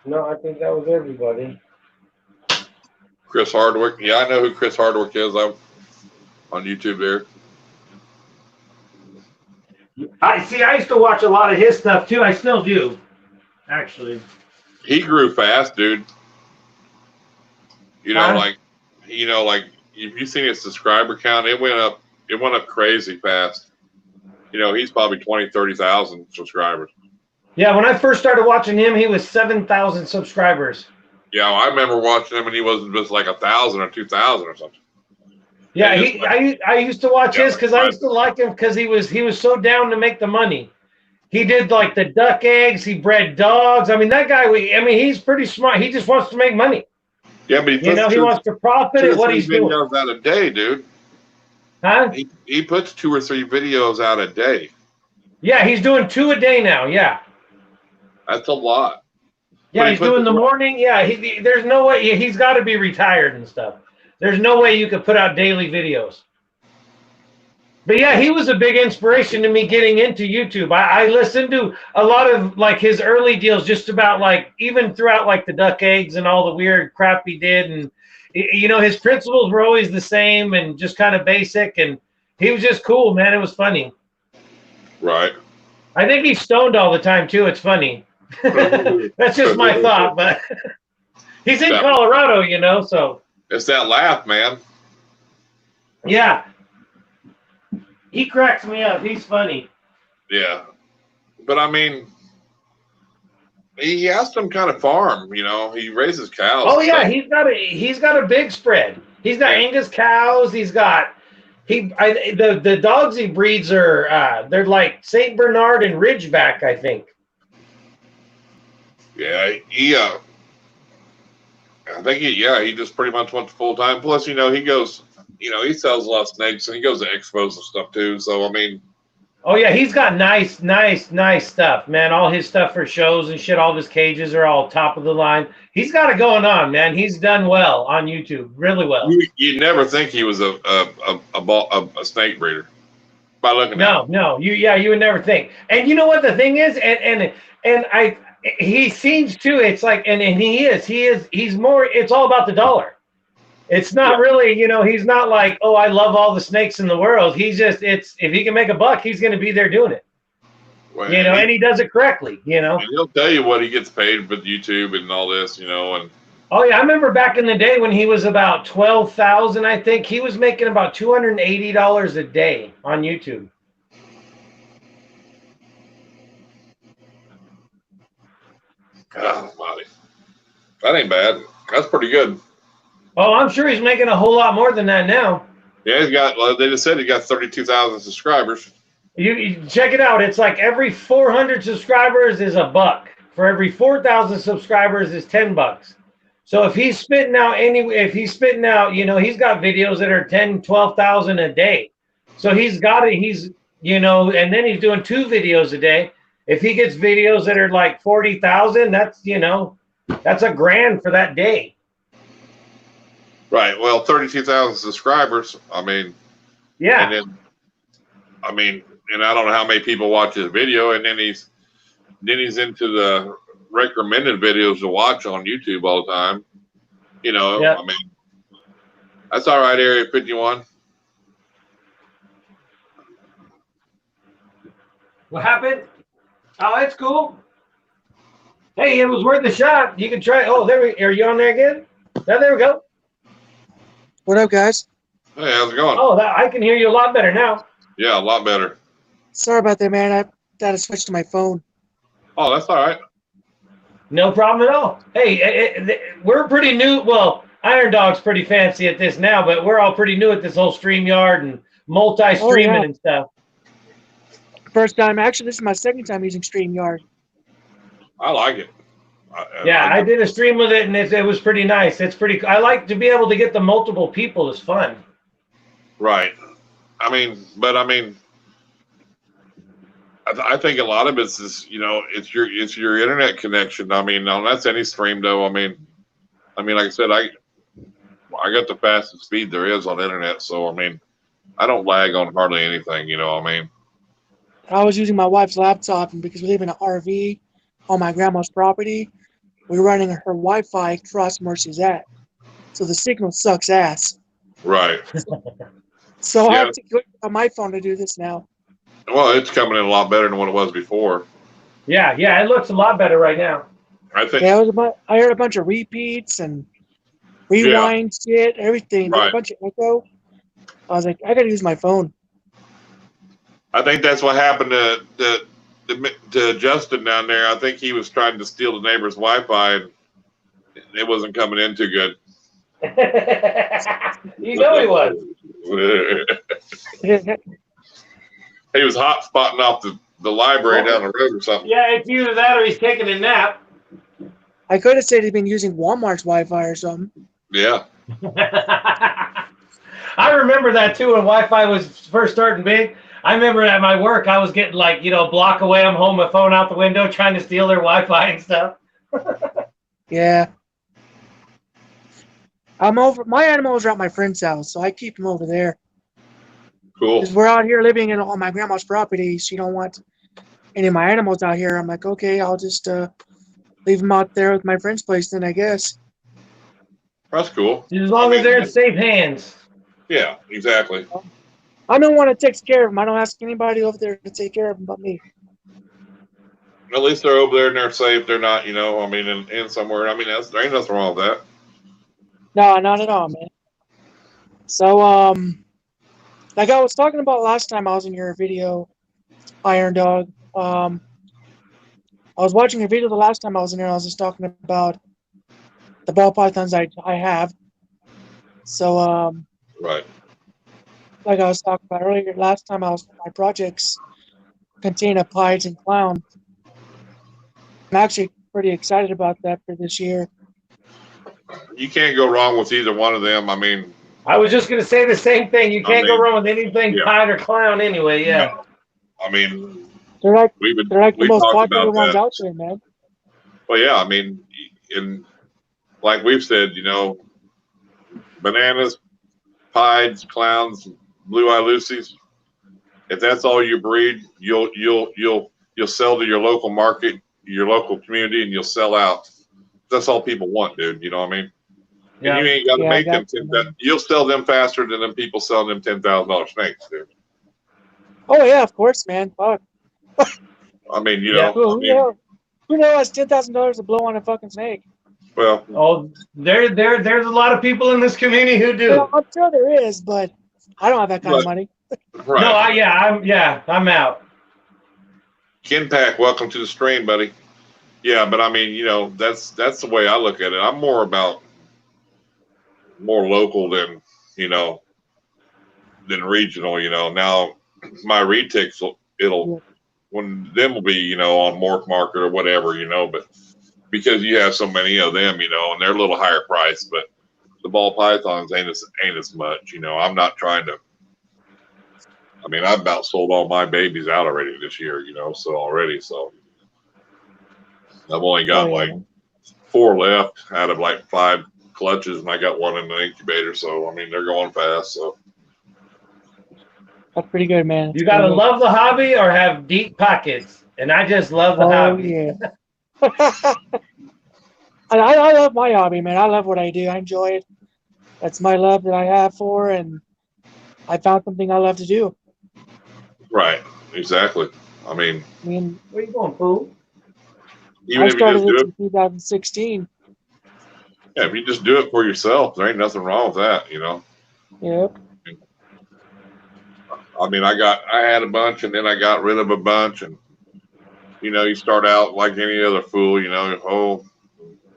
No, I think that was everybody. Chris Hardwick. Yeah, I know who Chris Hardwick is. I'm on YouTube there. I used to watch a lot of his stuff too. I still do, actually. He grew fast, dude. Like if you seen his subscriber count, it went up crazy fast. He's probably 20, 30,000 subscribers. Yeah, when I first started watching him, he was 7,000 subscribers. Yeah, I remember watching him and he wasn't just like 1,000 or 2,000 or something. Yeah, I used to watch his because I used to like him because he was so down to make the money. He did like the duck eggs. He bred dogs. I mean, that guy. He's pretty smart. He just wants to make money. Yeah, but he wants to profit at what he's doing. 2 or 3 videos out a day, dude. Huh? He puts 2 or 3 videos out a day. Yeah, he's doing 2 a day now. Yeah. That's a lot. Yeah, he's doing the morning. Yeah, there's no way. He's got to be retired and stuff. There's no way you could put out daily videos. But yeah, he was a big inspiration to me getting into YouTube. I listened to a lot of like his early deals, just about like even throughout like the duck eggs and all the weird crap he did, and his principles were always the same and just kind of basic, and he was just cool, man. It was funny. Right. I think he's stoned all the time too. It's funny. That's just my thought, but he's in Colorado, so. It's that laugh, man. Yeah. He cracks me up. He's funny. Yeah. But I mean, he has some kind of farm, he raises cows. Oh yeah, he's got a big spread. He's got Angus cows. He's got the dogs he breeds are they're like Saint Bernard and Ridgeback, I think. Yeah, I think he just pretty much went full time. Plus, he goes, he sells a lot of snakes and he goes to expos and stuff too. So I mean, oh yeah, he's got nice stuff, man. All his stuff for shows and shit. All of his cages are all top of the line. He's got it going on, man. He's done well on YouTube, really well. You'd never think he was a snake breeder by looking at him. No, you would never think. And you know what the thing is, and he seems to. It's like, and he's more. It's all about the dollar. It's not really, he's not like, oh, I love all the snakes in the world. He's just, if he can make a buck, he's going to be there doing it. Well, You know, and he does it correctly, you know. and he'll tell you what he gets paid with YouTube and all this, you know, and Oh yeah, I remember back in the day when he was about 12,000, I think he was making about $280 a day on YouTube. God almighty. That ain't bad. That's pretty good. Oh, I'm sure he's making a whole lot more than that now. Yeah, he's got. They just said he got 32,000 subscribers. You check it out. It's like every 400 subscribers is $1. For every 4,000 subscribers is $10. So if he's spitting out you know, he's got videos that are 10, 12,000 a day. So he's got it. He's, you know, and then he's doing 2 videos a day. If he gets videos that are like 40,000, that's, you know, that's $1,000 for that day. Right. Well, 32,000 subscribers. I mean, Yeah. And then, I mean, and I don't know how many people watch his video, and then he's into the recommended videos to watch on YouTube all the time. You know, Yep. I mean, that's all right, Area 51. What happened? Oh, that's cool. Hey, it was worth a shot. You can try. Oh, are you on there again? Yeah, there we go. What up, guys? Hey, how's it going? Oh, I can hear you a lot better now. Yeah, a lot better. Sorry about that, man. I had to switch to my phone. Oh, that's all right. No problem at all. Hey, we're pretty new. Well, Irondogg's pretty fancy at this now, but we're all pretty new at this whole StreamYard and multi-streaming and stuff. First time. Actually, this is my second time using StreamYard. I like it. I did a stream with it, and it was pretty nice. It's pretty. I like to be able to get the multiple people. It's fun. Right. I mean, I think a lot of it's is, you know, it's your internet connection. I mean, now that's any stream though. I mean, like I said, I got the fastest speed there is on the internet, so I mean, I don't lag on hardly anything. You know what I mean? I was using my wife's laptop, and because we live in an RV on my grandma's property, we're running her Wi-Fi across where she's at. So the signal sucks ass. Right. So I Yeah. have to go on my phone to do this now. Well, it's coming in a lot better than what it was before. Yeah, it looks a lot better right now. I think. Yeah, I heard a bunch of repeats and rewind shit, everything. There's Right. a bunch of echo. I was like, I gotta use my phone. I think that's what happened to Justin down there. I think he was trying to steal the neighbor's Wi-Fi, and it wasn't coming in too good. You know he was. He was hot spotting off the library down the road or something. Yeah, it's either that or he's taking a nap. I could have said he'd been using Walmart's Wi-Fi or something. Yeah. I remember that too when Wi-Fi was first starting big. I remember at my work, I was getting like, you know, a block away. I'm holding my phone out the window trying to steal their Wi-Fi and stuff. Yeah. My animals are at my friend's house, so I keep them over there. Cool. Because we're out here living on my grandma's property. She don't want any of my animals out here. I'm like, okay, I'll just leave them out there with my friend's place then, I guess. That's cool. As long as they're in safe hands. Yeah, exactly. I'm the one that takes care of them. I don't ask anybody over there to take care of them but me. At least they're over there and they're safe. They're not, you know, I mean, in somewhere. I mean, there ain't nothing wrong with that. No, not at all, man. So, like I was talking about last time I was in your video, Irondogg. I was watching your video the last time I was in there. I was just talking about the ball pythons I have. So, Right. like I was talking about earlier, last time I was my projects contain a pieds and clown. I'm actually pretty excited about that for this year. You can't go wrong with either one of them. I mean, I was just going to say the same thing. You can't go wrong with anything yeah. pied or clown anyway, yeah. no. I mean, They're like we the most talked popular about ones that. out there, man. Well, yeah, I mean, and like we've said, you know, bananas, pieds, clowns, blue-eye Lucy's. If that's all you breed, you'll sell to your local market, your local community, and you'll sell out. That's all people want, dude. You know what I mean? Yeah. And you ain't got to Yeah, make them. definitely. You'll sell them faster than them people selling them $10,000 snakes, dude. Oh yeah, of course, man. Fuck. I mean, you Yeah. know, Who knows? $10,000 to blow on a fucking snake. well, Oh, there's a lot of people in this community who do. Well, I'm sure there is, but I don't have that kind of money. right. No, I'm out. Ken Pack, welcome to the stream, buddy. Yeah, but I mean, you know, that's the way I look at it. I'm more local than, you know, than regional. You know, now my retics when them will be, you know, on Mork Market or whatever, you know, but because you have so many of them, you know, and they're a little higher price, but the ball pythons ain't as much, you know. I'm not trying to. I mean, I've about sold all my babies out already this year, you know, so I've only got like 4 left out of like 5 clutches, and I got 1 in the incubator. So I mean, they're going fast. So That's pretty good, man. You gotta love the hobby or have deep pockets, and I just love the hobby. Yeah. I love my hobby, man. I love what I do. I enjoy it. That's my love that I have for, and I found something I love to do. right, exactly. I mean, Where you going, fool? even I if you started just do it it, in 2016. yeah, if you just do it for yourself, there ain't nothing wrong with that, you know. Yep. I mean, I had a bunch, and then I got rid of a bunch, and you know, you start out like any other fool, you know.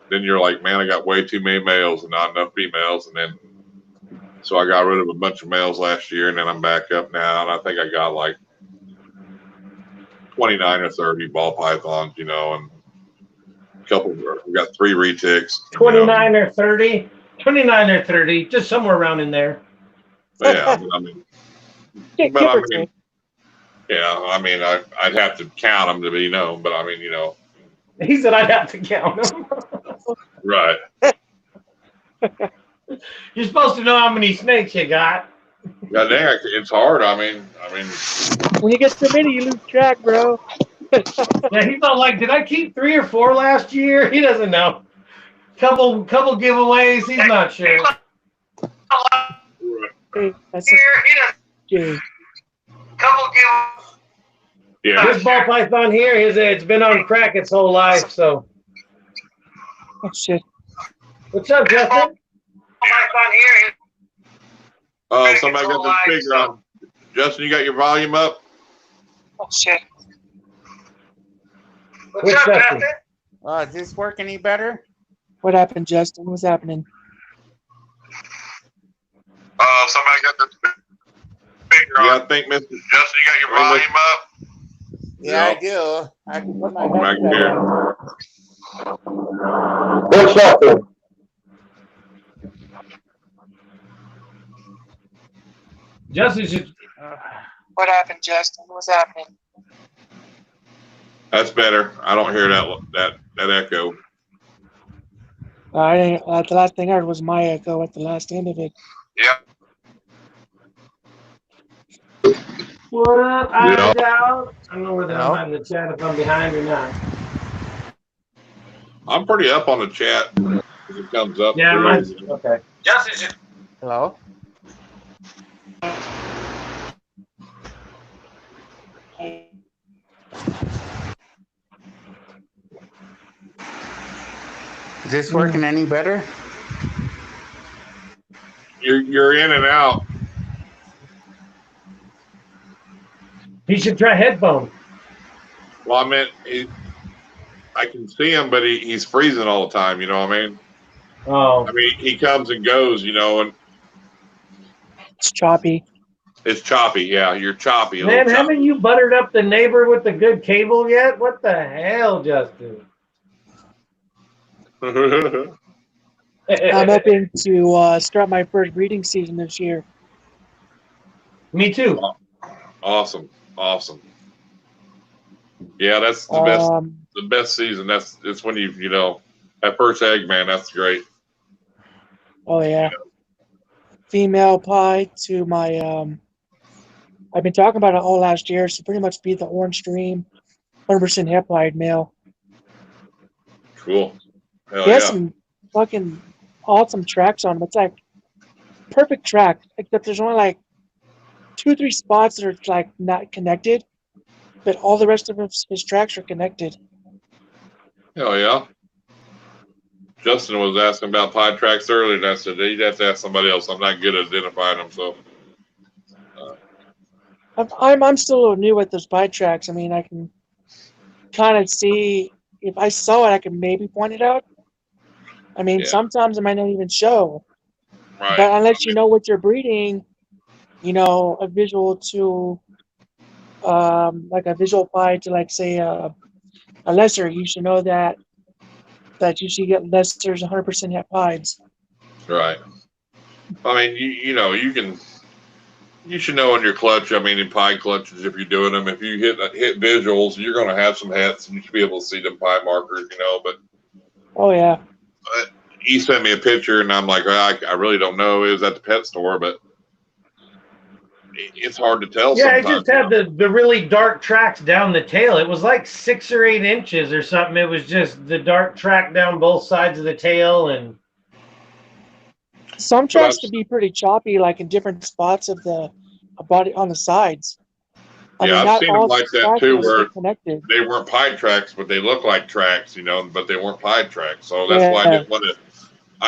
Then you're like, man, I got way too many males and not enough females, and then so I got rid of a bunch of males last year, and then I'm back up now, and I think I got like 29 or 30 ball pythons, you know, and a couple. We got 3 retics. 29 or 30. 29 or 30, just somewhere around in there. Yeah, I mean, Give or take. yeah, I mean, I'd have to count them to be known, but I mean, you know. He said I'd have to count them. Right. You're supposed to know how many snakes you got. God dang, it's hard. I mean, When you get too many, you lose track, bro. Yeah, he felt like, did I keep 3 or 4 last year? He doesn't know. Couple giveaways. He's not sure. Hey, that's Yeah. This ball python here, it's been on crack its whole life. So. Oh shit. What's up, Justin? Somebody got the speaker on. Justin, you got your volume up? Oh shit. What's up, Justin? Does this work any better? What happened, Justin? What's happening? Somebody got the speaker on. Yeah, I think, Mr. Justin, you got your volume up? Yeah, I do. I can put my Back headset here. on. What's up? Justin should. What happened, Justin? What's happening? That's better. I don't hear that echo. I didn't. The last thing I heard was my echo at the last end of it. Yeah. What up, Yeah. I don't know whether I'm in the chat if I'm behind or not. I'm pretty up on the chat. It comes up. Yeah, mine's okay. Justin should. Hello? Is this working any better? You're in and out. He should try headphones. Well, I meant I can see him, but he's freezing all the time. You know what I mean? Oh. I mean, he comes and goes, you know, and It's choppy. it's choppy. Yeah, you're choppy. Man, haven't you buttered up the neighbor with the good cable yet? What the hell, Justin? I'm hoping to start my first breeding season this year. Me too. Awesome. Yeah, that's the best. The best season. It's when you know that first egg, man. That's great. Oh yeah. Female pie to my I've been talking about it all last year, so pretty much be the orange dream, 100% hip-eyed male. Cool. Hell He has yeah. some fucking awesome tracks on him. It's like perfect track, except there's only like 2 or 3 spots that are like not connected. but all the rest of his tracks are connected. Hell yeah. Justin was asking about pie tracks earlier, and I said you'd have to ask somebody else. I'm not good at identifying them, so. I'm still a little new at those pie tracks. I mean, I can kind of see if I saw it, I can maybe point it out. I mean, Yeah. sometimes it might not even show, Right. but unless you know what you're breeding, you know, a visual to, like a visual pie to, like, say, a lesser, you should know that you should get lessers 100% het pies. Right. I mean, you know, you should know in your clutch. I mean, in pie clutches, if you're doing them, if you hit visuals, you're going to have some hets, and you should be able to see them pie markers, you know. But Oh yeah, he sent me a picture, and I'm like, I really don't know. It was at the pet store, but it's hard to tell. Yeah, it sometimes, just had the really dark tracks down the tail. It was like 6 or 8 inches or something. It was just the dark track down both sides of the tail, and some tracks can be pretty choppy, like in different spots of the body on the sides. I mean, I've not seen them all like that tracks too, are where connected. they weren't pie tracks, but they look like tracks, you know, but they weren't pie tracks. So that's why I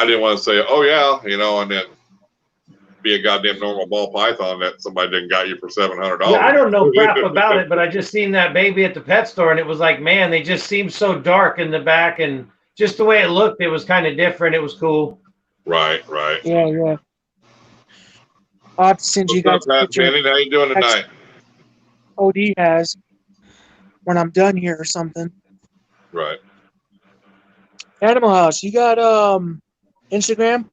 didn't want to say, oh yeah, you know, and then be a goddamn normal ball python that somebody didn't got you for $700. yeah, I don't know crap about it, but I just seen that baby at the pet store, and it was like, man, they just seemed so dark in the back, and just the way it looked, it was kind of different. It was cool. Right. Yeah. I'll have to send you guys a picture. Manny, how you doing tonight? OD has when I'm done here or something. Right. Animal House, you got Instagram?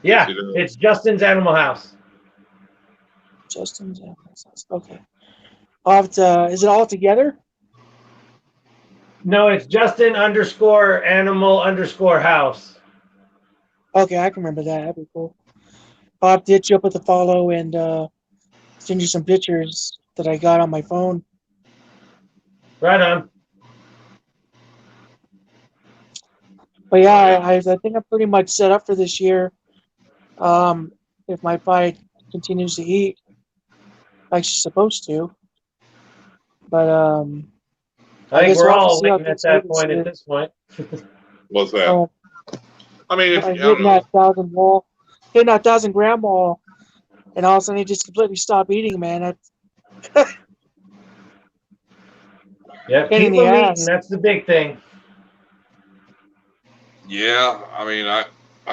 Yeah, Yes, it's Justin's Animal House. Justin's Animal House. Okay. I'll have to, is it all together? No, it's Justin_animal_house. Okay, I can remember that. That'd be cool. I'll have to hit you up with a follow and send you some pictures that I got on my phone. Right on. But yeah, I think I'm pretty much set up for this year. If my pie continues to eat like she's supposed to. But I think guess we're we'll have to all see how waiting at things go that this point year. at this point. What's that? I mean, if I I don't hitting know. that 1,000 wall, hitting that 1,000-gram wall, and all of a sudden he just completely stopped eating, man. Yeah, Pain in keep the them ass. eating. That's the big thing. Yeah, I mean, I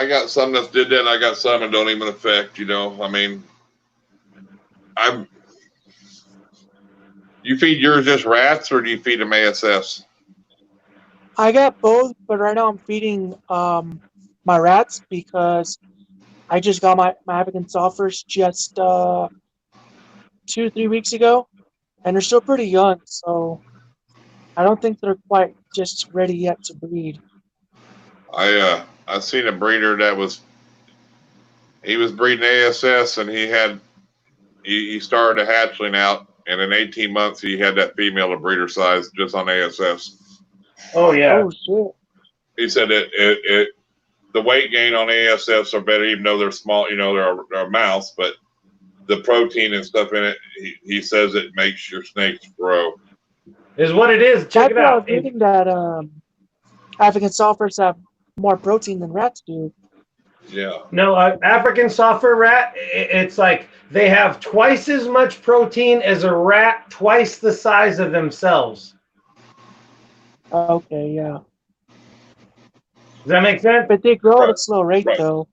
got some that did that, and I got some that don't even affect, you know. I mean, you feed yours just rats, or do you feed them ASFs? I got both, but right now I'm feeding my rats because I just got my African sulfurs just 2-3 weeks ago, and they're still pretty young, so I don't think they're quite just ready yet to breed. I seen a breeder that was breeding ASS, and he started a hatchling out, and in 18 months he had that female of breeder size just on ASS. Oh yeah. Oh shit. He said the weight gain on ASFs are better, even though they're small, you know, they're a mouse, but the protein and stuff in it, he says it makes your snakes grow. Is what it is. Check it I out. was reading that African sulfurs have more protein than rats do. Yeah. No, African sulfur rat, it's like they have twice as much protein as a rat, twice the size of themselves. Okay, yeah. Does that make sense? But they grow at Right. a slow rate, Right. though.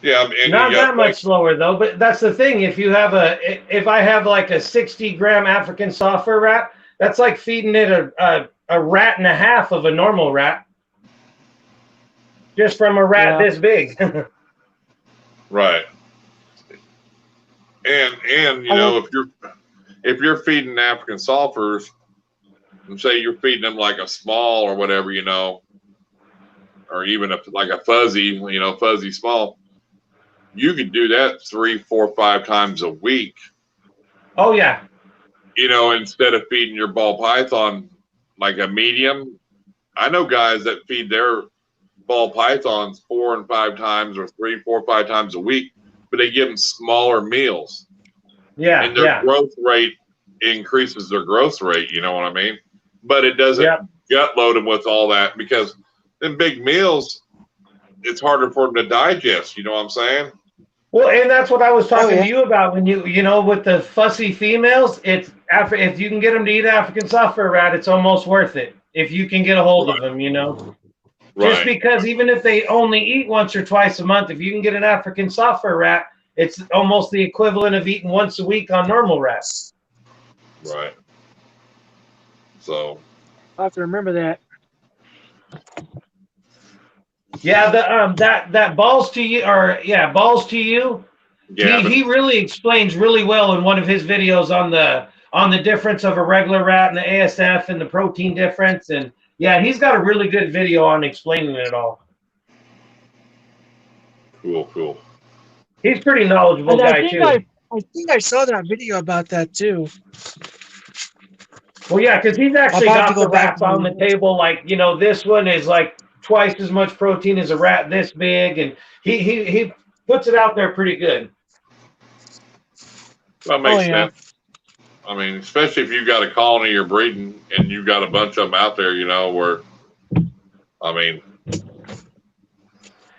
Yeah, and Not you got that much slower though, but that's the thing. If I have like a 60-gram African sulfur rat, that's like feeding it a rat and a half of a normal rat. Just from a rat this big. right. And you know, if you're feeding African sulfurs, and say you're feeding them like a small or whatever, you know, or even like a fuzzy small, you could do that 3, 4, 5 times a week. Oh yeah. You know, instead of feeding your ball python like a medium. I know guys that feed their ball pythons 4 and 5 times, or 3, 4, 5 times a week, but they give them smaller meals. Yeah. And their growth rate increases their growth rate. You know what I mean? But it doesn't Yep. gut load them with all that, because in big meals, it's harder for them to digest. You know what I'm saying? Well, and that's what I was talking yeah. to you about when you know, with the fussy females, it's after, if you can get them to eat African software rat, it's almost worth it if you can get a hold of them, you know. Just Right. because even if they only eat once or twice a month, if you can get an African software rat, it's almost the equivalent of eating once a week on normal rats. Right. So. I'll have to remember that. Yeah, the that balls to you, or yeah, balls to you. Yeah. He really explains really well in one of his videos on the difference of a regular rat and the ASF and the protein difference, and yeah, he's got a really good video on explaining it all. Cool. He's a pretty knowledgeable And I guy think too. I think I saw that video about that too. Well, yeah, because he's actually I'll have got to the go back rats and on the read. table. Like, you know, this one is like twice as much protein as a rat this big, and he puts it out there pretty good. That makes yeah. sense. I mean, especially if you've got a colony you're breeding and you've got a bunch of them out there, you know, where, I mean.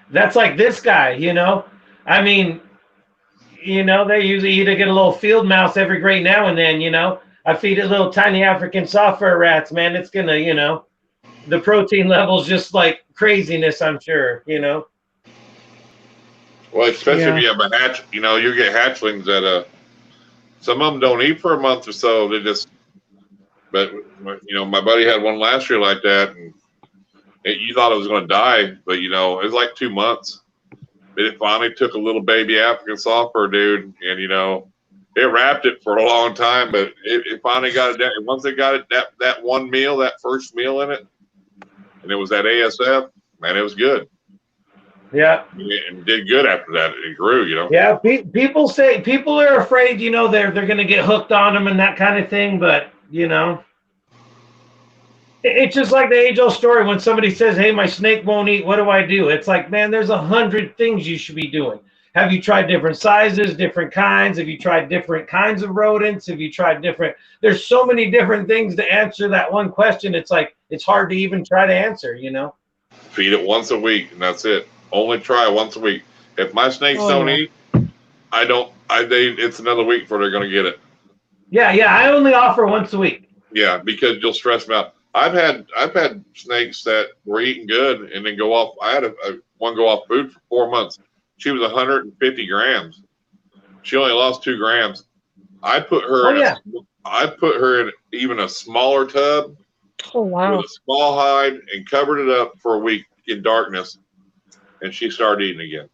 That's like this guy, you know. I mean, you know, they usually either get a little field mouse every great now and then, you know. I feed it little tiny African software rats, man. It's going to, you know, the protein levels just like craziness, I'm sure, you know. Well, especially if you have a hatch, you know, you get hatchlings that, some of them don't eat for a month or so. They just, but, you know, my buddy had one last year like that, and you thought it was going to die, but, you know, it was like 2 months. It finally took a little baby African software, dude, and, you know, it wrapped it for a long time, but it finally got it down. And once it got it, that one meal, that first meal in it, and it was that ASF, man, it was good. Yeah. And did good after that. It grew, you know. Yeah, people say, people are afraid, you know, they're going to get hooked on them and that kind of thing, but, you know, it's just like the age-old story when somebody says, hey, my snake won't eat, what do I do? It's like, man, there's 100 things you should be doing. Have you tried different sizes, different kinds? Have you tried different kinds of rodents? Have you tried different, there's so many different things to answer that one question. It's like, it's hard to even try to answer, you know? Feed it once a week, and that's it. Only try once a week. If my snakes don't eat, it's another week before they're going to get it. Yeah, I only offer once a week. Yeah, because you'll stress them out. I've had snakes that were eating good and then go off. I had one go off food for 4 months. She was 150 grams. She only lost 2 grams. I put her in even a smaller tub with a small hide and covered it up for a week in darkness, and she started eating again.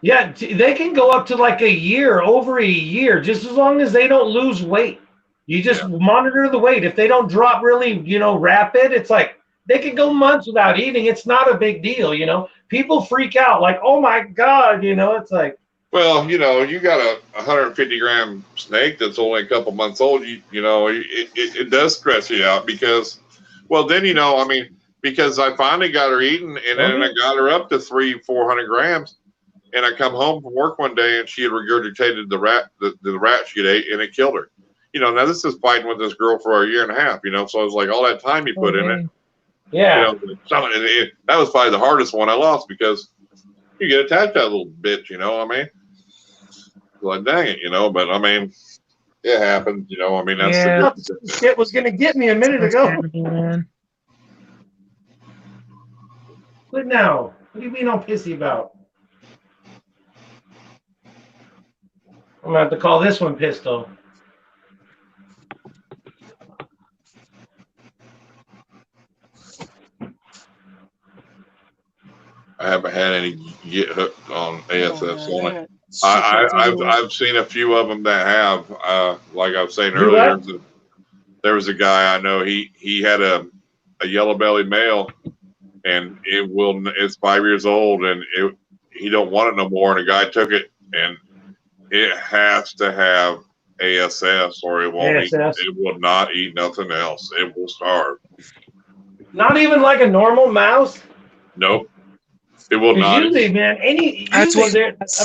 Yeah, they can go up to like a year, over a year, just as long as they don't lose weight. You just monitor the weight. If they don't drop really, you know, rapid, it's like they could go months without eating. It's not a big deal, you know. People freak out like, oh my God, you know, it's like. Well, you know, you got a 150-gram snake that's only a couple months old. You know, it does stress you out because, well, then, you know, I mean, because I finally got her eating, and then I got her up to 300-400 grams, and I come home from work one day and she had regurgitated the rat she had ate, and it killed her. You know, now this is fighting with this girl for a year and a half, you know, so it was like all that time you put in it. Yeah. You know, that was probably the hardest one I lost because you get attached to that little bitch, you know what I mean? Like, dang it, you know, but I mean, it happens, you know, I mean, that's the good shit was going to get me a minute ago. But now, what do you mean all pissy about? I'm going to have to call this one Pistol. I haven't had any get hooked on ASF on it. I've seen a few of them that have. Like I was saying earlier, there was a guy I know. He had a yellow belly male, and it's 5 years old, and he don't want it no more. And a guy took it, and it has to have ASF, or it won't eat. It will not eat nothing else. It will starve. Not even like a normal mouse. Nope. It will not. Usually, man, a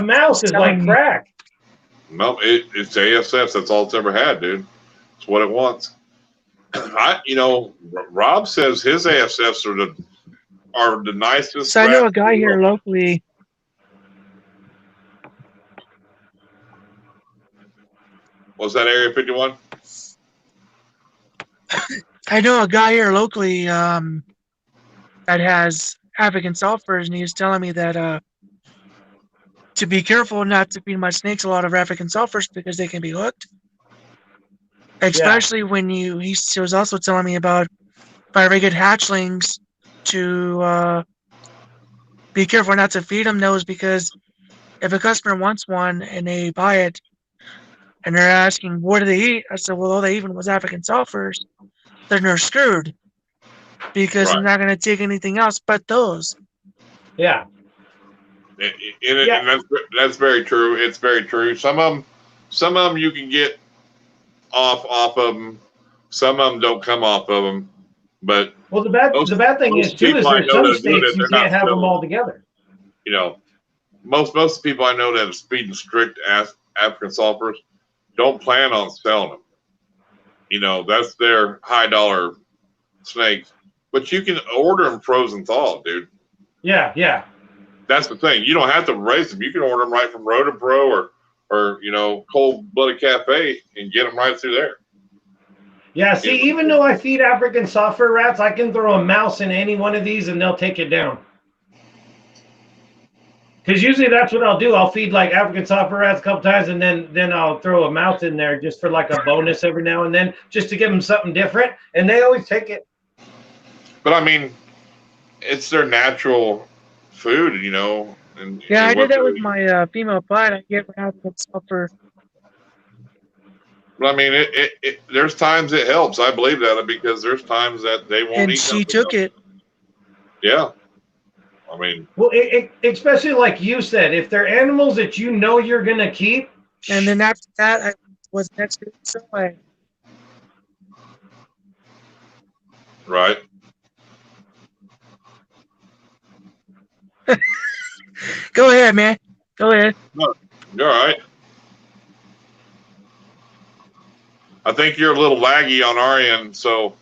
mouse is like crack. No, it's ASF. That's all it's ever had, dude. It's what it wants. Rob says his ASFs are the nicest. So I know a rats guy in the here world. locally. Was that Area 51? I know a guy here locally that has African sulfurs, and he was telling me that to be careful not to feed my snakes a lot of African sulfurs because they can be hooked. Especially when he was also telling me about if I ever get hatchlings to be careful not to feed them those, because if a customer wants one and they buy it and they're asking what do they eat, I said, well, all they eat was African sulfurs, then they're screwed because Right. they're not going to take anything else but those. Yeah. And that's very true. It's very true. Some of them you can get off of them. Some of them don't come off of them. But Well, the bad thing is too is there's some states you can't have them all together. You know, most people I know that are feeding strict African sulfurs don't plan on selling them. You know, that's their high dollar snakes. But you can order them frozen thawed, dude. Yeah, yeah. That's the thing. You don't have to raise them. You can order them right from Rotopro or Cold Blooded Cafe and get them right through there. Yeah, see, even though I feed African sulfur rats, I can throw a mouse in any one of these and they'll take it down. Because usually that's what I'll do. I'll feed like African sulfur rats a couple times, and then I'll throw a mouse in there just for like a bonus every now and then, just to give them something different, and they always take it. But I mean, it's their natural food, you know. And yeah, I did that with my female pine. I gave her African sulfur. But I mean, there's times it helps. I believe that, because there's times that they won't eat. And she took it. Yeah. I mean. Well, especially like you said, if they're animals that you know you're going to keep. And then after that, I was next week. So Right. Go ahead, man. Go ahead. No, you're all right. I think you're a little laggy on our end, so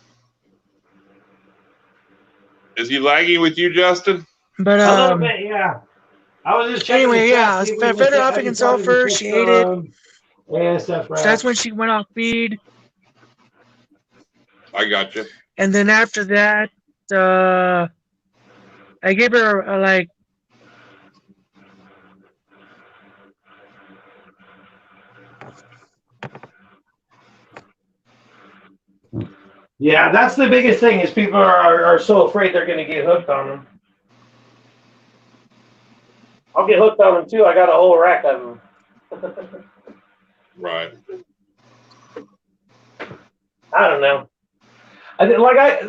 is he laggy with you, Justin? But a little bit, yeah. I was just checking. Anyway, yeah, I fed her African sulfur. She ate it. Yeah, stuff. Right. So that's when she went off feed. I got you. And then after that, I gave her like. Yeah, that's the biggest thing is people are so afraid they're going to get hooked on them. I'll get hooked on them too. I got a whole rack of them. Right. I don't know.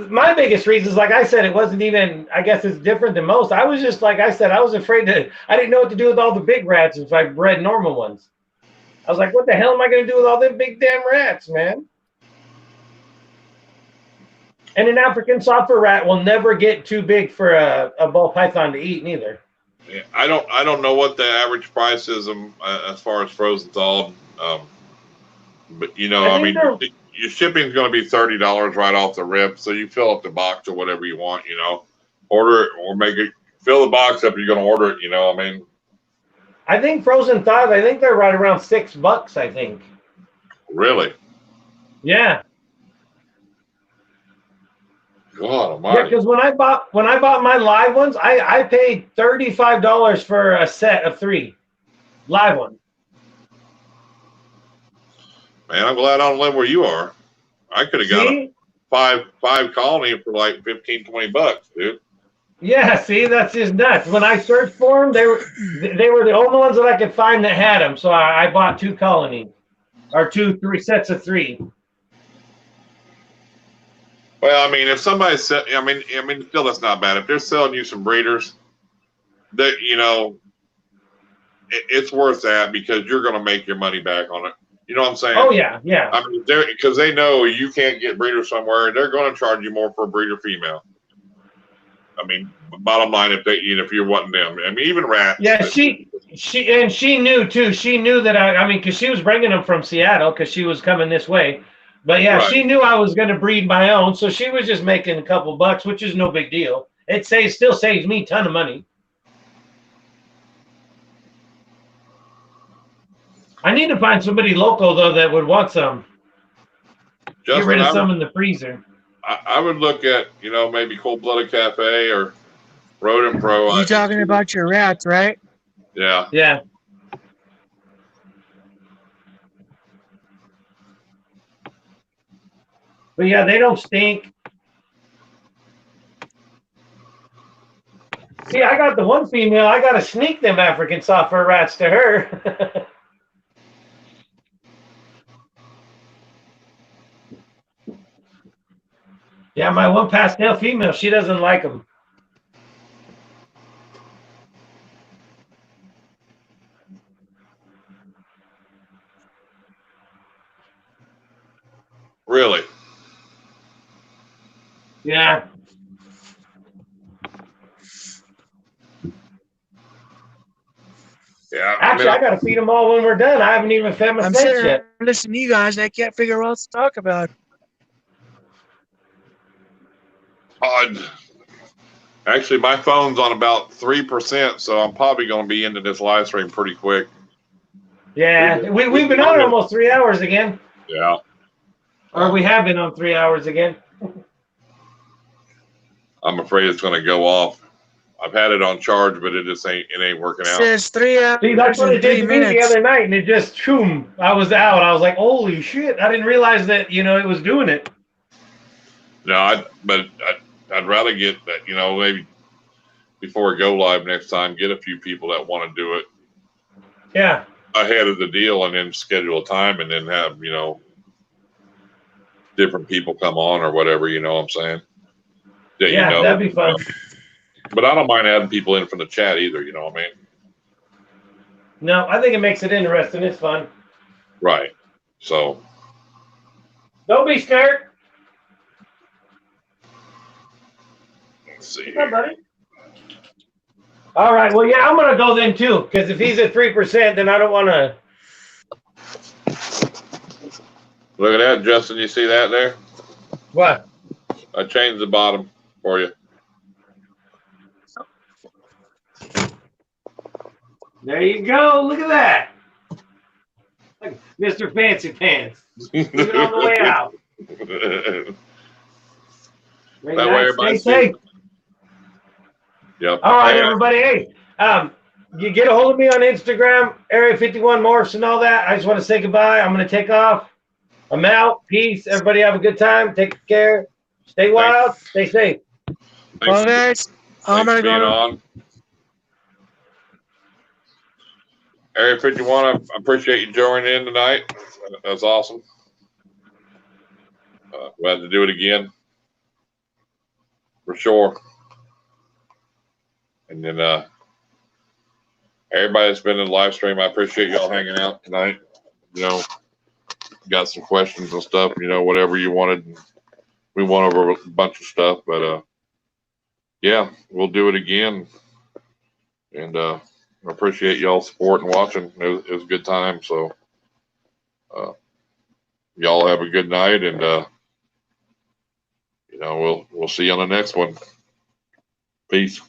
My biggest reason is, like I said, it wasn't even, I guess it's different than most. I was just, like I said, I was afraid I didn't know what to do with all the big rats if I bred normal ones. I was like, what the hell am I going to do with all them big damn rats, man? And an African sulfur rat will never get too big for a ball python to eat neither. Yeah, I don't know what the average price is as far as frozen thawed, but I mean, your shipping is going to be $30 right off the rip. So you fill up the box or whatever you want, order it or fill the box up. You're going to order it, I mean. I think frozen thawed, I think they're right around $6, I think. Really? Yeah. God almighty. Yeah, because when I bought my live ones, I paid $35 for a set of 3 live ones. Man, I'm glad I don't live where you are. I could have got a five colony for like $15-20, dude. Yeah, see, that's just nuts. When I searched for them, they were the only ones that I could find that had them. So I bought 2 colonies, or 3 sets of 3. Well, I mean, if somebody said, I mean, still that's not bad. If they're selling you some breeders, that it's worth that because you're going to make your money back on it. You know what I'm saying? Oh yeah, yeah. I mean, because they know you can't get breeders somewhere, they're going to charge you more for a breeder female. I mean, bottom line, if you're wanting them, I mean, even rats. Yeah, she knew too. She knew that I mean, because she was bringing them from Seattle because she was coming this way. But yeah, Right. she knew I was going to breed my own, so she was just making a couple bucks, which is no big deal. It still saves me a ton of money. I need to find somebody local though that would want some. Get Justin, rid of some in the freezer. I would look at, you know, maybe Cold Blooded Cafe or Rodent Pro. You talking about your rats, right? Yeah. Yeah. But yeah, they don't stink. See, I got the one female. I got to sneak them African soft fur rats to her. Yeah, my one pastel female, she doesn't like them. Really? Yeah. Yeah. Actually, I got to feed them all when we're done. I haven't even fed my I'm snakes sitting yet. here listening to you guys, and I can't figure out what to talk about. Actually, my phone's on about 3%, so I'm probably going to be into this live stream pretty quick. Yeah, we've been on almost 3 hours again. Yeah. Or we have been on 3 hours again. I'm afraid it's going to go off. I've had it on charge, but it ain't working It out. says 3 hours See, that's what and it did 3 to me the minutes. other night, and it just, shoom, I was out. I was like, holy shit. I didn't realize that, you know, it was doing it. No, I'd rather get that, you know, maybe before we go live next time, get a few people that want to do it Yeah. ahead of the deal and then schedule a time and then have, you know, different people come on or whatever, you know what I'm saying? That Yeah, you know, that'd be fun. but I don't mind adding people in from the chat either, you know what I mean? No, I think it makes it interesting. It's fun. Right. So. Don't be scared. Let's see. What's up, buddy? All right. Well, yeah, I'm going to go then, too, because if he's at 3%, then I don't want to. Look at that, Justin. You see that there? What? I changed the bottom for you. There you go. Look at that. Look, Mr. Fancy Pants. Even on the way out. Very That way nice. everybody Stay safe. Yep. All right, everybody. Hey, you get a hold of me on Instagram, Area 51 Morphs and all that. I just want to say goodbye. I'm going to take off. I'm out. Peace. Everybody have a good time. Take care. Stay wild. Stay safe. Well, guys, I'm going to go. On. Area 51, I appreciate you joining in tonight. That's awesome. Glad to do it again. For sure. And then everybody that's been in the live stream, I appreciate y'all hanging out tonight. You know, got some questions and stuff, you know, whatever you wanted. We went over a bunch of stuff, but yeah, we'll do it again. And I appreciate y'all support and watching. It was a good time. So y'all have a good night, and you know, we'll see you on the next one. Peace.